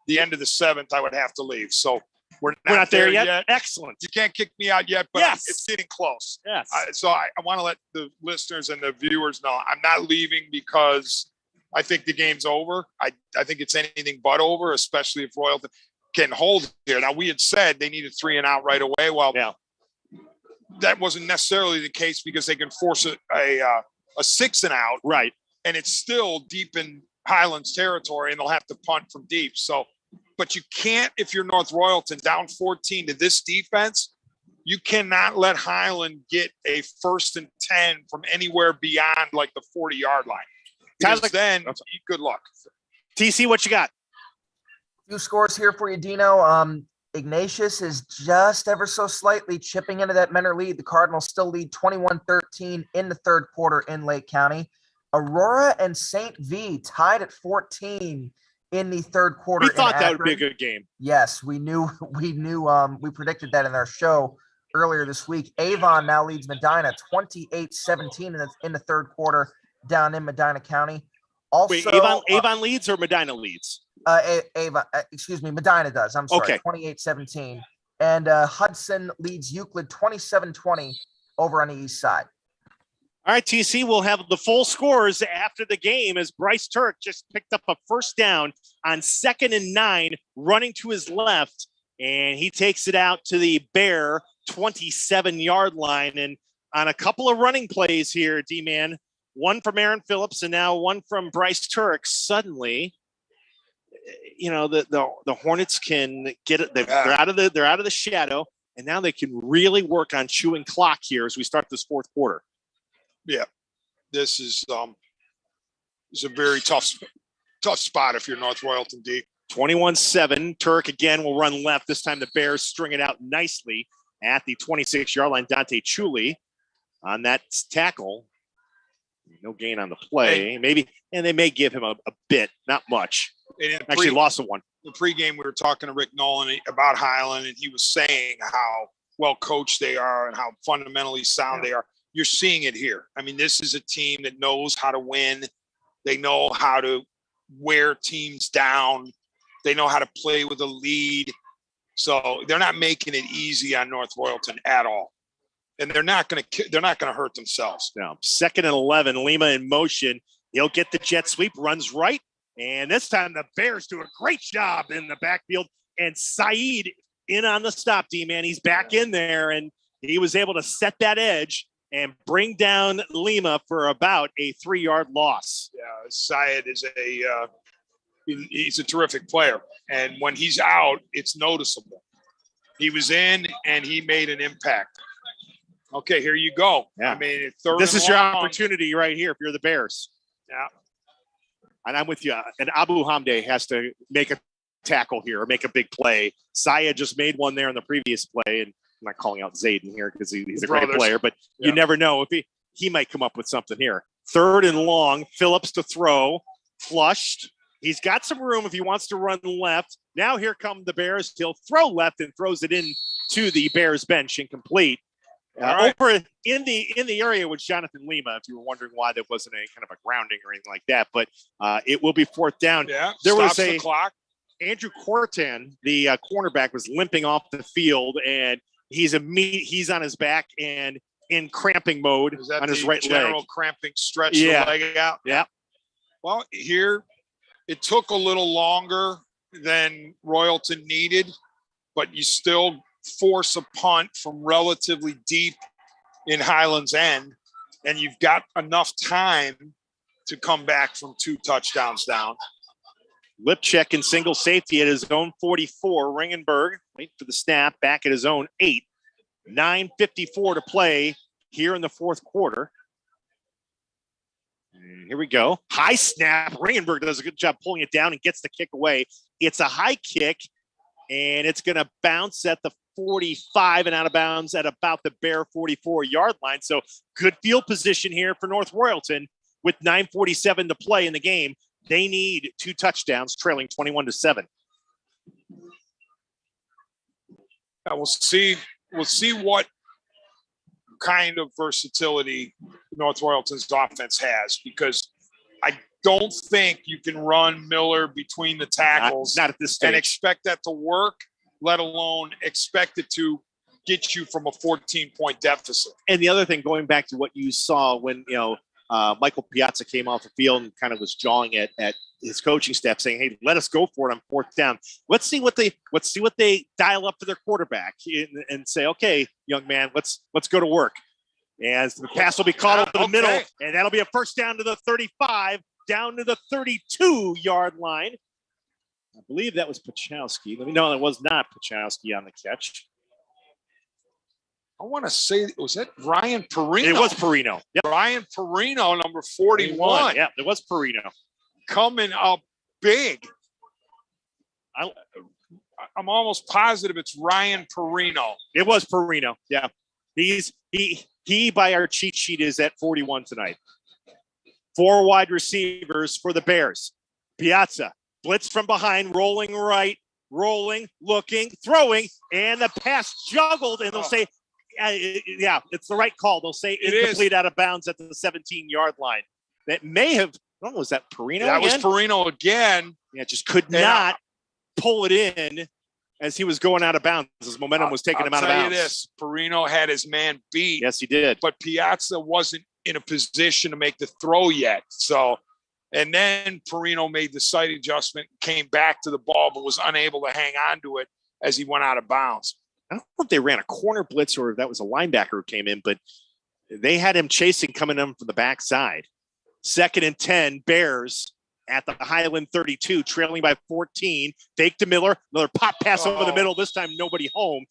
The end of the 7th, I would have to leave. So we're not there yet. Excellent. You can't kick me out yet, but it's getting close. Yes. So I want to let the listeners and the viewers know I'm not leaving because I think the game's over. I think it's anything but over, especially if Royalton can hold here. Now, we had said they needed 3 and out right away. Well, that wasn't necessarily the case because they can force a 6 and out. Right. And it's still deep in Highlands territory, and they'll have to punt from deep. So, but you can't, if you're North Royalton down 14 to this defense, you cannot let Highland get a 1st and 10 from anywhere beyond like the 40-yard line. Because then, good luck. TC, what you got? Few scores here for you, Dino. Ignatius is just ever so slightly chipping into that Menor lead. The Cardinals still lead 21-13 in the third quarter in Lake County. Aurora and St. V tied at 14 in the third quarter. We thought that would be a good game. Yes, we predicted that in our show earlier this week. Avon now leads Medina 28-17 in the third quarter down in Medina County. Also, wait, Avon leads or Medina leads? Medina does. I'm sorry, okay. 28-17. And Hudson leads Euclid 27-20 over on the east side. All right, TC, we'll have the full scores after the game as Bryce Turk just picked up a first down on 2nd and 9, running to his left, and he takes it out to the Bear 27-yard line. And on a couple of running plays here, D-Man, one from Aaron Phillips and now one from Bryce Turk, suddenly, the Hornets can get it. They're out of the shadow, and now they can really work on chewing clock here as we start this fourth quarter. Yeah, this is a very tough spot if you're North Royalton D. 21-7. Turk again will run left. This time the Bears string it out nicely at the 26-yard line. Dante Chuli on that tackle. No gain on the play. Maybe, and they may give him a bit, not much. Actually lost one. The pregame, we were talking to Rick Nolan about Highland, and he was saying how well coached they are and how fundamentally sound they are. You're seeing it here. I mean, this is a team that knows how to win. They know how to wear teams down. They know how to play with a lead. So they're not making it easy on North Royalton at all. And they're not going to hurt themselves. No. 2nd and 11, Lima in motion. He'll get the jet sweep, runs right. And this time the Bears do a great job in the backfield. And Saeed in on the stop, D-Man. He's back in there, and he was able to set that edge and bring down Lima for about a 3-yard loss. Yeah, Saeed is he's a terrific player. And when he's out, it's noticeable. He was in, and he made an impact. Okay, here you go. Yeah. I mean, this is your opportunity right here if you're the Bears. Yeah. And I'm with you. And Abu Hamde has to make a tackle here or make a big play. Saya just made one there in the previous play, and I'm not calling out Zayden here because he's a great player, but you never know if he might come up with something here. 3rd and long, Phillips to throw, flushed. He's got some room if he wants to run left. Now here come the Bears. He'll throw left and throws it in to the Bears bench, incomplete. Over in the area was Jonathan Lima, if you were wondering why there wasn't a kind of a grounding or anything like that. But it will be 4th down. Yeah, there was the clock. Andrew Cortan, the cornerback, was limping off the field, and he's on his back and in cramping mode on his right leg. General cramping, stretch the leg out. Yeah. Well, here it took a little longer than Royalton needed, but you still force a punt from relatively deep in Highland's end, and you've got enough time to come back from 2 touchdowns down. Lipcheck in single safety at his own 44. Ringenberg wait for the snap back at his own 8. 9:54 to play here in the 4th quarter. And here we go. High snap. Ringenberg does a good job pulling it down and gets the kick away. It's a high kick, and it's going to bounce at the 45 and out of bounds at about the Bear 44-yard line. So good field position here for North Royalton with 9:47 to play in the game. They need 2 touchdowns, trailing 21-7. We'll see what kind of versatility North Royalton's offense has, because I don't think you can run Miller between the tackles not at this stage and expect that to work, let alone expect it to get you from a 14-point deficit. And the other thing, going back to what you saw when, Michael Piazza came off the field and kind of was jawing at his coaching staff, saying, "Hey, let us go for it on 4th down. Let's see what they dial up for their quarterback and say, okay, young man, let's go to work." As the pass will be caught over the middle, and that'll be a 1st down to the 35, down to the 32-yard line. I believe that was Pachowski. No, it was not Pachowski on the catch. I want to say, was that Ryan Perino? It was Perino. Yep. Ryan Perino, number 41. Yeah, it was Perino. Coming up big. I'm almost positive it's Ryan Perino. It was Perino. Yeah. He by our cheat sheet is at 41 tonight. 4 wide receivers for the Bears. Piazza, blitz from behind, rolling right, rolling, looking, throwing, and the pass juggled, and they'll say, it's the right call. They'll say incomplete out of bounds at the 17-yard line. That may have, was that Perino That again? was Perino again. Yeah, just could not pull it in as he was going out of bounds. His momentum was taking him out of bounds. I'll tell you this, Perino had his man beat. Yes, he did. But Piazza wasn't in a position to make the throw yet. So, and then Perino made the sight adjustment, came back to the ball, but was unable to hang on to it as he went out of bounds. I don't know if they ran a corner blitz or if that was a linebacker who came in, but they had him chasing coming in from the backside. 2nd and 10, Bears at the Highland 32, trailing by 14. Fake to Miller, another pop pass over the middle. This time, nobody home.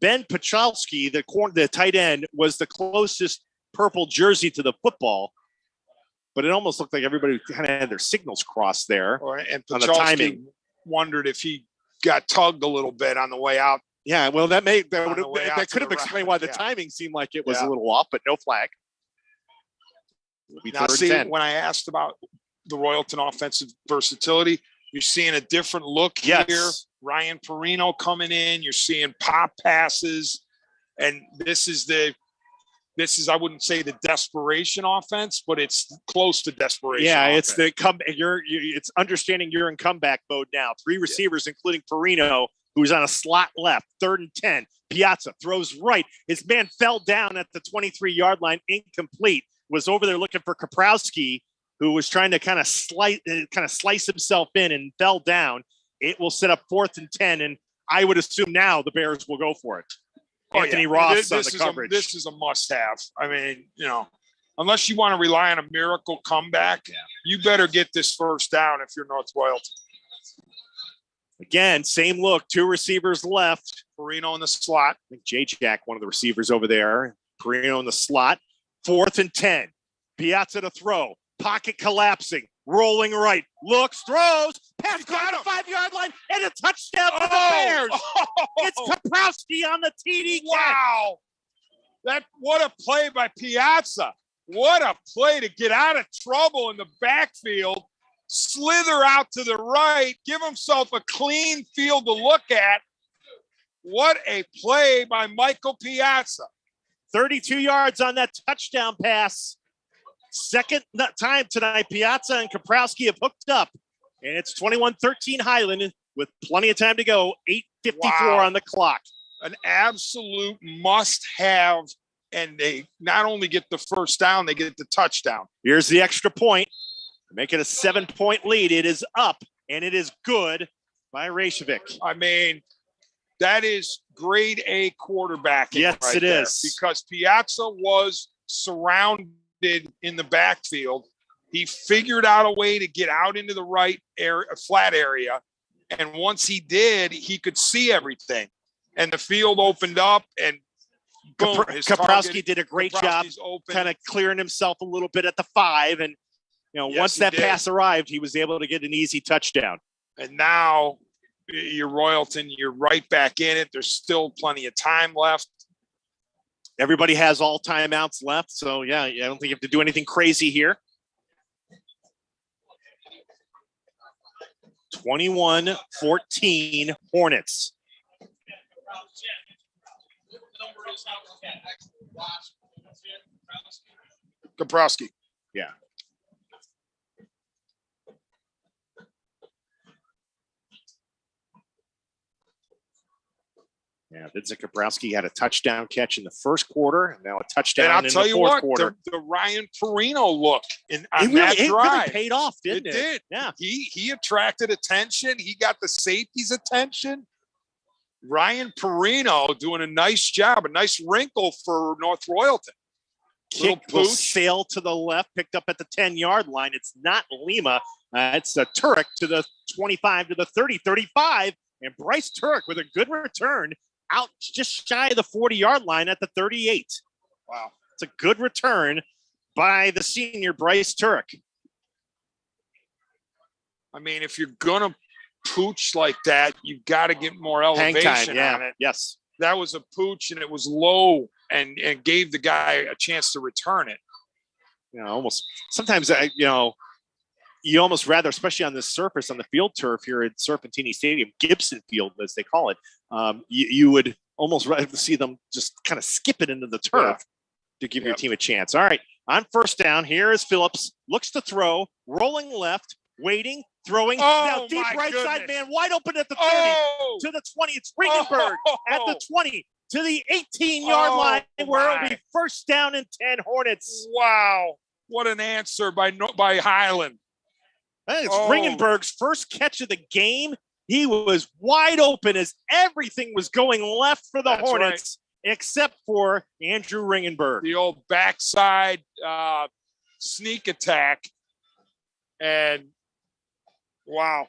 Ben Pachalski, the tight end, was the closest purple jersey to the football, but it almost looked like everybody kind of had their signals crossed there. And on the timing. Wondered if he got tugged a little bit on the way out. Yeah, well, that could have explained why the timing seemed like it was a little off, but no flag. Now, see, when I asked about the Royalton offensive versatility, you're seeing a different look here. Ryan Perino coming in. You're seeing pop passes, and this is I wouldn't say the desperation offense, but it's close to desperation. Yeah, offense. it's the it's understanding you're in comeback mode now. 3 receivers, including Perino, who's on a slot left. 3rd and 10. Piazza throws right. His man fell down at the 23-yard line, incomplete. Was over there looking for Kaprowski, who was trying to kind of slice himself in and fell down. It will set up 4th and 10, and I would assume now the Bears will go for it. Anthony Ross on the coverage. This is a must-have. I mean, unless you want to rely on a miracle comeback, you better get this 1st down if you're North Royalton. Again, same look. 2 receivers left. Perino in the slot. I think J-Jack, one of the receivers over there. Perino in the slot. 4th and 10. Piazza to throw. Pocket collapsing. Rolling right. Looks, throws. Pass caught the 5-yard line. and a touchdown for the Bears. It's Kaprowski on the TD catch. Wow. What a play by Piazza. What a play to get out of trouble in the backfield, slither out to the right, give himself a clean field to look at. What a play by Michael Piazza. 32 yards on that touchdown pass. Second time tonight, Piazza and Kaprowski have hooked up. And it's 21-13 Highland with plenty of time to go. 8:54 on the clock. An absolute must-have, and they not only get the first down, they get the touchdown. Here's the extra point. Make it a 7-point lead. It is up, and it is good by Reykjavik. I mean, that is grade A quarterbacking. Yes, right it there, is. because Piazza was surrounded in the backfield. He figured out a way to get out into the right area, flat area. And once he did, he could see everything. And the field opened up, and boom. Kaprowski did a great job kind of clearing himself a little bit at the 5. And, once that pass arrived, he was able to get an easy touchdown. And now you're Royalton, you're right back in it. There's still plenty of time left. Everybody has all timeouts left. So, yeah, I don't think you have to do anything crazy here. 21-14 Hornets. Kaprowski. Yeah. Yeah, Vincent Kaprowski had a touchdown catch in the first quarter, and now a touchdown in the fourth quarter. The Ryan Perino look on that drive. It really paid off, didn't it? It did. Yeah. He attracted attention. He got the safety's attention. Ryan Perino doing a nice job, a nice wrinkle for North Royalton. Kick will sail to the left, picked up at the 10-yard line. It's not Lima. It's a Turek to the 25 to the 30, 35. And Bryce Turek with a good return out just shy of the 40-yard line at the 38. Wow. It's a good return by the senior Bryce Turek. I mean, if you're going to pooch like that, you've got to get more elevation on it. Yes. That was a pooch, and it was low and gave the guy a chance to return it. Almost sometimes, you almost rather, especially on this surface, on the field turf here at Serpentini Stadium, Gibson Field, as they call it, you would almost rather see them just kind of skip it into the turf to give your team a chance. All right, on first down, here is Phillips, looks to throw, rolling left, waiting, throwing. Now deep right side, man, wide open at the 30 to the 20. It's Ringenberg at the 20 to the 18-yard line, where it'll be first down and 10 Hornets. Wow, what an answer by Highland. It's Ringenberg's first catch of the game. He was wide open as everything was going left for the Hornets, except for Andrew Ringenberg. The old backside sneak attack. And, wow.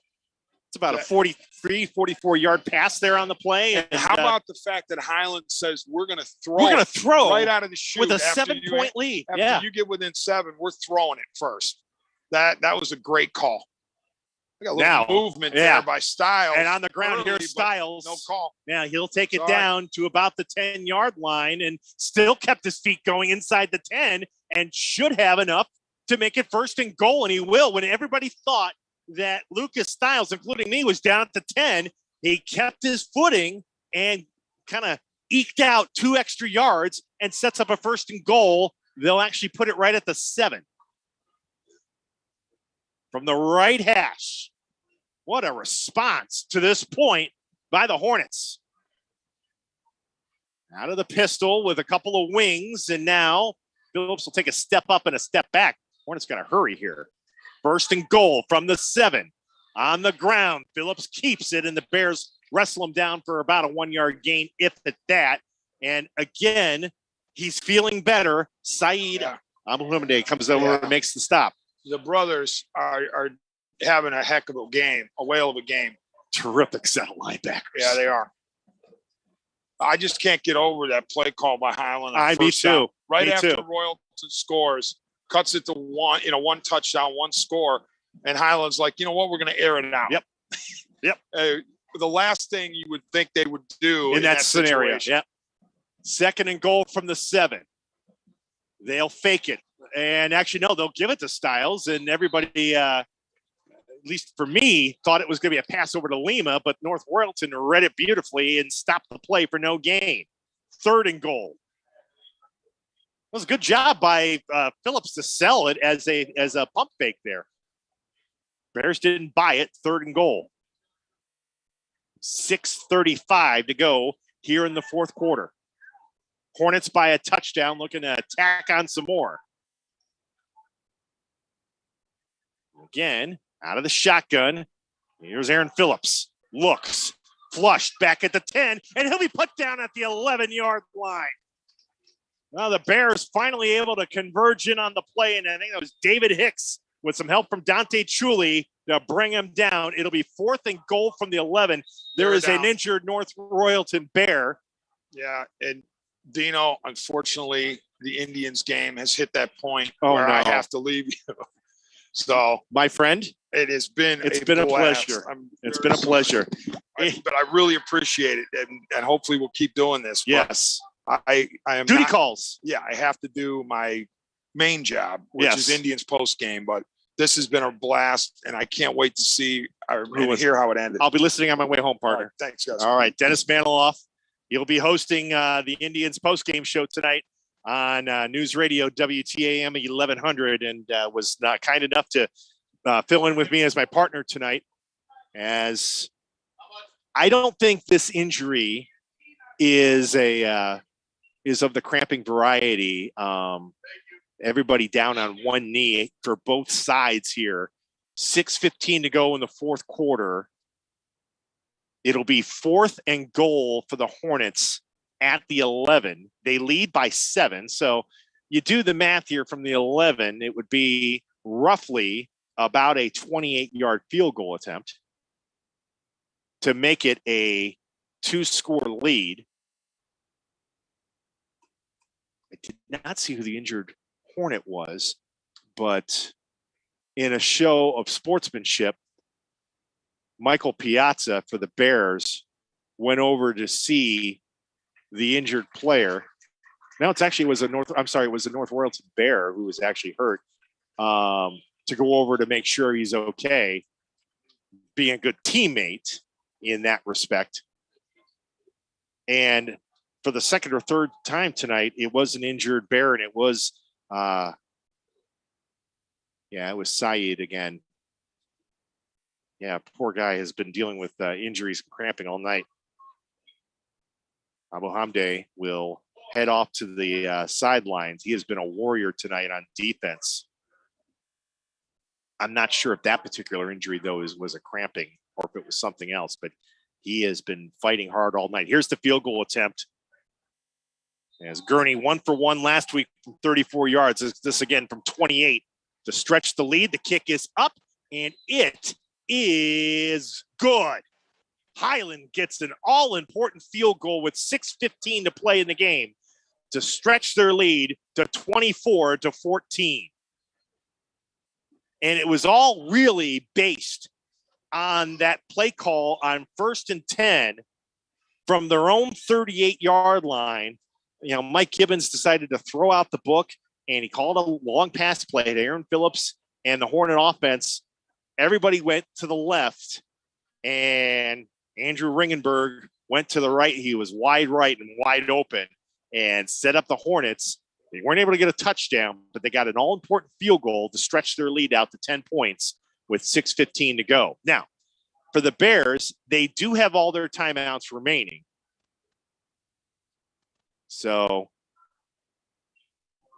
It's about a 43, 44-yard pass there on the play. And how about the fact that Highland says we're going to throw right out of the chute with a 7-point lead. After you get within 7, we're throwing it first. That was a great call. We got a little movement there by Styles. And on the ground here, Styles. No call. Yeah, he'll take it down to about the 10-yard line and still kept his feet going inside the 10 and should have enough to make it first and goal. And he will. When everybody thought that Lucas Styles, including me, was down at the 10, he kept his footing and kind of eked out 2 extra yards and sets up a first and goal. They'll actually put it right at the 7. From the right hash. What a response to this point by the Hornets. Out of the pistol with a couple of wings, and now Phillips will take a step up and a step back. Hornets got to hurry here. First and goal from the 7. On the ground, Phillips keeps it, and the Bears wrestle him down for about a 1-yard gain, if at that. And again, he's feeling better. Saeed Abdelhamid comes over and makes the stop. The brothers are having a heck of a game, a whale of a game. Terrific set of linebackers. Yeah, they are. I just can't get over that play call by Highland. Me too. Right after Royalton scores, cuts it to 1, one touchdown, 1 score. And Highland's like, you know what? We're going to air it out. Yep. the last thing you would think they would do in that scenario. situation. Yep. 2nd and goal from the 7. They'll fake it. And actually, no, they'll give it to Styles. And everybody, at least for me, thought it was going to be a pass over to Lima, but North Royalton read it beautifully and stopped the play for no gain. 3rd and goal. It was a good job by Phillips to sell it as a pump fake there. Bears didn't buy it. 3rd and goal. 6:35 to go here in the 4th quarter. Hornets by a touchdown, looking to tack on some more. Again, out of the shotgun. Here's Aaron Phillips. Looks. Flushed back at the 10, and he'll be put down at the 11-yard line. Well, the Bears finally able to converge in on the play, and I think that was David Hicks with some help from Dante Chuli to bring him down. It'll be 4th and goal from the 11. There is an injured North Royalton Bear. Yeah, and Dino, unfortunately, the Indians game has hit that point where I have to leave you. So, my friend, it's been a pleasure. It's been a pleasure. But I really appreciate it, and hopefully we'll keep doing this. Yes. I am duty calls. Yeah, I have to do my main job, which is Indians post game. But this has been a blast, and I can't wait to see or hear how it ended. I'll be listening on my way home, partner. Right, thanks, guys. All right, Dennis Maniloff. He'll be hosting the Indians post game show tonight on News Radio WTAM 1100, and was not kind enough to fill in with me as my partner tonight. As I don't think this injury is of the cramping variety. Everybody down on one knee for both sides here. 6:15 to go in the 4th quarter. It'll be 4th and goal for the Hornets at the 11. They lead by 7. So you do the math here from the 11, it would be roughly about a 28-yard field goal attempt to make it a 2-score lead. I did not see who the injured Hornet was, but in a show of sportsmanship, Michael Piazza for the Bears went over to see the injured player. Now it was a North Royalton Bear who was actually hurt, to go over to make sure he's okay, being a good teammate in that respect. And for the 2nd or 3rd time tonight, it was an injured Bear, and it was Syed again. Yeah, poor guy has been dealing with injuries and cramping all night. Abu Hamde will head off to the sidelines. He has been a warrior tonight on defense. I'm not sure if that particular injury, though, was a cramping or if it was something else, but he has been fighting hard all night. Here's the field goal attempt. As Gurney 1 for 1 last week from 34 yards. This again from 28 to stretch the lead. The kick is up, and it is good. Highland gets an all-important field goal with 6:15 to play in the game to stretch their lead to 24-14. And it was all really based on that play call on 1st and 10 from their own 38-yard line. Mike Gibbons decided to throw out the book, and he called a long pass play to Aaron Phillips and the Hornet offense. Everybody went to the left, and Andrew Ringenberg went to the right. He was wide right and wide open and set up the Hornets. They weren't able to get a touchdown, but they got an all-important field goal to stretch their lead out to 10 points with 6:15 to go. Now, for the Bears, they do have all their timeouts remaining. So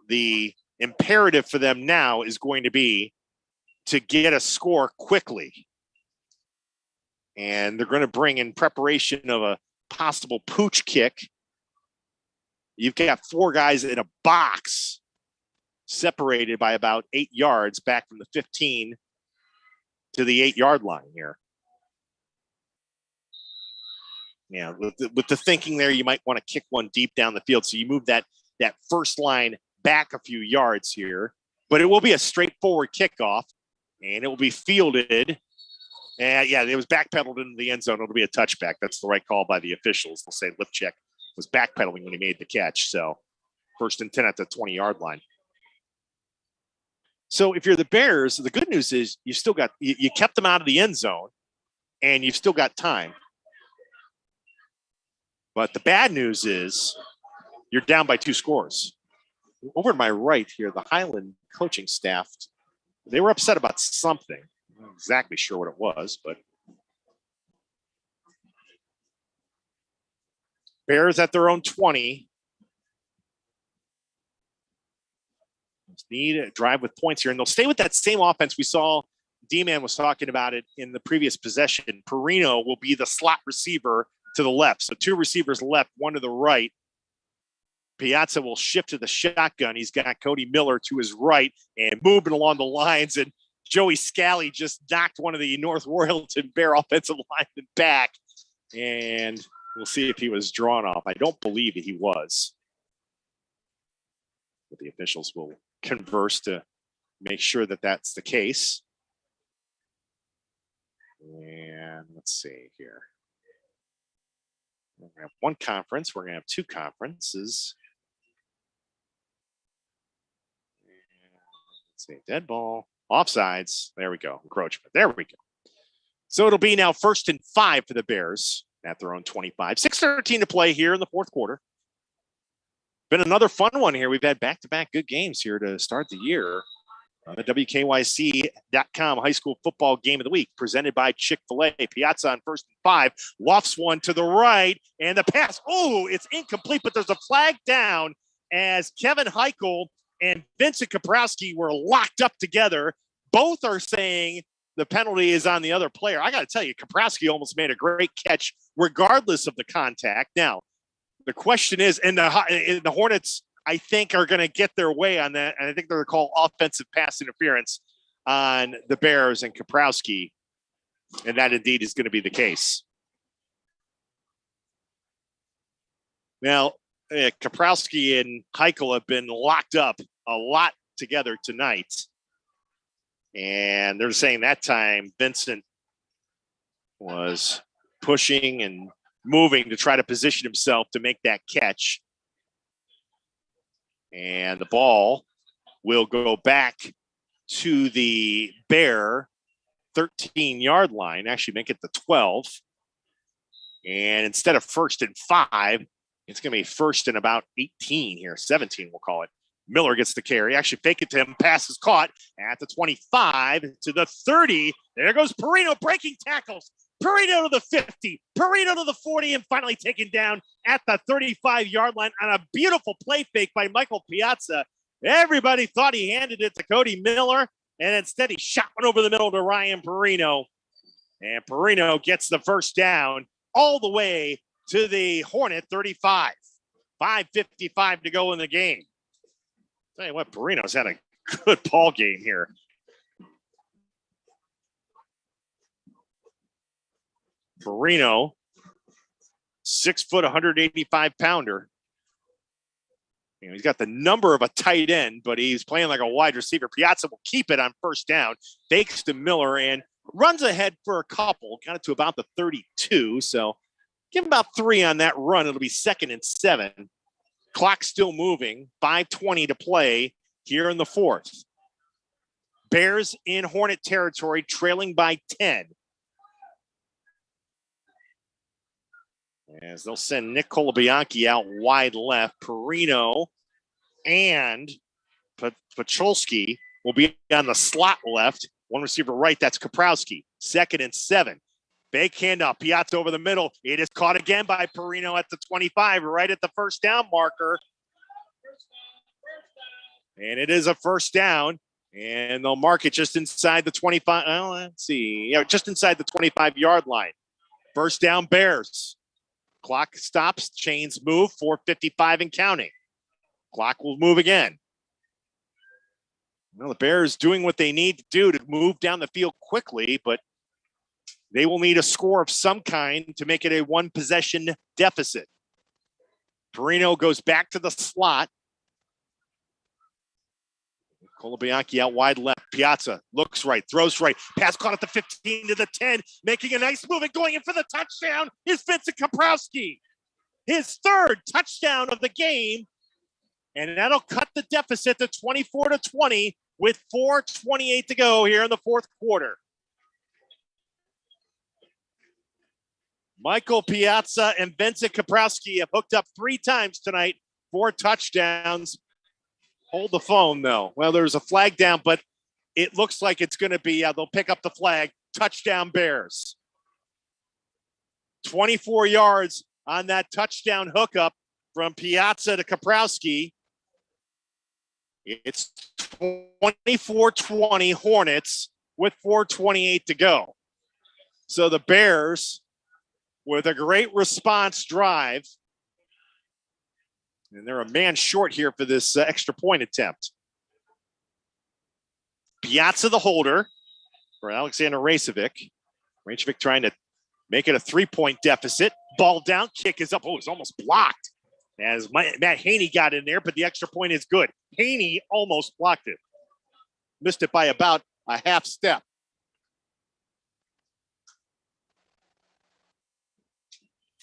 the imperative for them now is going to be to get a score quickly. And they're going to bring in preparation of a possible pooch kick. You've got 4 guys in a box separated by about 8 yards back from the 15 to the 8-yard line here. Yeah, with the thinking there, you might want to kick one deep down the field. So you move that first line back a few yards here. But it will be a straightforward kickoff, and it will be fielded And yeah, it was backpedaled into the end zone. It'll be a touchback. That's the right call by the officials. They'll say Lipchek was backpedaling when he made the catch. So 1st and 10 at the 20-yard line. So if you're the Bears, the good news is you still got, you kept them out of the end zone and you've still got time. But the bad news is you're down by 2 scores. Over to my right here, the Highland coaching staff, they were upset about something. I'm not exactly sure what it was, but Bears at their own 20. Need a drive with points here, and they'll stay with that same offense we saw. D-Man was talking about it in the previous possession. Perino will be the slot receiver to the left. So 2 receivers left, 1 to the right. Piazza will shift to the shotgun. He's got Cody Miller to his right and moving along the lines. And Joey Scally just knocked one of the North Royalton Bear offensive linemen back. And we'll see if he was drawn off. I don't believe that he was. But the officials will converse to make sure that that's the case. And let's see here. We're going to have 1 conference. We're going to have 2 conferences. And let's see. Dead ball. Offsides. There we go. Encroachment. There we go. So it'll be now 1st and 5 for the Bears at their own 25. 6:13 to play here in the 4th quarter. Been another fun one here. We've had back-to-back good games here to start the year. The WKYC.com high school football game of the week presented by Chick-fil-A. Piazza on 1st and 5, lofts one to the right, and the pass. Oh, it's incomplete, but there's a flag down as Kevin Heichel and Vincent Kaprowski were locked up together. Both are saying the penalty is on the other player. I got to tell you, Kaprowski almost made a great catch regardless of the contact. Now, the question is, and the Hornets, I think, are going to get their way on that, and I think they're going to call offensive pass interference on the Bears and Kaprowski, and that indeed is going to be the case. Now, Kaprowski and Heichel have been locked up a lot together tonight, and they're saying that time Vincent was pushing and moving to try to position himself to make that catch. And the ball will go back to the Bear 13-yard line, actually make it the 12. And instead of 1st and 5, it's going to be 1st and about 18 here, 17 we'll call it. Miller gets the carry, actually fake it to him, pass is caught at the 25 to the 30. There goes Perino breaking tackles. Perino to the 50, Perino to the 40, and finally taken down at the 35-yard line on a beautiful play fake by Michael Piazza. Everybody thought he handed it to Cody Miller, and instead he shot one over the middle to Ryan Perino. And Perino gets the 1st down all the way to the Hornet 35. 5:55 to go in the game. Tell you what, Perino's had a good ball game here. Perino, 6 foot, 185 pounder. You know, he's got the number of a tight end, but he's playing like a wide receiver. Piazza will keep it on 1st down, fakes to Miller and runs ahead for a couple. Got it to about the 32. So give him about 3 on that run. It'll be 2nd and 7. Clock still moving. 5:20 to play here in the 4th. Bears in Hornet territory, trailing by 10. As they'll send Nick Colabianchi out wide left. Perino and Pacholski will be on the slot left. 1 receiver right, that's Kaprowski. 2nd and 7. Fake handoff, Piazza over the middle. It is caught again by Perino at the 25, right at the 1st down marker. And it is a 1st down. And they'll mark it just inside the 25. Well, let's see. Yeah, just inside the 25-yard line. 1st down, Bears. Clock stops, chains move, 4:55 and counting. Clock will move again. Well, the Bears doing what they need to do to move down the field quickly, but they will need a score of some kind to make it a 1-possession deficit. Perino goes back to the slot. Kolobianki out wide left. Piazza looks right, throws right. Pass caught at the 15 to the 10. Making a nice move and going in for the touchdown is Vincent Kaprowski. His third touchdown of the game. And that'll cut the deficit to 24-20 with 4:28 to go here in the fourth quarter. Michael Piazza and Vincent Kaprowski have hooked up 3 times tonight, 4 touchdowns. Hold the phone, though. Well, there's a flag down, but it looks like it's going to be, they'll pick up the flag. Touchdown Bears. 24 yards on that touchdown hookup from Piazza to Kaprowski. It's 24-20 Hornets with 4:28 to go. So the Bears, with a great response drive, and they're a man short here for this extra point attempt. Piazza the holder for Alexander Racevic. Racevic trying to make it a 3-point deficit. Ball down, kick is up. Oh, it's almost blocked as Matt Haney got in there, but the extra point is good. Haney almost blocked it. Missed it by about a half step.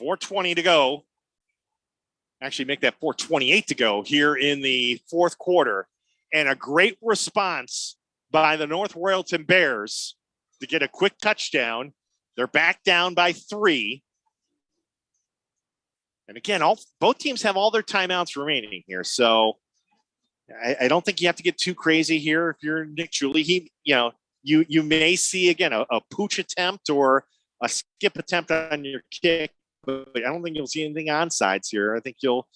$4:20 to go. Actually make that 4:28 to go here in the fourth quarter. And a great response by the North Royalton Bears to get a quick touchdown. They're back down by 3. And again, both teams have all their timeouts remaining here. So I don't think you have to get too crazy here. If you're Nick Julie, you may see again a pooch attempt or a skip attempt on your kick. But I don't think you'll see anything onside here. I think you'll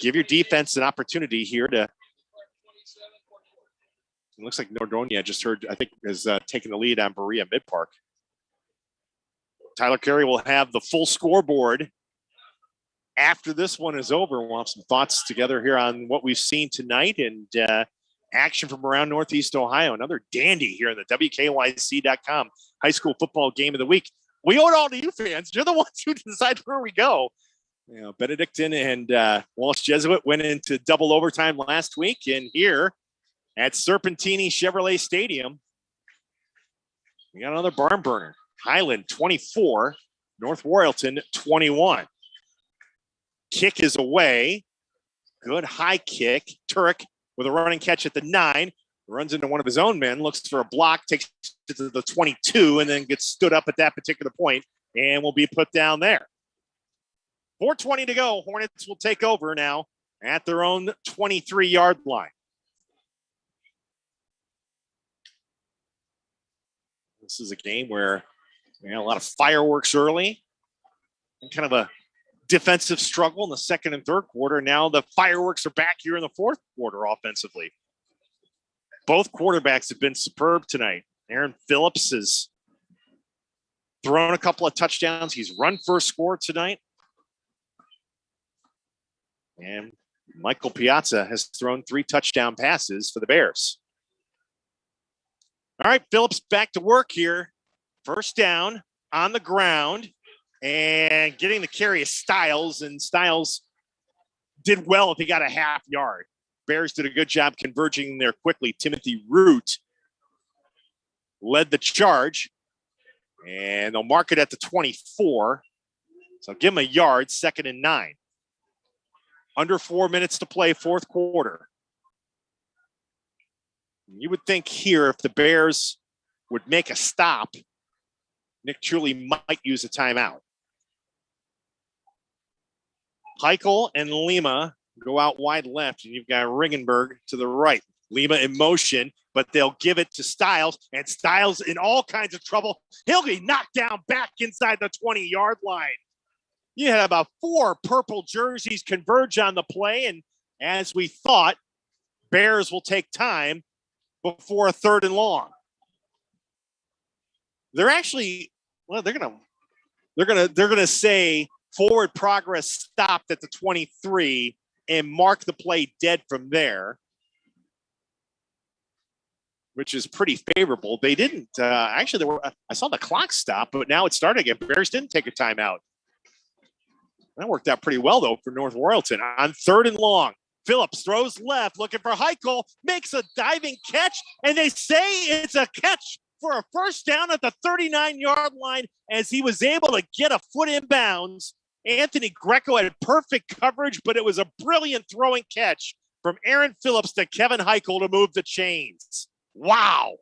give your defense an opportunity here to. It looks like Nordonia just heard, I think, is taking the lead on Berea Mid-Park. Tyler Carey will have the full scoreboard after this one is over. We'll have some thoughts together here on what we've seen tonight and action from around Northeast Ohio. Another dandy here in the WKYC.com high school football game of the week. We owe it all to you fans. You're the ones who decide where we go. Benedictine and Walsh Jesuit went into double overtime last week. And here at Serpentini Chevrolet Stadium, we got another barn burner. Highland 24, North Royalton 21. Kick is away. Good high kick. Turek with a running catch at the 9. Runs into one of his own men, looks for a block, takes it to the 22, and then gets stood up at that particular point and will be put down there. 4:20 to go. Hornets will take over now at their own 23-yard line. This is a game where a lot of fireworks early and kind of a defensive struggle in the second and third quarter. Now the fireworks are back here in the fourth quarter offensively. Both quarterbacks have been superb tonight. Aaron Phillips has thrown a couple of touchdowns. He's run first score tonight. And Michael Piazza has thrown 3 touchdown passes for the Bears. All right, Phillips back to work here. First down on the ground and getting the carry of Stiles. And Stiles did well if he got a half yard. Bears did a good job converging there quickly. Timothy Root led the charge, and they'll mark it at the 24. So give him a yard, 2nd and 9. Under 4 minutes to play, fourth quarter. You would think here if the Bears would make a stop, Nick Truly might use a timeout. Heichel and Lima go out wide left, and you've got Ringenberg to the right. Lima in motion, but they'll give it to Stiles, and Stiles in all kinds of trouble. He'll be knocked down back inside the 20-yard line. You had about 4 purple jerseys converge on the play, and as we thought, Bears will take time before a 3rd and long. They're actually, well, they're gonna say forward progress stopped at the 23 and mark the play dead from there, which is pretty favorable. They didn't actually. I saw the clock stop, but now it's starting again. Bears didn't take a timeout. That worked out pretty well though for North Royalton on 3rd and long. Phillips throws left, looking for Heichel, makes a diving catch, and they say it's a catch for a first down at the 39-yard line as he was able to get a foot in bounds. Anthony Greco had perfect coverage, but it was a brilliant throwing catch from Aaron Phillips to Kevin Heichel to move the chains. Wow.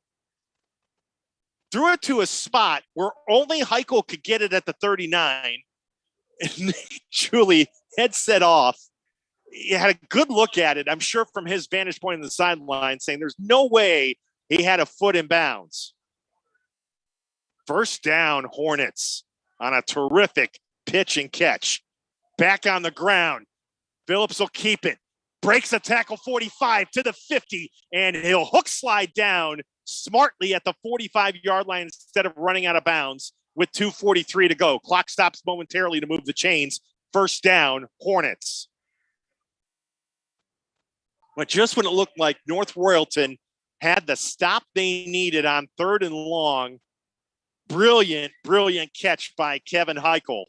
Threw it to a spot where only Heichel could get it at the 39. And Julie headset off. He had a good look at it, I'm sure, from his vantage point on the sideline, saying there's no way he had a foot in bounds. First down, Hornets on a terrific pitch and catch. Back on the ground. Phillips will keep it. Breaks a tackle 45 to the 50, and he'll hook slide down smartly at the 45-yard line instead of running out of bounds with 2:43 to go. Clock stops momentarily to move the chains. First down, Hornets. But just when it looked like North Royalton had the stop they needed on 3rd and long, brilliant catch by Kevin Heichel.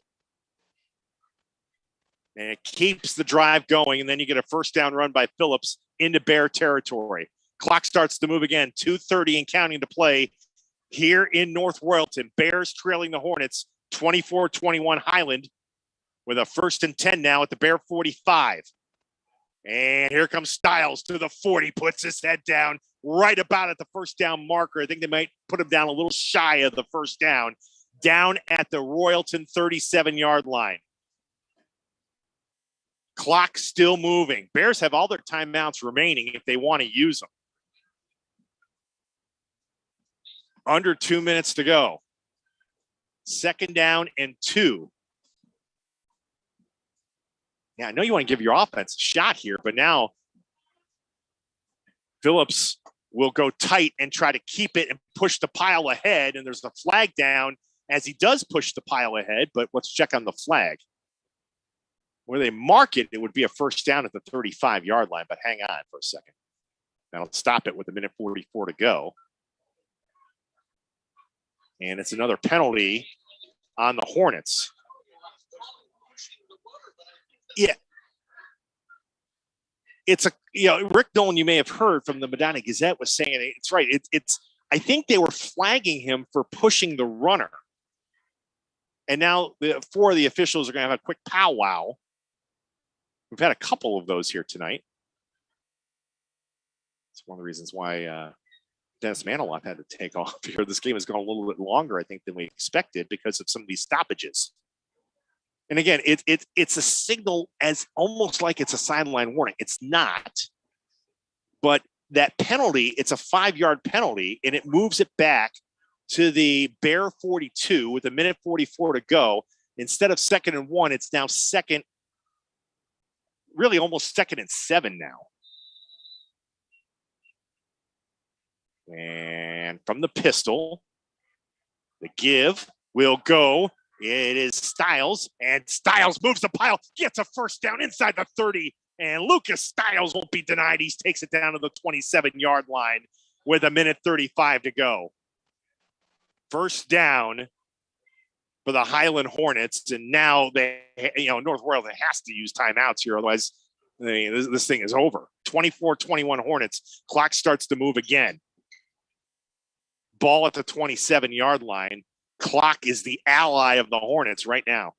And it keeps the drive going, and then you get a first down run by Phillips into Bear territory. Clock starts to move again, 2:30 and counting to play here in North Royalton. Bears trailing the Hornets, 24-21 Highland, with a 1st and 10 now at the Bear 45. And here comes Stiles to the 40, puts his head down right about at the first down marker. I think they might put him down a little shy of the first down at the Royalton 37-yard line. Clock still moving. Bears have all their timeouts remaining if they want to use them. Under 2 minutes to go. 2nd down and 2. Yeah, I know you want to give your offense a shot here, but now Phillips will go tight and try to keep it and push the pile ahead. And there's a flag down as he does push the pile ahead, but let's check on the flag. Where they mark it, it would be a first down at the 35-yard line, but hang on for a second. That'll stop it with 1:44 to go. And it's another penalty on the Hornets. Yeah. It's Rick Nolan, you may have heard from the Medina Gazette, was saying it's right. I think they were flagging him for pushing the runner. And now 4 of the officials are going to have a quick powwow. We've had a couple of those here tonight. It's one of the reasons why Dennis Maniloff had to take off here. This game has gone a little bit longer, I think, than we expected because of some of these stoppages. And again, it's a signal as almost like it's a sideline warning. It's not. But that penalty, it's a 5-yard penalty, and it moves it back to the Bear 42 with 1:44 to go. Instead of 2nd and 1, it's now really almost 2nd and 7 now. And from the pistol, the give will go. It is Stiles, and Stiles moves the pile, gets a first down inside the 30, and Lucas Stiles won't be denied. He takes it down to the 27-yard line with 1:35 to go. First down for the Highland Hornets, and now North Royalton has to use timeouts here, otherwise this thing is over. 24-21 Hornets. Clock starts to move again. Ball at the 27-yard line. Clock is the ally of the Hornets right now.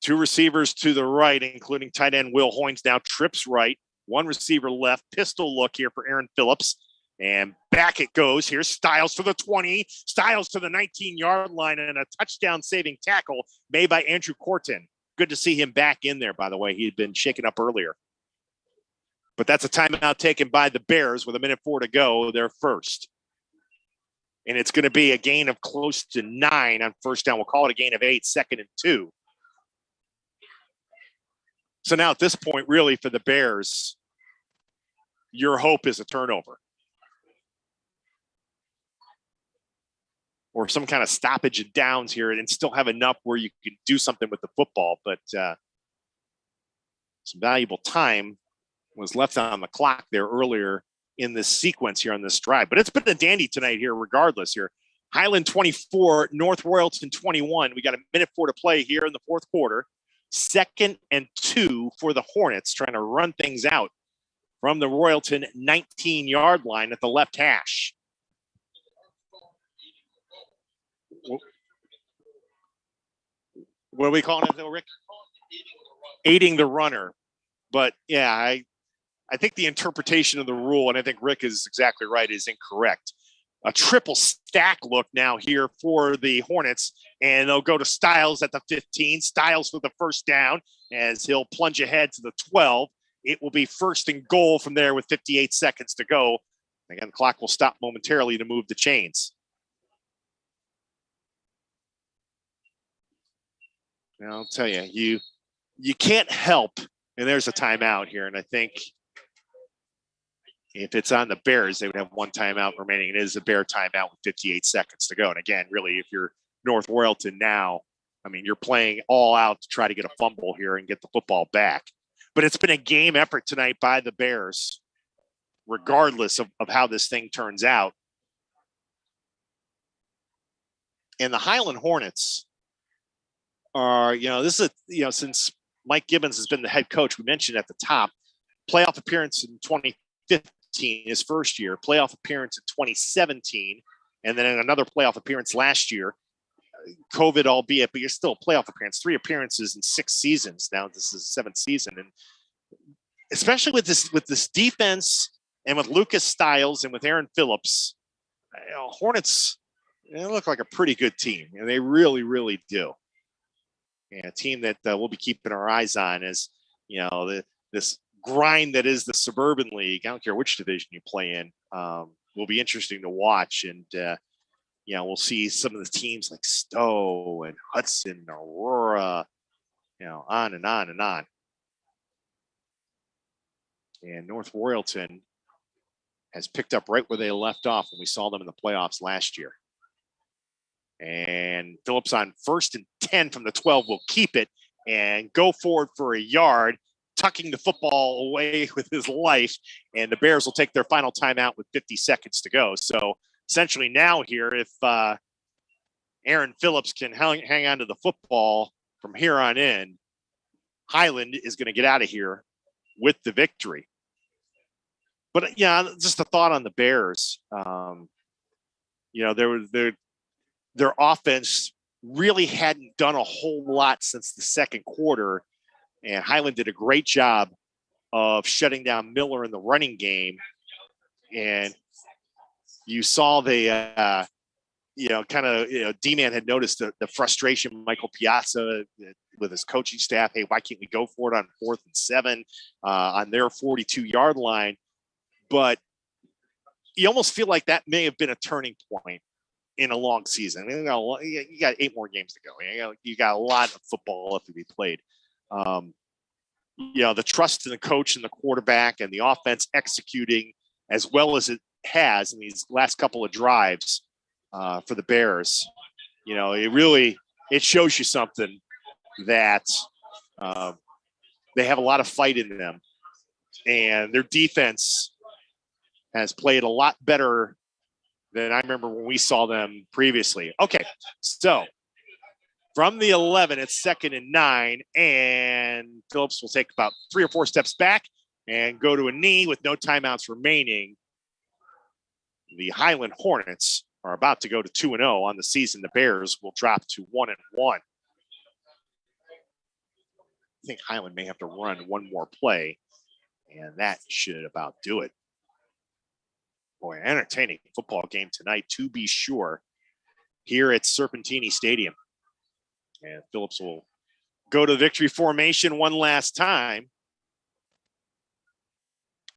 2 receivers to the right, including tight end Will Hoynes now trips right. 1 receiver left. Pistol look here for Aaron Phillips. And back it goes. Here's Stiles for the 20. Stiles to the 19-yard line, and a touchdown-saving tackle made by Andrew Corton. Good to see him back in there, by the way. He had been shaken up earlier. But that's a timeout taken by the Bears with 1:04 to go. They're first. And it's going to be a gain of close to 9 on first down. We'll call it a gain of 8, 2nd and 2. So now at this point, really, for the Bears, your hope is a turnover. Or some kind of stoppage and downs here and still have enough where you can do something with the football. But some valuable time was left on the clock there earlier in this sequence here on this drive. But it's been a dandy tonight here regardless here. Highland 24, North Royalton 21. We got 1:04 to play here in the 4th quarter. 2nd and 2 for the Hornets, trying to run things out from the Royalton 19-yard line at the left hash. What are we calling it, though, Rick? Aiding the runner. But, yeah, I think the interpretation of the rule, and I think Rick is exactly right, is incorrect. A triple stack look now here for the Hornets, and they'll go to Styles at the 15. Styles for the first down as he'll plunge ahead to the 12. It will be 1st and goal from there with 58 seconds to go. Again, the clock will stop momentarily to move the chains. Now, I'll tell you, you can't help, and there's a timeout here, and I think if it's on the Bears, they would have 1 timeout remaining. It is a Bear timeout with 58 seconds to go. And again, really, if you're North Royalton now, I mean, you're playing all out to try to get a fumble here and get the football back. But it's been a game effort tonight by the Bears, regardless of how this thing turns out. And the Highland Hornets are, this is, since Mike Gibbons has been the head coach, we mentioned at the top, playoff appearance in 2015. His first year, playoff appearance in 2017, and then another playoff appearance last year. COVID, albeit, but you're still a playoff appearance. 3 appearances in 6 seasons. Now this is the 7th season, and especially with this defense and with Lucas Styles and with Aaron Phillips, Hornets, they look like a pretty good team, and they really, really do. And a team that we'll be keeping our eyes on as this grind that is the Suburban League. I don't care which division you play in. Will be interesting to watch, and we'll see some of the teams like Stowe and Hudson, Aurora, on and on and on. And North Royalton has picked up right where they left off when we saw them in the playoffs last year. And Phillips on 1st and 10 from the 12 will keep it and go forward for a yard, tucking the football away with his life, and the Bears will take their final timeout with 50 seconds to go. So essentially now here, if Aaron Phillips can hang on to the football from here on in, Highland is going to get out of here with the victory. But just a thought on the Bears. Their offense really hadn't done a whole lot since the second quarter. And Highland did a great job of shutting down Miller in the running game. And you saw the, D-Man had noticed the frustration Michael Piazza with his coaching staff. Hey, why can't we go for it on 4th and 7 on their 42-yard line? But you almost feel like that may have been a turning point in a long season. You got 8 more games to go. You got a lot of football left to be played. The trust in the coach and the quarterback and the offense executing as well as it has in these last couple of drives for the Bears. It shows you something that they have a lot of fight in them, and their defense has played a lot better than I remember when we saw them previously. Okay, so from the 11, it's 2nd and 9, and Phillips will take about 3 or 4 steps back and go to a knee with no timeouts remaining. The Highland Hornets are about to go to 2-0 on the season. The Bears will drop to 1-1. I think Highland may have to run one more play, and that should about do it. Boy, entertaining football game tonight, to be sure, here at Serpentini Stadium. And Phillips will go to victory formation one last time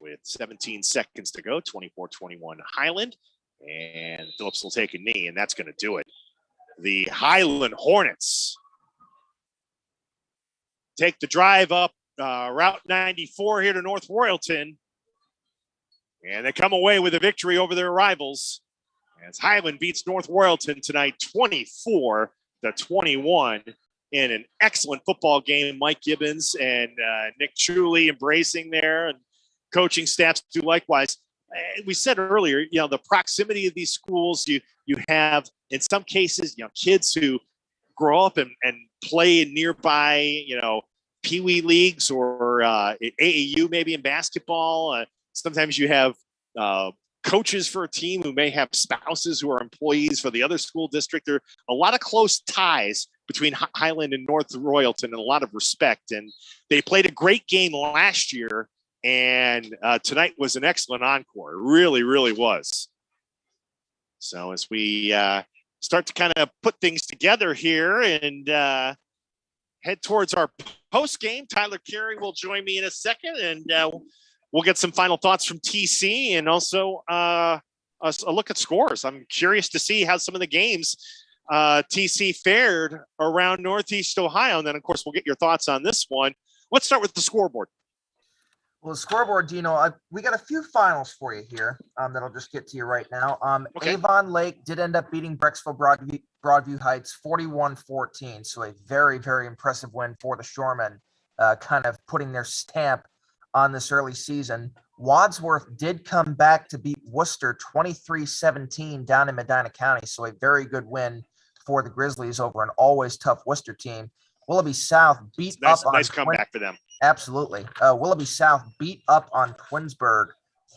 with 17 seconds to go, 24-21 Highland. And Phillips will take a knee, and that's going to do it. The Highland Hornets take the drive up Route 94 here to North Royalton. And they come away with a victory over their rivals as Highland beats North Royalton tonight 24-21 in an excellent football game. Mike Gibbons and Nick truly embracing there, and coaching staffs do likewise. We said earlier, the proximity of these schools, you have in some cases, kids who grow up and play in nearby, Pee Wee leagues or AAU maybe in basketball. Sometimes you have coaches for a team who may have spouses who are employees for the other school district. There are a lot of close ties between Highland and North Royalton and a lot of respect. And they played a great game last year. And tonight was an excellent encore. It really, really was. So as we start to kind of put things together here and head towards our post game, Tyler Carey will join me in a second, and we'll get some final thoughts from TC and also a look at scores. I'm curious to see how some of the games TC fared around Northeast Ohio. And then, of course, we'll get your thoughts on this one. Let's start with the scoreboard. Well, the scoreboard, Dino, we got a few finals for you here that I'll just get to you right now. Okay. Avon Lake did end up beating Brecksville Broadview Heights 41-14. So a very, very impressive win for the Shoremen, kind of putting their stamp on this early season. Wadsworth did come back to beat Worcester 23-17 down in Medina County. So a very good win for the Grizzlies over an always tough Worcester team. Willoughby South beat up on nice comeback for them. Absolutely. Willoughby South beat up on Twinsburg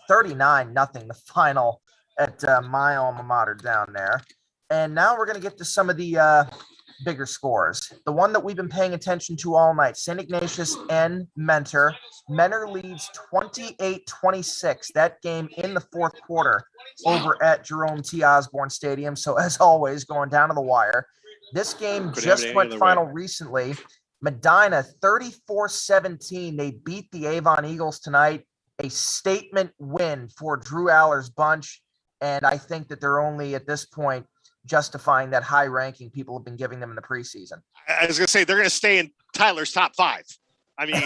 39-0, the final at my alma mater down there. And now we're going to get to some of the bigger scores. The one that we've been paying attention to all night, St. Ignatius and Mentor. Mentor leads 28-26, that game in the fourth quarter over at Jerome T. Osborne Stadium. So as always, going down to the wire. This game just went final recently. Medina 34-17. They beat the Avon Eagles tonight. A statement win for Drew Aller's bunch. And I think that they're only at this point justifying that high ranking people have been giving them in the preseason. I was going to say they're going to stay in Tyler's top 5. I mean,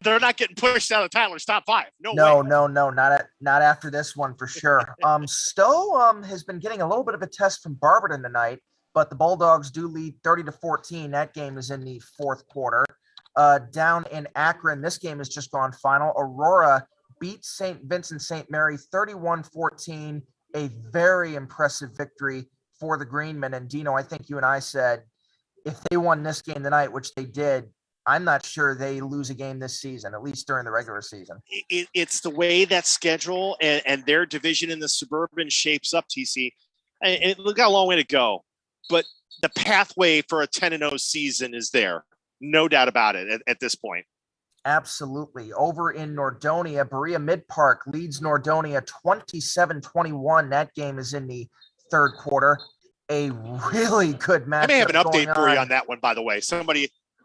they're not getting pushed out of Tyler's top 5. No, not after this one for sure. Stowe has been getting a little bit of a test from Barberton tonight, but the Bulldogs do lead 30-14. That game is in the fourth quarter. Down in Akron, this game has just gone final. Aurora beat St. Vincent St. Mary 31-14. A very impressive victory for the Greenmen. And Dino, I think you and I said if they won this game tonight, which they did, I'm not sure they lose a game this season, at least during the regular season. It's the way that schedule and their division in the Suburban shapes up, TC. And we've got a long way to go. But the pathway for a 10-0 season is there. No doubt about it at this point. Absolutely. Over in Nordonia, Berea Mid-Park leads Nordonia 27-21. That game is in the third quarter. A really good match. I may have an update for you on that one, by the way.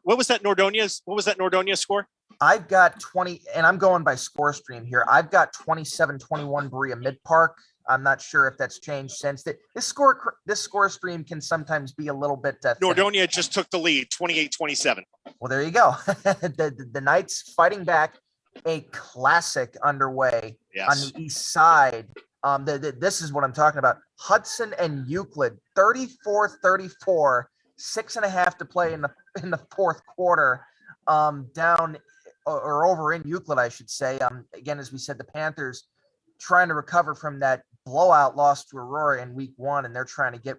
What was that Nordonia score? I've got 20, and I'm going by score stream here. I've got 27-21 Berea Mid-Park. I'm not sure if that's changed since that. This score stream can sometimes be a little bit. Nordonia just took the lead, 28-27. Well, there you go. the Knights fighting back. A classic underway on the east side. This is what I'm talking about. Hudson and Euclid, 34-34, 6.5 to play in the fourth quarter. Down or over in Euclid, I should say. Again, as we said, the Panthers trying to recover from that blowout loss to Aurora in week 1, and they're trying to get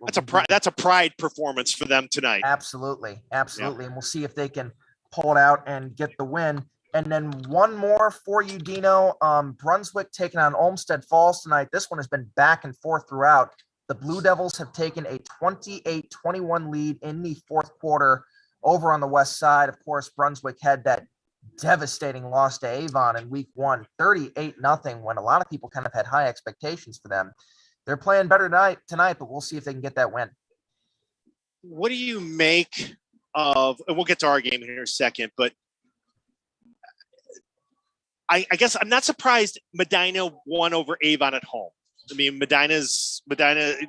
that's a pride performance for them tonight. Absolutely. Yeah. And we'll see if they can pull it out and get the win. And then one more for you, Dino. Brunswick taking on Olmsted Falls tonight. This one has been back and forth throughout. The Blue Devils have taken a 28-21 lead in the fourth quarter over on the west side. Of course, Brunswick had that devastating loss to Avon in week 1, 38-0, when a lot of people kind of had high expectations for them. They're playing better tonight, but we'll see if they can get that win. What do you make of, and we'll get to our game here in a second, but I guess I'm not surprised Medina won over Avon at home. I mean, Medina,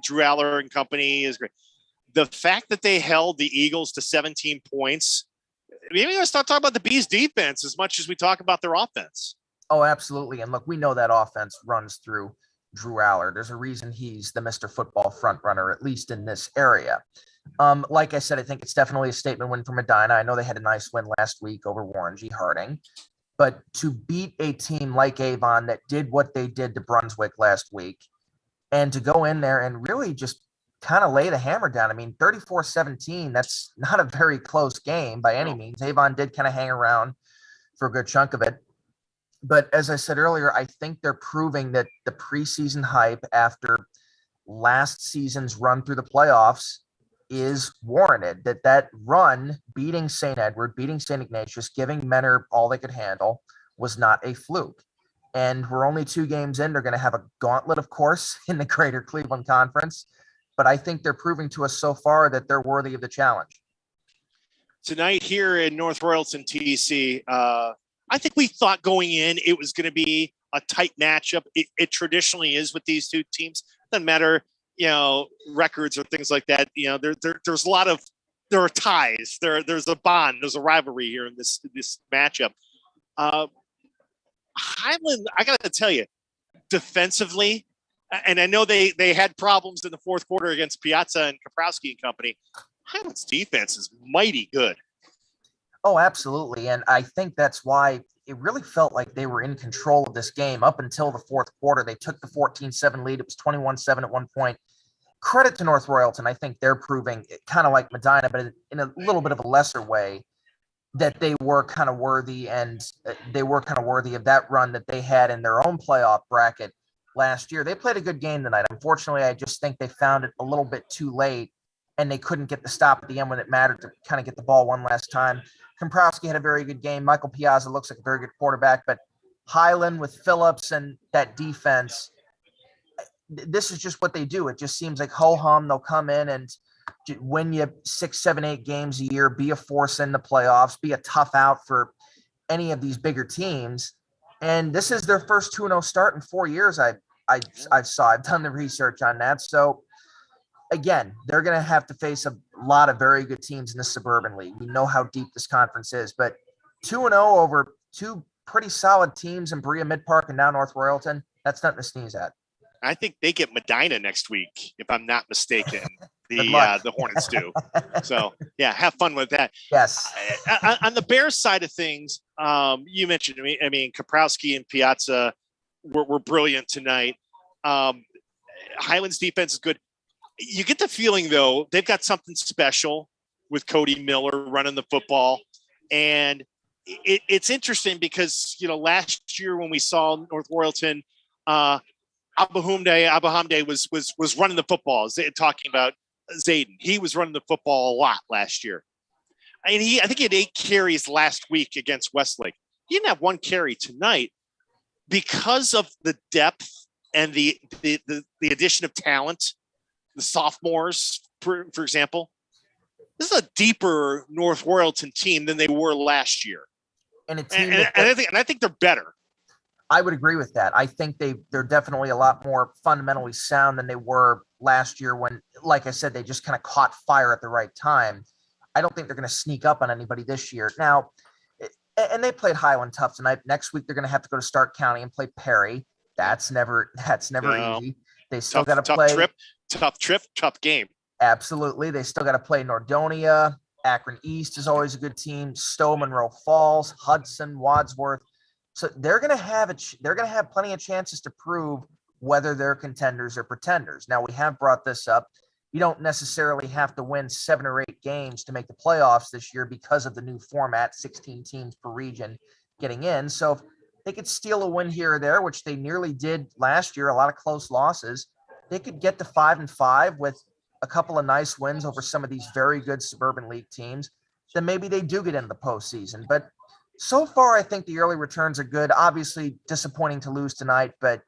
Drew Aller and company is great. The fact that they held the Eagles to 17 points, maybe let's not talk about the Bees defense as much as we talk about their offense. Oh, absolutely. And look, we know that offense runs through Drew Aller. There's a reason he's the Mr. Football front runner, at least in this area. Like I said, I think it's definitely a statement win for Medina. I know they had a nice win last week over Warren G. Harding. But to beat a team like Avon that did what they did to Brunswick last week, and to go in there and really just kind of lay the hammer down. I mean, 34-17, that's not a very close game by any means. Avon did kind of hang around for a good chunk of it. But as I said earlier, I think they're proving that the preseason hype after last season's run through the playoffs is warranted, that run, beating St. Edward, beating St. Ignatius, giving Menor all they could handle, was not a fluke. And we're only 2 games in. They're going to have a gauntlet, of course, in the Greater Cleveland Conference. But I think they're proving to us so far that they're worthy of the challenge. Tonight here in North Royalton, TC, I think we thought going in it was going to be a tight matchup. It traditionally is with these two teams. Doesn't matter, records or things like that. There's a lot of, there are ties. There's a bond. There's a rivalry here in this matchup. Highland, I got to tell you, defensively, and I know they had problems in the fourth quarter against Piazza and Kaprowski and company. Highland's defense is mighty good. Oh, absolutely. And I think that's why it really felt like they were in control of this game up until the fourth quarter. They took the 14-7 lead. It was 21-7 at one point. Credit to North Royalton. I think they're proving, kind of like Medina, but in a little bit of a lesser way, that they were kind of worthy, and they were kind of worthy of that run that they had in their own playoff bracket last year. They played a good game tonight. Unfortunately, I just think they found it a little bit too late, and they couldn't get the stop at the end when it mattered to kind of get the ball one last time. Komprowski had a very good game. Michael Piazza looks like a very good quarterback, but Highland with Phillips and that defense, this is just what they do. It just seems like ho-hum. They'll come in and win you 6, 7, 8 games a year, be a force in the playoffs, be a tough out for any of these bigger teams. And this is their first 2-0 start in 4 years. I've done the research on that. So again, they're going to have to face a lot of very good teams in the Suburban League. We know how deep this conference is, but 2-0 over 2 pretty solid teams in Berea Mid-Park and now North Royalton, that's nothing to sneeze at. I think they get Medina next week, if I'm not mistaken. The Hornets do. So, yeah, have fun with that. Yes. On the Bears side of things, you mentioned, Kaprowski and Piazza were brilliant tonight. Highland's defense is good. You get the feeling, though, they've got something special with Cody Miller running the football. And it's interesting because, last year when we saw North Royalton, Abahamde was running the football. Talking about Zayden, he was running the football a lot last year. I think he had 8 carries last week against Westlake. He didn't have 1 carry tonight because of the depth and the addition of talent. The sophomores, for example, this is a deeper North Royalton team than they were last year, and I think they're better. I would agree with that. I think they're definitely a lot more fundamentally sound than they were last year when, like I said, they just kind of caught fire at the right time. I don't think they're going to sneak up on anybody this year. Now, and they played Highland tough tonight. Next week, they're going to have to go to Stark County and play Perry. That's never easy. They still got to play. Tough trip, tough game. Absolutely. They still got to play Nordonia. Akron East is always a good team. Stowe, Monroe Falls, Hudson, Wadsworth. So they're going to have plenty of chances to prove whether they're contenders or pretenders. Now, we have brought this up. You don't necessarily have to win 7 or 8 games to make the playoffs this year because of the new format, 16 teams per region getting in. So if they could steal a win here or there, which they nearly did last year, a lot of close losses, they could get to 5-5 with a couple of nice wins over some of these very good Suburban League teams. Then maybe they do get into the postseason. But so far, I think the early returns are good. Obviously, disappointing to lose tonight, but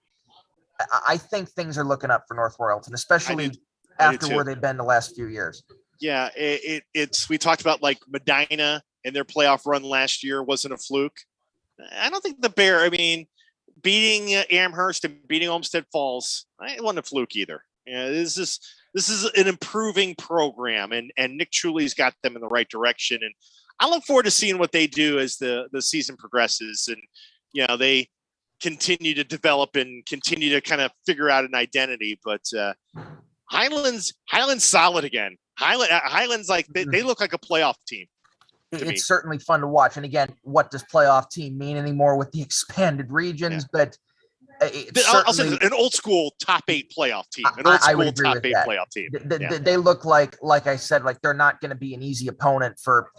I think things are looking up for North Royalton, especially after where they've been the last few years. Yeah, it's we talked about like Medina and their playoff run last year wasn't a fluke. I don't think beating Amherst and beating Olmsted Falls, it wasn't a fluke either. This is an improving program, and Nick Truly's got them in the right direction. And I look forward to seeing what they do as the season progresses, and they continue to develop and continue to kind of figure out an identity. But Highland's solid again. Highland's like they look like a playoff team. It's certainly fun to watch. And again, what does playoff team mean anymore with the expanded regions? Yeah. But I'll say this, an old school top 8 playoff team. An old school top 8 playoff team. They look like I said, like they're not going to be an easy opponent for.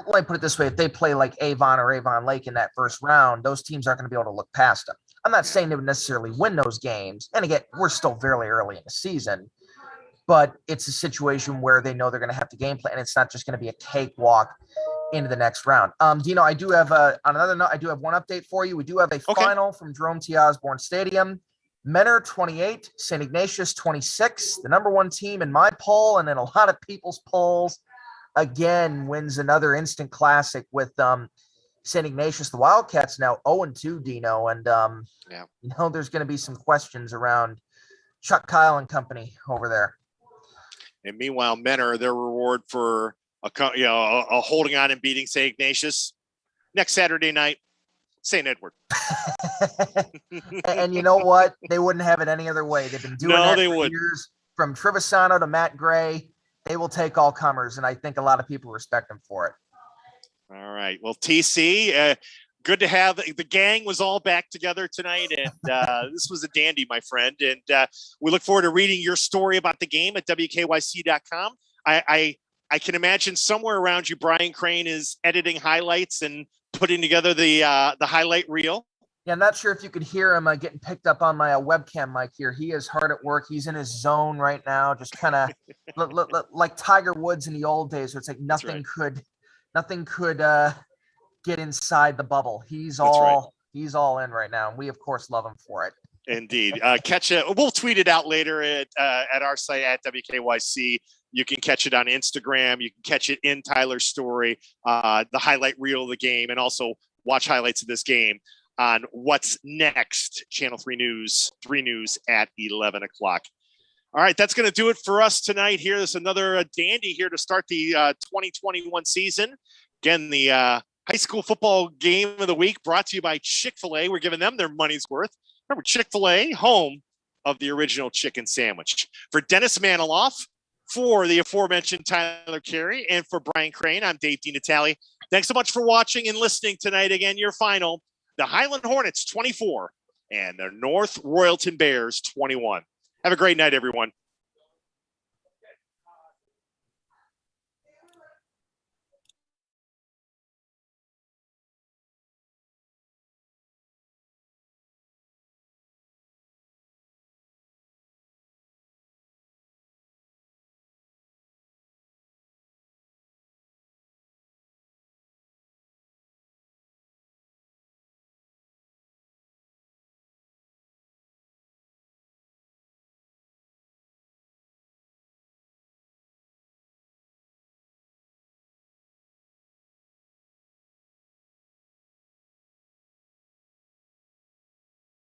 Let me put it this way: if they play like Avon or Avon Lake in that first round, those teams aren't going to be able to look past them. I'm not saying they would necessarily win those games. And again, we're still very early in the season, but it's a situation where they know they're going to have to game plan, and it's not just going to be a cakewalk into the next round. Dino, I do have on another note, I do have one update for you. We do have a final from Jerome T. Osborne Stadium. Menor 28, St. Ignatius 26. The number 1 team in my poll and in a lot of people's polls again wins another instant classic with St. Ignatius. The Wildcats now 0-2, Dino, and there's going to be some questions around Chuck Kyle and company over there. And meanwhile, Menor, their reward for a holding on and beating St. Ignatius next Saturday night, St. Edward. And you know what? They wouldn't have it any other way. They've been doing that for years. From Trevisano to Matt Gray, they will take all comers, and I think a lot of people respect them for it. All right. Well, TC, good to have the gang was all back together tonight, and this was a dandy, my friend. And we look forward to reading your story about the game at WKYC.com. I can imagine somewhere around you, Brian Crane is editing highlights and putting together the highlight reel. Yeah, I'm not sure if you could hear him getting picked up on my webcam mic here. He is hard at work. He's in his zone right now, just kind of like Tiger Woods in the old days. So it's like nothing could get inside the bubble. He's all in right now, and we of course love him for it. Indeed. We'll tweet it out later at our site at WKYC. You can catch it on Instagram. You can catch it in Tyler's story, the highlight reel of the game, and also watch highlights of this game on What's Next, Channel 3 News at 11 o'clock. All right, that's going to do it for us tonight here. There's another dandy here to start the 2021 season. Again, the high school football game of the week brought to you by Chick-fil-A. We're giving them their money's worth. Remember, Chick-fil-A, home of the original chicken sandwich. For Dennis Maniloff, for the aforementioned Tyler Carey, and for Brian Crane, I'm Dave DiNatale. Thanks so much for watching and listening tonight. Again, your final, the Highland Hornets 24 and the North Royalton Bears 21. Have a great night, everyone.